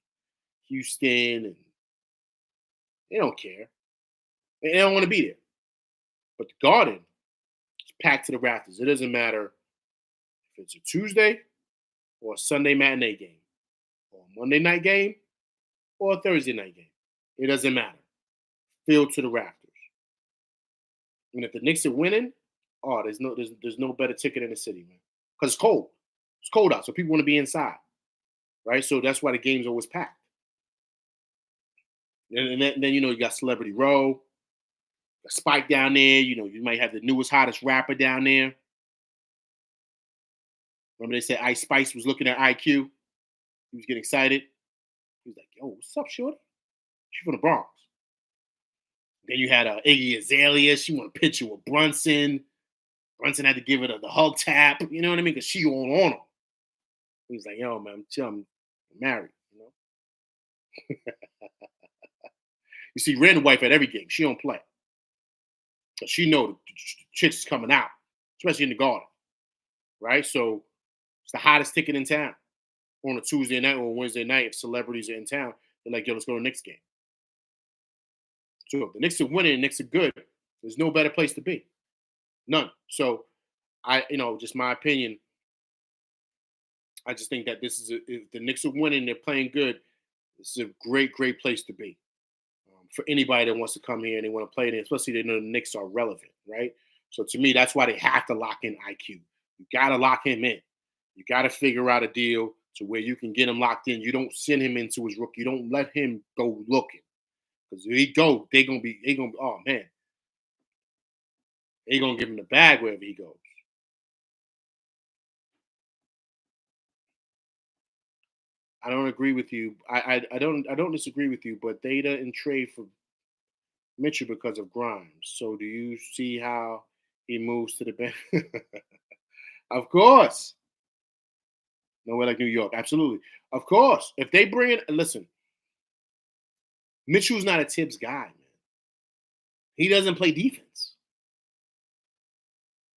Houston, and they don't care. They don't want to be there. But the Garden is packed to the rafters. It doesn't matter if it's a Tuesday or a Sunday matinee game, or a Monday night game, or a Thursday night game. It doesn't matter. Filled to the rafters. And if the Knicks are winning, there's no better ticket in the city, man. Because it's cold. It's cold out, so people want to be inside, right? So that's why the game's always packed. And then you got Celebrity Row, Spike down there. You might have the newest, hottest rapper down there. Remember they said Ice Spice was looking at IQ. He was getting excited. He was like, "Yo, what's up, shorty? She's from the Bronx." Then you had Iggy Azalea. She want a picture with Brunson. Brunson had to give it the hug tap. You know what I mean? Because she on him. He was like, "Yo, man, I'm married." You see, Randall wife at every game. She don't play. Because she know the chicks is coming out, especially in the Garden. Right? So it's the hottest ticket in town on a Tuesday night or a Wednesday night. If celebrities are in town, they're like, "Yo, let's go to the Knicks game." So if the Knicks are winning, the Knicks are good. There's no better place to be. None. So just my opinion. I just think that this is if the Knicks are winning, they're playing good. This is a great, great place to be for anybody that wants to come here and they want to play there, especially they know the Knicks are relevant, right? So to me, that's why they have to lock in IQ. You got to lock him in. You got to figure out a deal to where you can get him locked in. You don't send him into his rookie. You don't let him go looking. Because if he go, they're gonna be, oh man, they're gonna give him the bag wherever he goes. I don't agree with you. I don't disagree with you, but they didn't trade for Mitchell because of Grimes. So do you see how he moves to the bench? Of course. Nowhere like New York. Absolutely. Of course. If they bring in, listen, Mitchell's not a Tibbs guy, man. He doesn't play defense.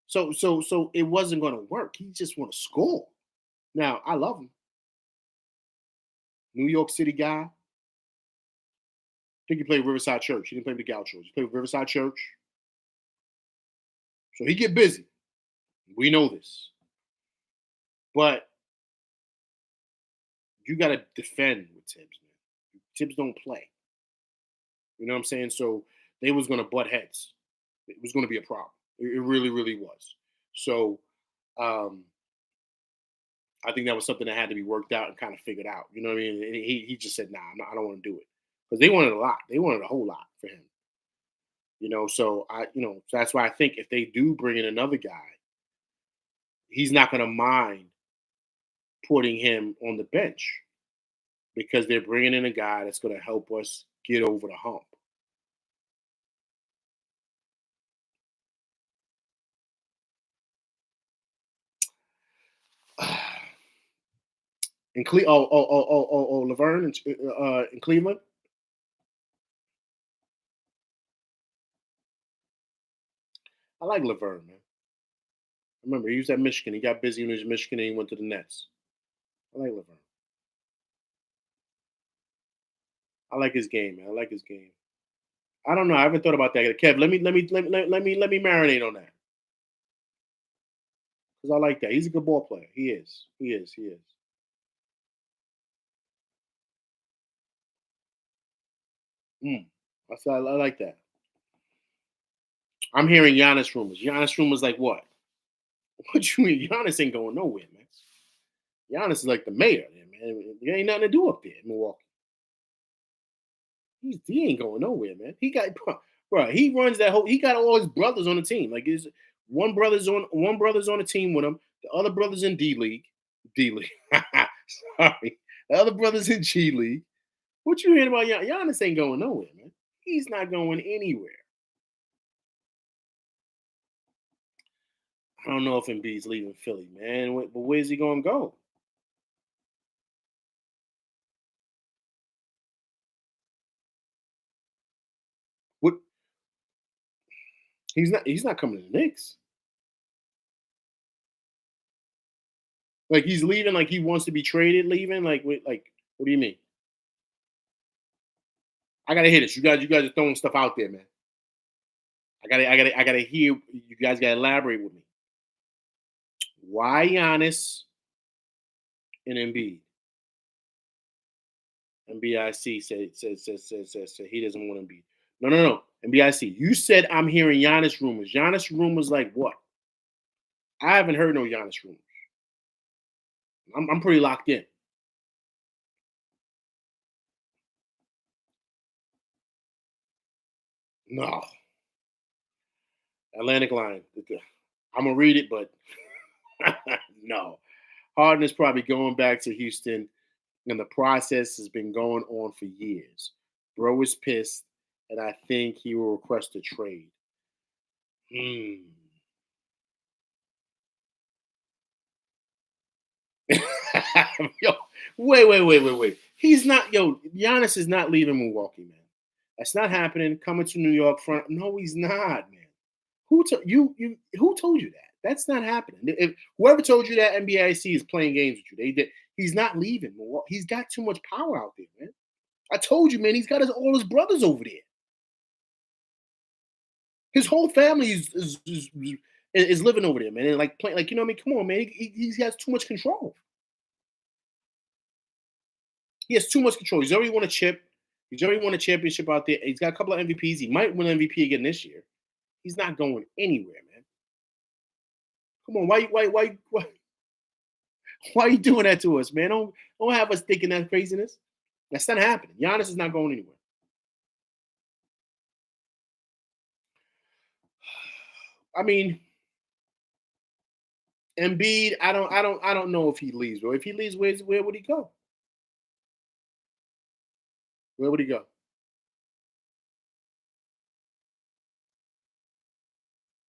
So it wasn't going to work. He just want to score. Now, I love him. New York City guy. I think he played Riverside Church. He didn't play with the Gauchos. He played with Riverside Church. So he get busy. We know this. But you got to defend with Tibbs, man. Tibbs don't play. You know what I'm saying? So they was going to butt heads. It was going to be a problem. It really, really was. So um, I think that was something that had to be worked out and kind of figured out. You know what I mean? And he just said, "Nah, I don't want to do it," because they wanted a lot. They wanted a whole lot for him. So so that's why I think if they do bring in another guy, he's not going to mind putting him on the bench because they're bringing in a guy that's going to help us get over the hump. Laverne in Cleveland. I like Laverne, man. Remember, he was at Michigan. He got busy when he was Michigan and he went to the Nets. I like Laverne. I like his game, man. I like his game. I don't know. I haven't thought about that. Kev, let me marinate on that because I like that. He's a good ball player. He is. He is. He is. Mm. I like that. I'm hearing Giannis rumors. Giannis rumors like what? What you mean? Giannis ain't going nowhere, man. Giannis is like the mayor there, man. There ain't nothing to do up there in Milwaukee. He ain't going nowhere, man. He got bro. He runs that whole. He got all his brothers on the team. Like his one brother's on the team with him. The other brother's in D League. D League. Sorry. The other brother's in G League. What you hearing about Giannis ain't going nowhere, man. He's not going anywhere. I don't know if Embiid's leaving Philly, man. But where's he going to go? What? He's not coming to the Knicks. Like he's leaving. Like he wants to be traded. Leaving. Like what do you mean? I gotta hear this. You guys are throwing stuff out there, man. I gotta hear. You guys gotta elaborate with me. Why Giannis and Embiid? MBIC said he doesn't want Embiid. No. MBIC. You said I'm hearing Giannis rumors. Giannis rumors like what? I haven't heard no Giannis rumors. I'm pretty locked in. No. Atlantic line. I'm gonna read it, but no. Harden is probably going back to Houston, and the process has been going on for years. Bro is pissed, and I think he will request a trade. Hmm. Yo, wait. He's not. Yo, Giannis is not leaving Milwaukee, man. That's not happening. Coming to New York front. No, he's not, man. Who told you? Who told you that? That's not happening. If whoever told you that NBIC is playing games with you, they did. He's not leaving. He's got too much power out there, man. I told you, man. He's got all his brothers over there. His whole family is living over there, man. And like playing, like you know what I mean. Come on, man. He has too much control. He has too much control. He's already won a chip. He's already won a championship out there. He's got a couple of MVPs. He might win MVP again this year. He's not going anywhere, man. Come on, why are you doing that to us, man? Don't have us thinking that craziness. That's not happening. Giannis is not going anywhere. I mean, Embiid, I don't know if he leaves, bro. If he leaves, where would he go? Where would he go?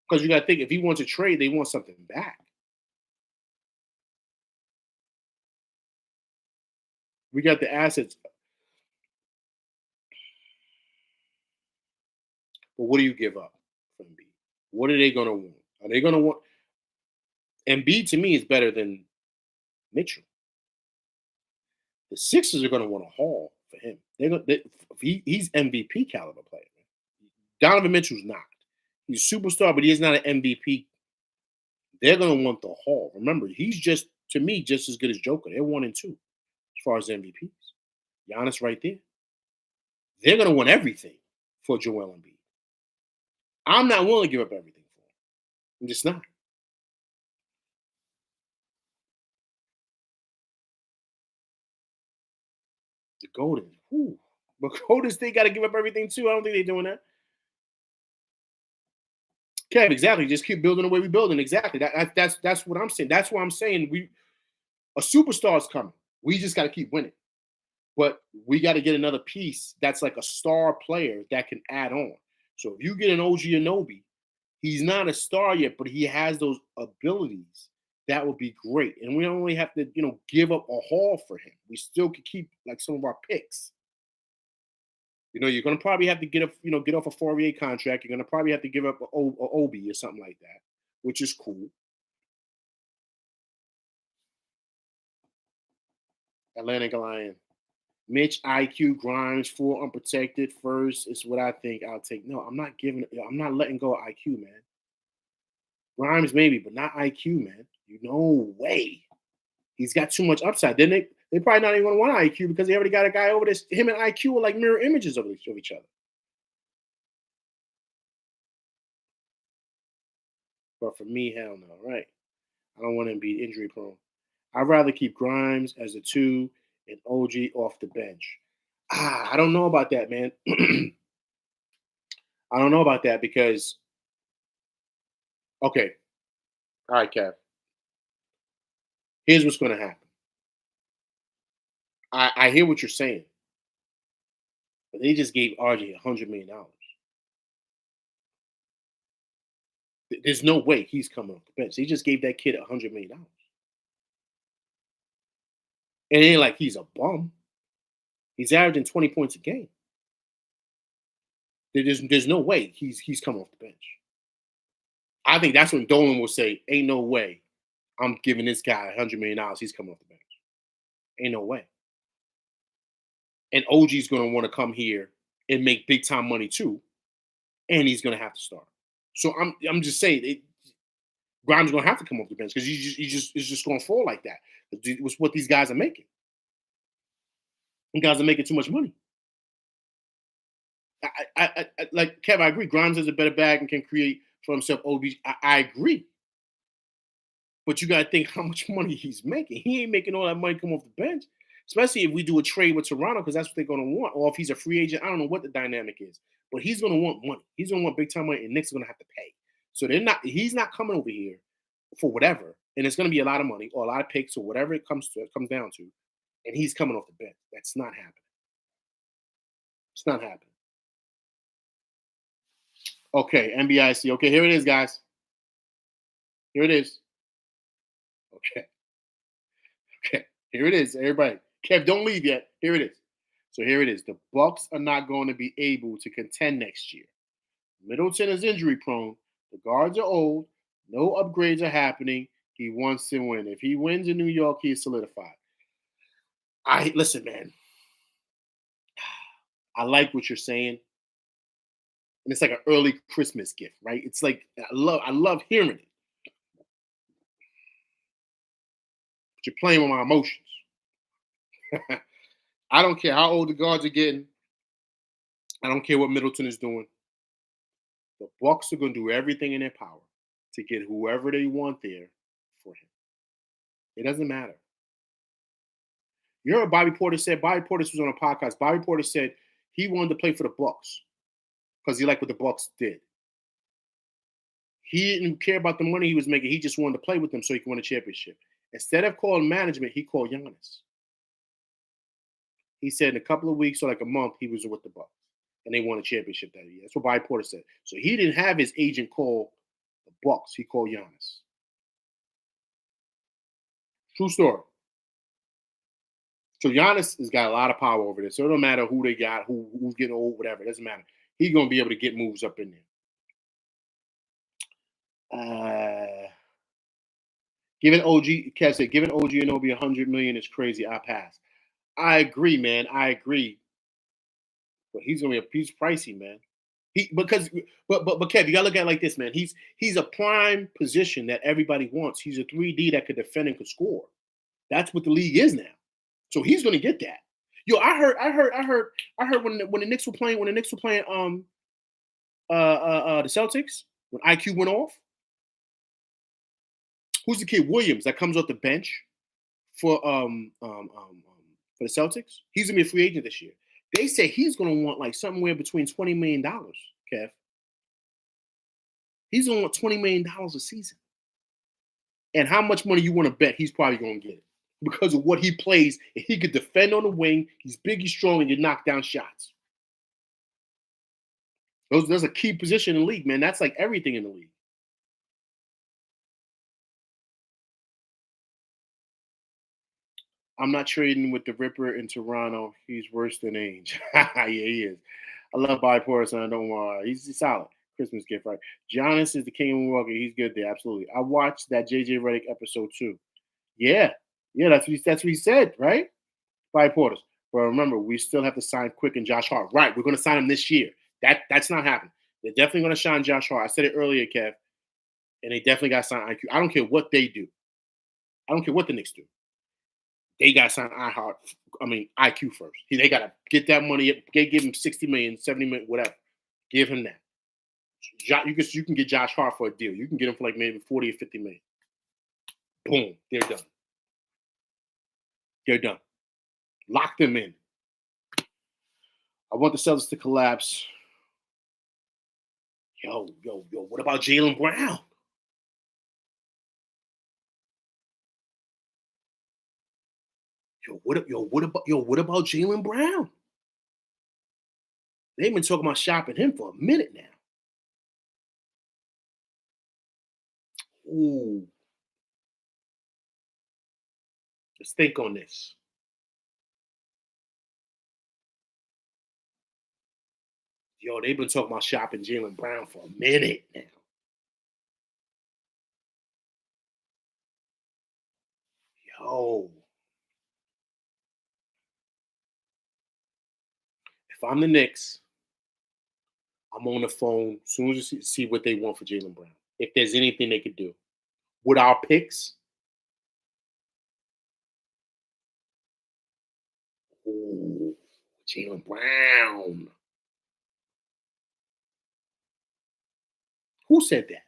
Because you got to think, if he wants a trade, they want something back. We got the assets, but what do you give up for Embiid? What are they going to want? Are they going to want Embiid? To me, is better than Mitchell. The Sixers are going to want a haul for him. He's MVP caliber player. Donovan Mitchell's not. He's a superstar, but he is not an MVP They're gonna want the haul. Remember, he's just to me just as good as Joker. They're 1 and 2 as far as MVPs. Giannis right there. They're gonna want everything for Joel Embiid. I'm not willing to give up everything for him. I'm just not. The Golden. Whew. But Golden State got to give up everything too. I don't think they're doing that. Kev, exactly. Just keep building the way we're building. Exactly. That's what I'm saying. That's why I'm saying a superstar is coming. We just got to keep winning. But we got to get another piece that's like a star player that can add on. So if you get an OG Anunoby, he's not a star yet, but he has those abilities. That would be great. And we don't only have to, give up a haul for him. We still could keep like some of our picks. You're going to probably have to get off a Fourier contract. You're going to probably have to give up a Obi or something like that, which is cool. Atlantic Lion. Mitch, IQ, Grimes, 4 unprotected first is what I think I'll take. No, I'm not letting go of IQ, man. Grimes maybe, but not IQ, man. No way. He's got too much upside. Then they probably not even going to want IQ because they already got a guy over there. Him and IQ are like mirror images of each other. But for me, hell no, right? I don't want him to be injury prone. I'd rather keep Grimes as a 2 and OG off the bench. I don't know about that, man. I don't know about that because, okay. All right, Kev. Here's what's going to happen. I hear what you're saying. But they just gave RJ $100 million. There's no way he's coming off the bench. They just gave that kid $100 million. And it ain't like he's a bum. He's averaging 20 points a game. There's no way he's coming off the bench. I think that's when Dolan will say, ain't no way I'm giving this guy $100 million. He's coming off the bench. Ain't no way. And OG's going to want to come here and make big time money too. And he's going to have to start. So I'm just saying, Grimes going to have to come off the bench because it's just going to fall like that. It's what these guys are making. And guys are making too much money. I like Kev, I agree. Grimes has a better bag and can create for himself. I agree. But you got to think how much money he's making. He ain't making all that money come off the bench. Especially if we do a trade with Toronto, because that's what they're going to want. Or if he's a free agent, I don't know what the dynamic is. But he's going to want money. He's going to want big time money, and Knicks are going to have to pay. So he's not coming over here for whatever. And it's going to be a lot of money or a lot of picks or whatever it comes down to. And he's coming off the bench. That's not happening. It's not happening. Okay, NBIC. Okay, here it is, guys. Here it is. Okay, here it is, everybody. Kev, don't leave yet. Here it is. So here it is. The Bucks are not going to be able to contend next year. Middleton is injury prone. The guards are old. No upgrades are happening. He wants to win. If he wins in New York, he is solidified. Listen, man. I like what you're saying. And it's like an early Christmas gift, right? It's like I love hearing it. But you're playing with my emotions. I don't care how old the guards are getting. I don't care what Middleton is doing. The Bucks are going to do everything in their power to get whoever they want there for him. It doesn't matter. You know what Bobby Portis said? Bobby Portis was on a podcast. Bobby Portis said he wanted to play for the Bucks because he liked what the Bucks did. He didn't care about the money he was making. He just wanted to play with them so he could win a championship. Instead of calling management, he called Giannis. He said in a couple of weeks or like a month, he was with the Bucks. And they won a championship that year. That's what Bobby Portis said. So he didn't have his agent call the Bucks. He called Giannis. True story. So Giannis has got a lot of power over there. So it don't matter who they got, who's getting old, whatever. It doesn't matter. He's going to be able to get moves up in there. Giving OG Anunoby $100 million is crazy. I pass. I agree, man. I agree. But he's pricey, man. But Kev, you gotta look at it like this, man. He's a prime position that everybody wants. He's a 3D that could defend and could score. That's what the league is now. So he's gonna get that. Yo, I heard when the Knicks were playing the Celtics when IQ went off. Who's the kid Williams that comes off the bench for the Celtics? He's gonna be a free agent this year. They say he's gonna want like somewhere between $20 million, Kev. He's gonna want $20 million a season. And how much money you want to bet he's probably gonna get it? Because of what he plays, if he could defend on the wing, he's big, he's strong, and you knock down shots. That's a key position in the league, man. That's like everything in the league. I'm not trading with the Ripper in Toronto. He's worse than Ainge. Yeah, he is. I love Bobby Portis, and I don't want. He's solid. Christmas gift, right? Giannis is the king of Milwaukee. He's good there, absolutely. I watched that JJ Redick episode too. Yeah, that's what he said, right? Bobby Portis. But remember, we still have to sign Quick and Josh Hart. Right, we're going to sign him this year. That's not happening. They're definitely going to sign Josh Hart. I said it earlier, Kev, and they definitely got to sign IQ. I don't care what they do. I don't care what the Knicks do. They got to sign IQ first. They got to get that money. They give him $60 million, $70 million, whatever. Give him that. You can get Josh Hart for a deal. You can get him for like maybe 40 or 50 million. Boom, they're done. They're done. Lock them in. I want the Celtics to collapse. Yo, what about Jaylen Brown? What about Jaylen Brown? They've been talking about shopping him for a minute now. Ooh. Let's think on this. Yo, they've been talking about shopping Jaylen Brown for a minute now. Yo. If I'm the Knicks, I'm on the phone as soon as you see what they want for Jaylen Brown. If there's anything they could do. With our picks. Ooh, Jaylen Brown. Who said that?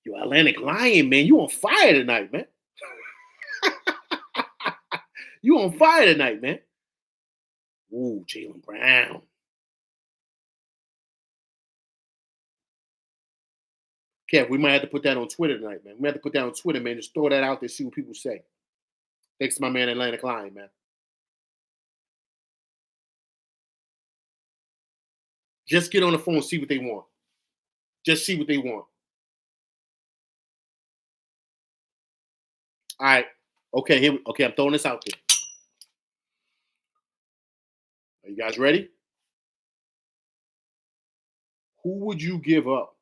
Yo, Atlantic Lion, man, you on fire tonight, man. You on fire tonight, man. Ooh, Jaylen Brown. Kev, we might have to put that on Twitter tonight, man. We have to put that on Twitter, man. Just throw that out there, see what people say. Thanks to my man Atlantic Lion, man. Just get on the phone and see what they want. Just see what they want. All right. Okay, I'm throwing this out there. Are you guys ready? Who would you give up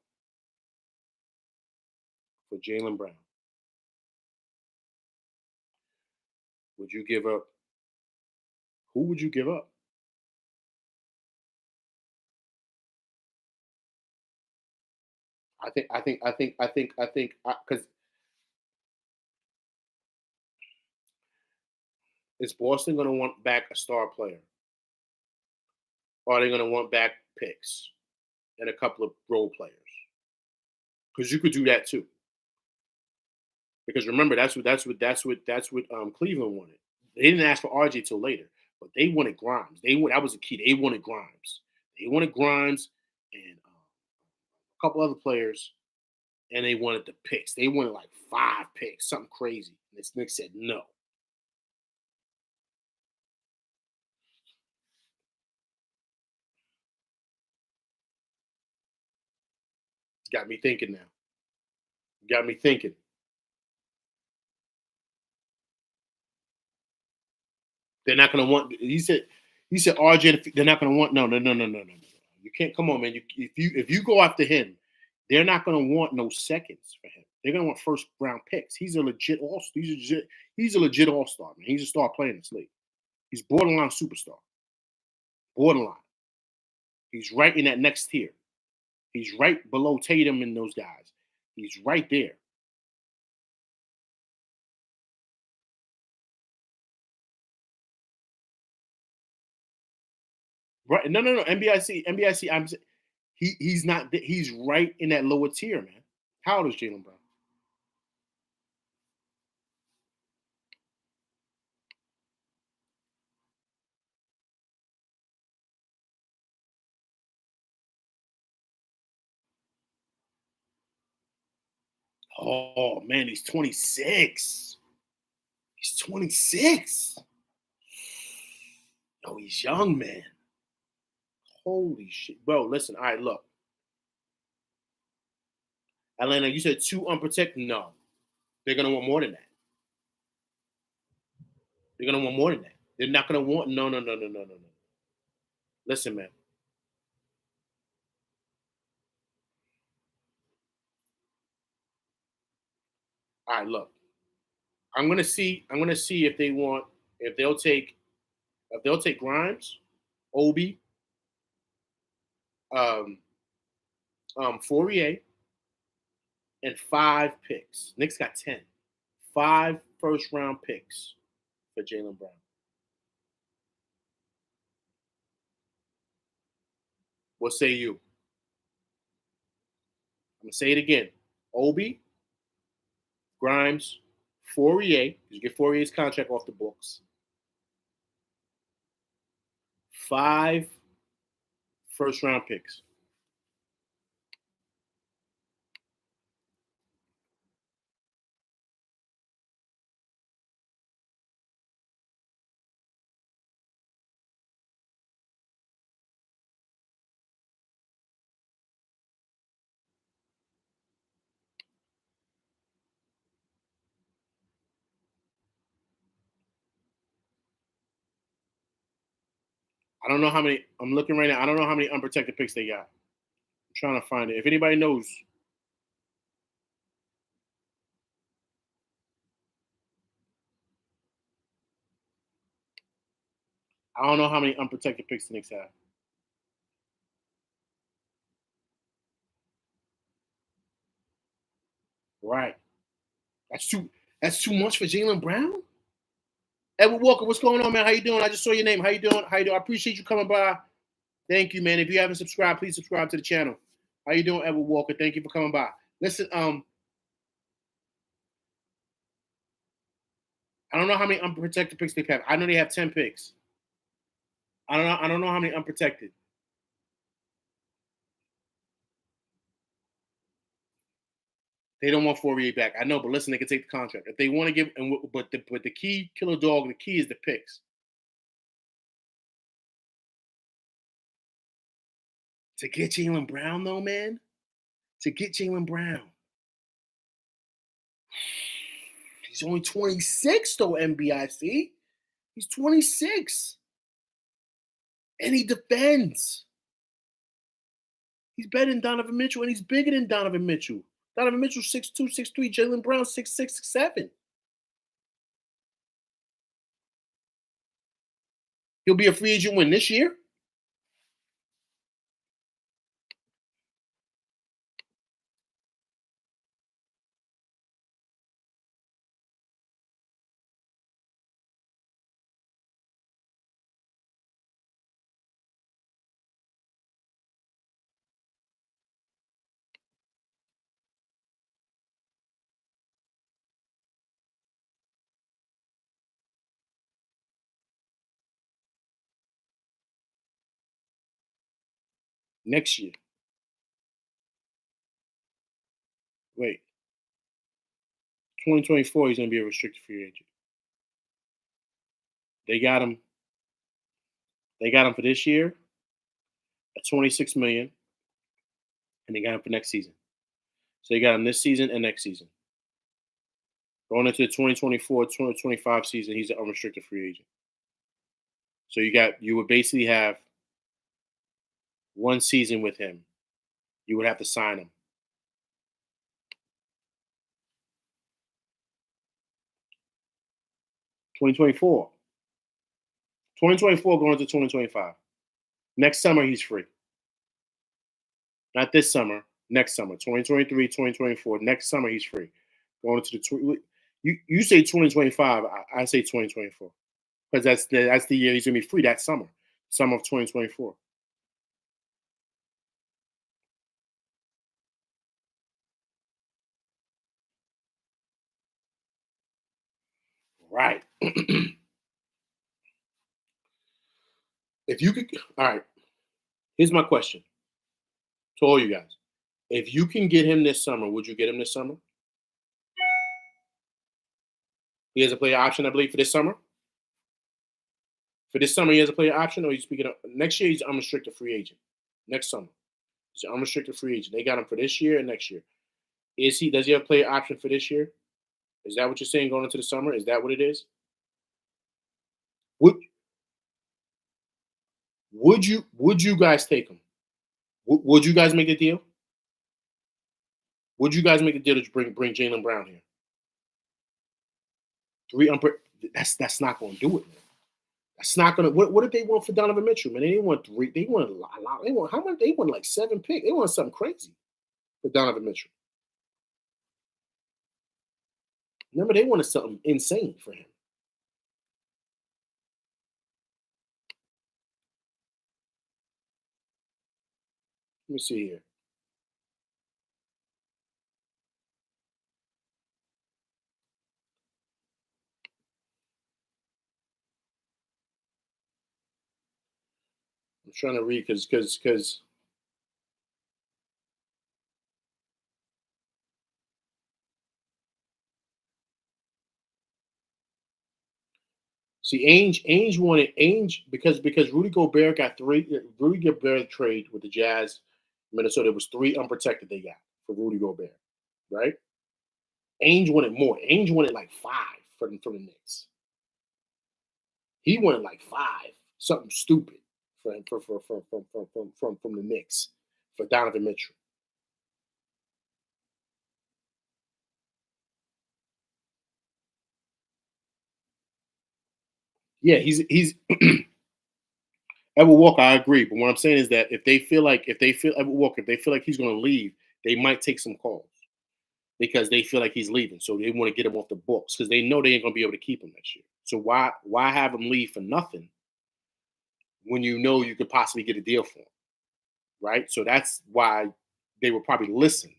for Jaylen Brown? Would you give up? Who would you give up? I think because is Boston going to want back a star player? Or are they going to want back picks and a couple of role players? Because you could do that too. Because remember, that's what Cleveland wanted. They didn't ask for RJ till later, but they wanted Grimes. That was the key. They wanted Grimes. They wanted Grimes and a couple other players, and they wanted the picks. They wanted like 5 picks, something crazy. And this Knicks said no. Got me thinking now. Got me thinking. They're not going to want. He said RJ. They're not going to want. No. You can't. Come on, man. If you go after him, they're not going to want no seconds for him. They're going to want first round picks. He's a legit all-star. He's a legit all-star, man. He's a star player in this league. He's borderline superstar. Borderline. He's right in that next tier. He's right below Tatum and those guys. He's right there. Right? No. NBIC. He's not. He's right in that lower tier, man. How old is Jaylen Brown? Oh man, he's 26. He's 26. Oh, he's young, man. Holy shit, bro. Listen, all right, look. Atlanta, you said 2 unprotected. No, they're gonna want more than that. They're gonna want more than that. They're not gonna want no. Listen, man. All right, look. I'm gonna see if they want if they'll take Grimes, Obi, um, Fourier, and 5 picks. Knicks got 10. 5 first-round picks for Jaylen Brown. What say you? I'm gonna say it again. Obi, Grimes, Fourier. You get Fourier's contract off the books. 5 first-round picks. I don't know how many. I'm looking right now. I don't know how many unprotected picks they got. I'm trying to find it. If anybody knows, I don't know how many unprotected picks the Knicks have. Right. That's too. That's too much for Jaylen Brown. Edward Walker, what's going on, man? How you doing? I just saw your name. How you doing? How you doing? I appreciate you coming by. Thank you, man. If you haven't subscribed, please subscribe to the channel. How you doing, Edward Walker? Thank you for coming by. Listen, I don't know how many unprotected picks they have. I know they have 10 picks. I don't know how many unprotected. They don't want Fourier back. I know, but listen, they can take the contract if they want to give. But the key killer dog, the key is the picks. To get Jaylen Brown, though, man. To get Jaylen Brown. He's only 26, though, NBIC. He's 26. And he defends. He's better than Donovan Mitchell, and he's bigger than Donovan Mitchell. Donovan Mitchell 6'2", 6'3", Jaylen Brown 6'6", 6'7". He'll be a free agent when this year? Next year. Wait. 2024, he's going to be a restricted free agent. They got him for this year at $26 million, and they got him for next season. So they got him this season and next season. Going into the 2024-2025 season, he's an unrestricted free agent. So you would basically have 1 season with him. You would have to sign him. $2024 going into 2025. Next summer, he's free. Not this summer, next summer, 2023, 2024. Next summer, he's free. Going into the you say 2025, I say 2024 because that's the year he's gonna be free. That summer of 2024. Right. If you could, all right. Here's my question to all you guys: if you can get him this summer, would you get him this summer? He has a player option, I believe, for this summer. For this summer, he has a player option, or he's speaking of next year. He's unrestricted free agent. Next summer, he's an unrestricted free agent. They got him for this year and next year. Is he? Does he have a player option for this year? Is that what you're saying going into the summer? Is that what it is? Would would you guys take him? Would you guys make the deal? Would you guys make the deal to bring Jaylen Brown here? Three that's not going to do it, man. That's not going to. What did they want for Donovan Mitchell, man? They didn't want three. They wanted a lot. They want how much? They want like 7 picks. They want something crazy for Donovan Mitchell. Remember, they wanted something insane for him. Let me see here. I'm trying to read because see Ainge wanted Ainge because Rudy Gobert got three. Rudy Gobert trade with the Jazz, Minnesota. It was 3 unprotected they got for Rudy Gobert, right? Ainge wanted more. Ainge wanted like 5 from the Knicks. He wanted like 5, something stupid from the Knicks for Donovan Mitchell. Yeah, he's Edward Walker. I agree, but what I'm saying is that if they feel Edward Walker, if they feel like he's going to leave, they might take some calls because they feel like he's leaving, so they want to get him off the books because they know they ain't going to be able to keep him next year. So why have him leave for nothing when you know you could possibly get a deal for him, right? So that's why they will probably listen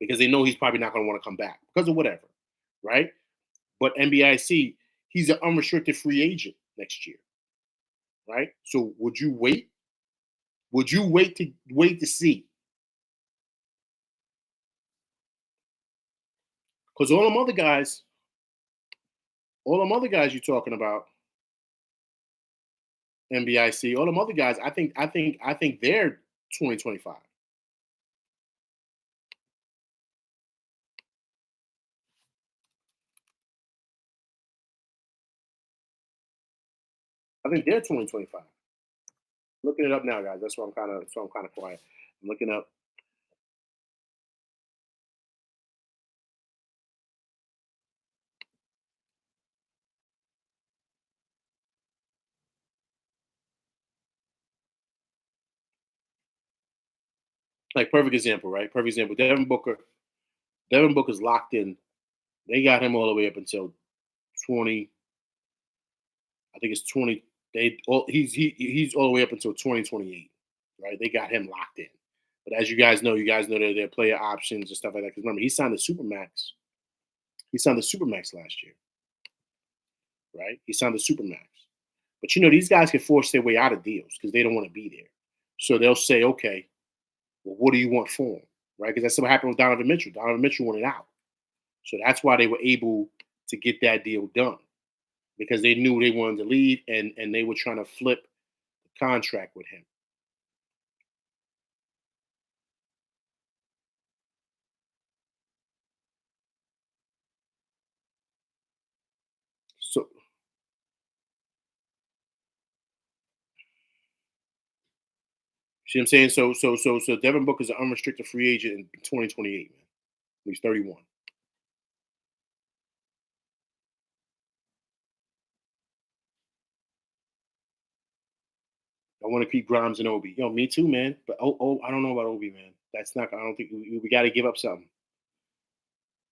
because they know he's probably not going to want to come back because of whatever, right? But NBIC, he's an unrestricted free agent next year, right? So would you wait? Would you wait to see? Because all them other guys you're talking about, NBIC, all them other guys, I think they're 2025. I think they're 2025. Looking it up now, guys. That's why I'm kind of quiet. I'm looking up. Like perfect example, right? Perfect example. Devin Booker. Devin Booker's locked in. They got him all the way up until 20. I think it's 20. He's all the way up until 2028, right? They got him locked in. But as you guys know their player options and stuff like that. Because remember, he signed the supermax. He signed the supermax last year, right? He signed the supermax. But these guys can force their way out of deals because they don't want to be there. So they'll say, okay, well, what do you want for him, right? Because that's what happened with Donovan Mitchell. Donovan Mitchell wanted out, so that's why they were able to get that deal done because they knew they wanted to leave and they were trying to flip the contract with him. So see what I'm saying? So Devin Booker is an unrestricted free agent in 2028, man. He's 31. I want to keep Grimes and Obi. Yo, me too, man. But I don't know about Obi, man. That's not. I don't think we got to give up something.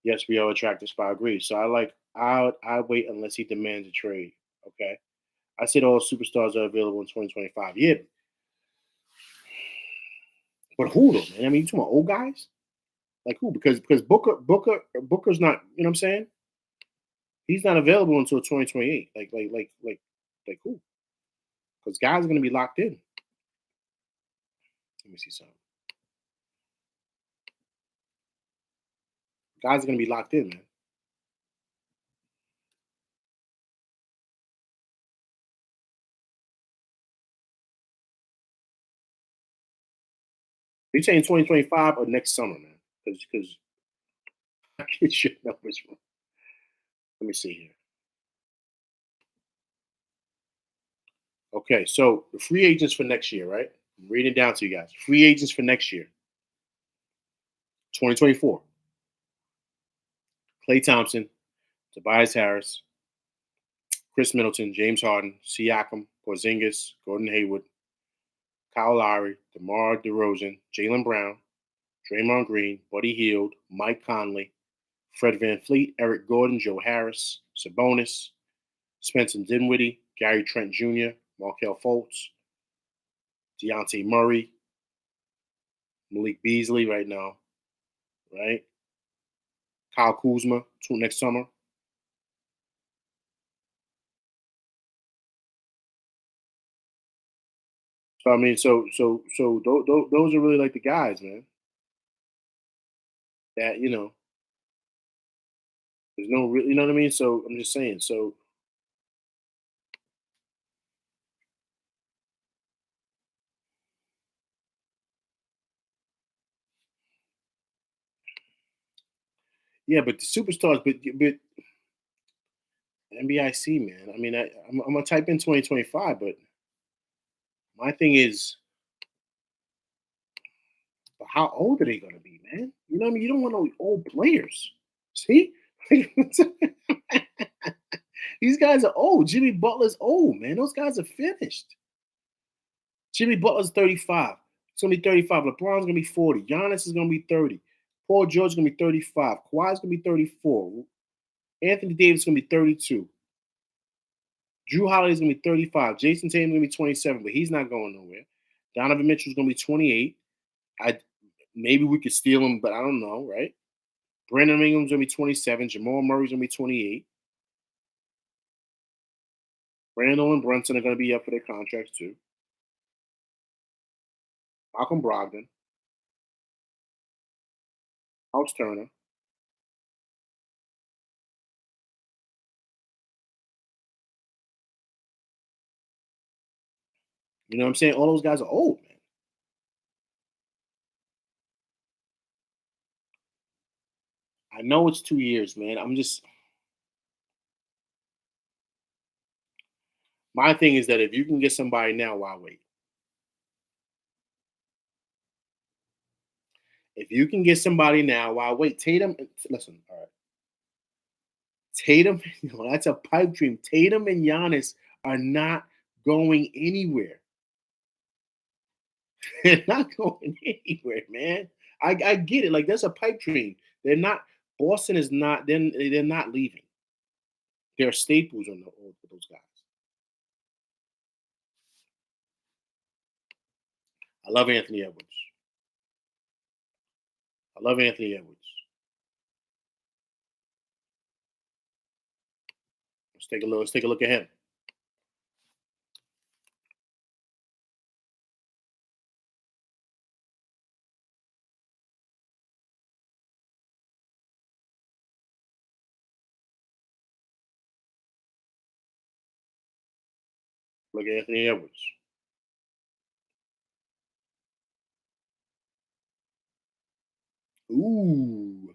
Yes, we are attracted. I agree. So I wait unless he demands a trade. Okay. I said all superstars are available in 2025. Yeah, but who though, man? I mean, you talking about old guys? Like who? Because Booker's not. You know what I'm saying? He's not available until 2028. Like who? Because guys are going to be locked in. Let me see something. Guys are going to be locked in, man. You saying 2025 or next summer, man? Because I get your numbers wrong. Let me see here. Okay, so the free agents for next year, right? I'm reading down to you guys. Free agents for next year, 2024. Klay Thompson, Tobias Harris, Chris Middleton, James Harden, Siakam, Porzingis, Gordon Hayward, Kyle Lowry, DeMar DeRozan, Jaylen Brown, Draymond Green, Buddy Hield, Mike Conley, Fred VanVleet, Eric Gordon, Joe Harris, Sabonis, Spencer Dinwiddie, Gary Trent Jr., Markelle Fultz, Deontay Murray, Malik Beasley right now, right? Kyle Kuzma next summer. So I mean, those are really like the guys, man. That there's no real, you know what I mean. So I'm just saying. So yeah, but the superstars, but NBIC, man. I mean, I'm gonna type in 2025, but my thing is, how old are they gonna be, man? You know what I mean? You don't want no old players. See, these guys are old. Jimmy Butler's old, man. Those guys are finished. Jimmy Butler's 35. It's gonna be 35. LeBron's gonna be 40. Giannis is gonna be 30. Paul George is gonna be 35. Kawhi's gonna be 34. Anthony Davis is gonna be 32. Drew Holiday's gonna be 35. Jason Tatum's gonna be 27, but he's not going nowhere. Donovan Mitchell's gonna be 28. I maybe we could steal him, but I don't know, right? Brandon Ingram's gonna be 27. Jamal Murray's gonna be 28. Randall and Brunson are gonna be up for their contracts too. Malcolm Brogdon, Alex Turner. You know what I'm saying? All those guys are old, man. I know it's 2 years, man. I'm just my thing is that if you can get somebody now, why wait? If you can get somebody now, why wait? Tatum, listen, all right. Tatum, that's a pipe dream. Tatum and Giannis are not going anywhere. They're not going anywhere, man. I get it. Like that's a pipe dream. They're not. Boston is not. They're not leaving. They're staples on for those guys. I love Anthony Edwards. I love Anthony Edwards. Let's take a look. Let's take a look at him. Look at Anthony Edwards. Ooh.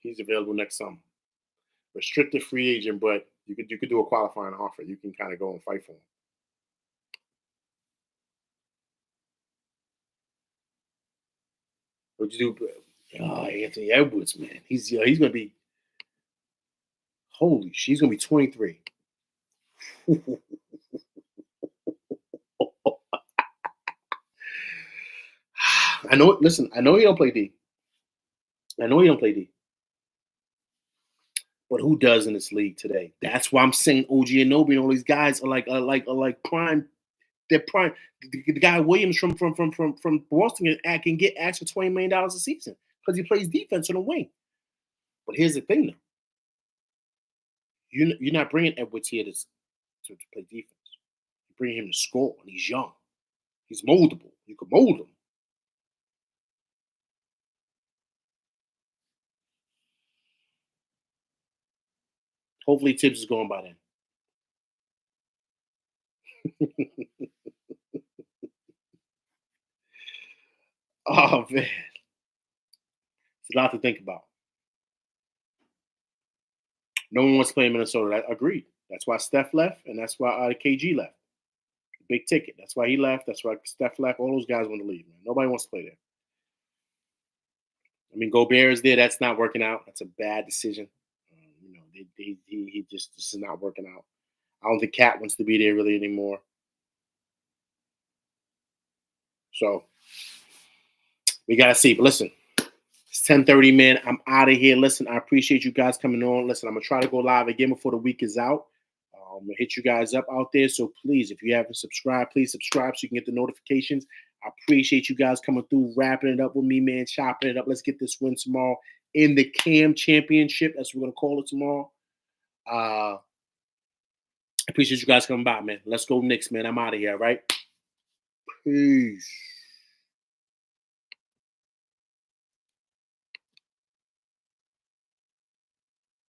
He's available next summer. Restricted free agent, but you could do a qualifying offer. You can kind of go and fight for him. What you do? Anthony Edwards, man. He's gonna be holy. She's gonna be 23. I know. Listen, I know he don't play D. I know he don't play D. But who does in this league today? That's why I'm saying OG Anunoby and all these guys are like prime. They're prime. The guy Williams from Boston can get asked for $20 million a season because he plays defense on the wing. But here's the thing, though. You're not bringing Edwards here to play defense. You're bringing him to score, and he's young. He's moldable. You can mold him. Hopefully Tibbs is going by then. Oh, man. It's a lot to think about. No one wants to play in Minnesota. I agreed. That's why Steph left, and that's why KG left. Big ticket. That's why he left. That's why Steph left. All those guys want to leave, man. Nobody wants to play there. I mean, Gobert is there. That's not working out. That's a bad decision. He just this is not working out. I don't think Cat wants to be there really anymore. So we gotta see. But listen, it's 10:30, man. I'm out of here. Listen, I appreciate you guys coming on. Listen, I'm gonna try to go live again before the week is out. I'm gonna hit you guys up out there. So please, if you haven't subscribed, please subscribe so you can get the notifications. I appreciate you guys coming through, wrapping it up with me, man, chopping it up. Let's get this win tomorrow in the CAM Championship. That's what we're gonna call it tomorrow. I appreciate you guys coming by, man. Let's go Knicks, man. I'm out of here, right? Peace.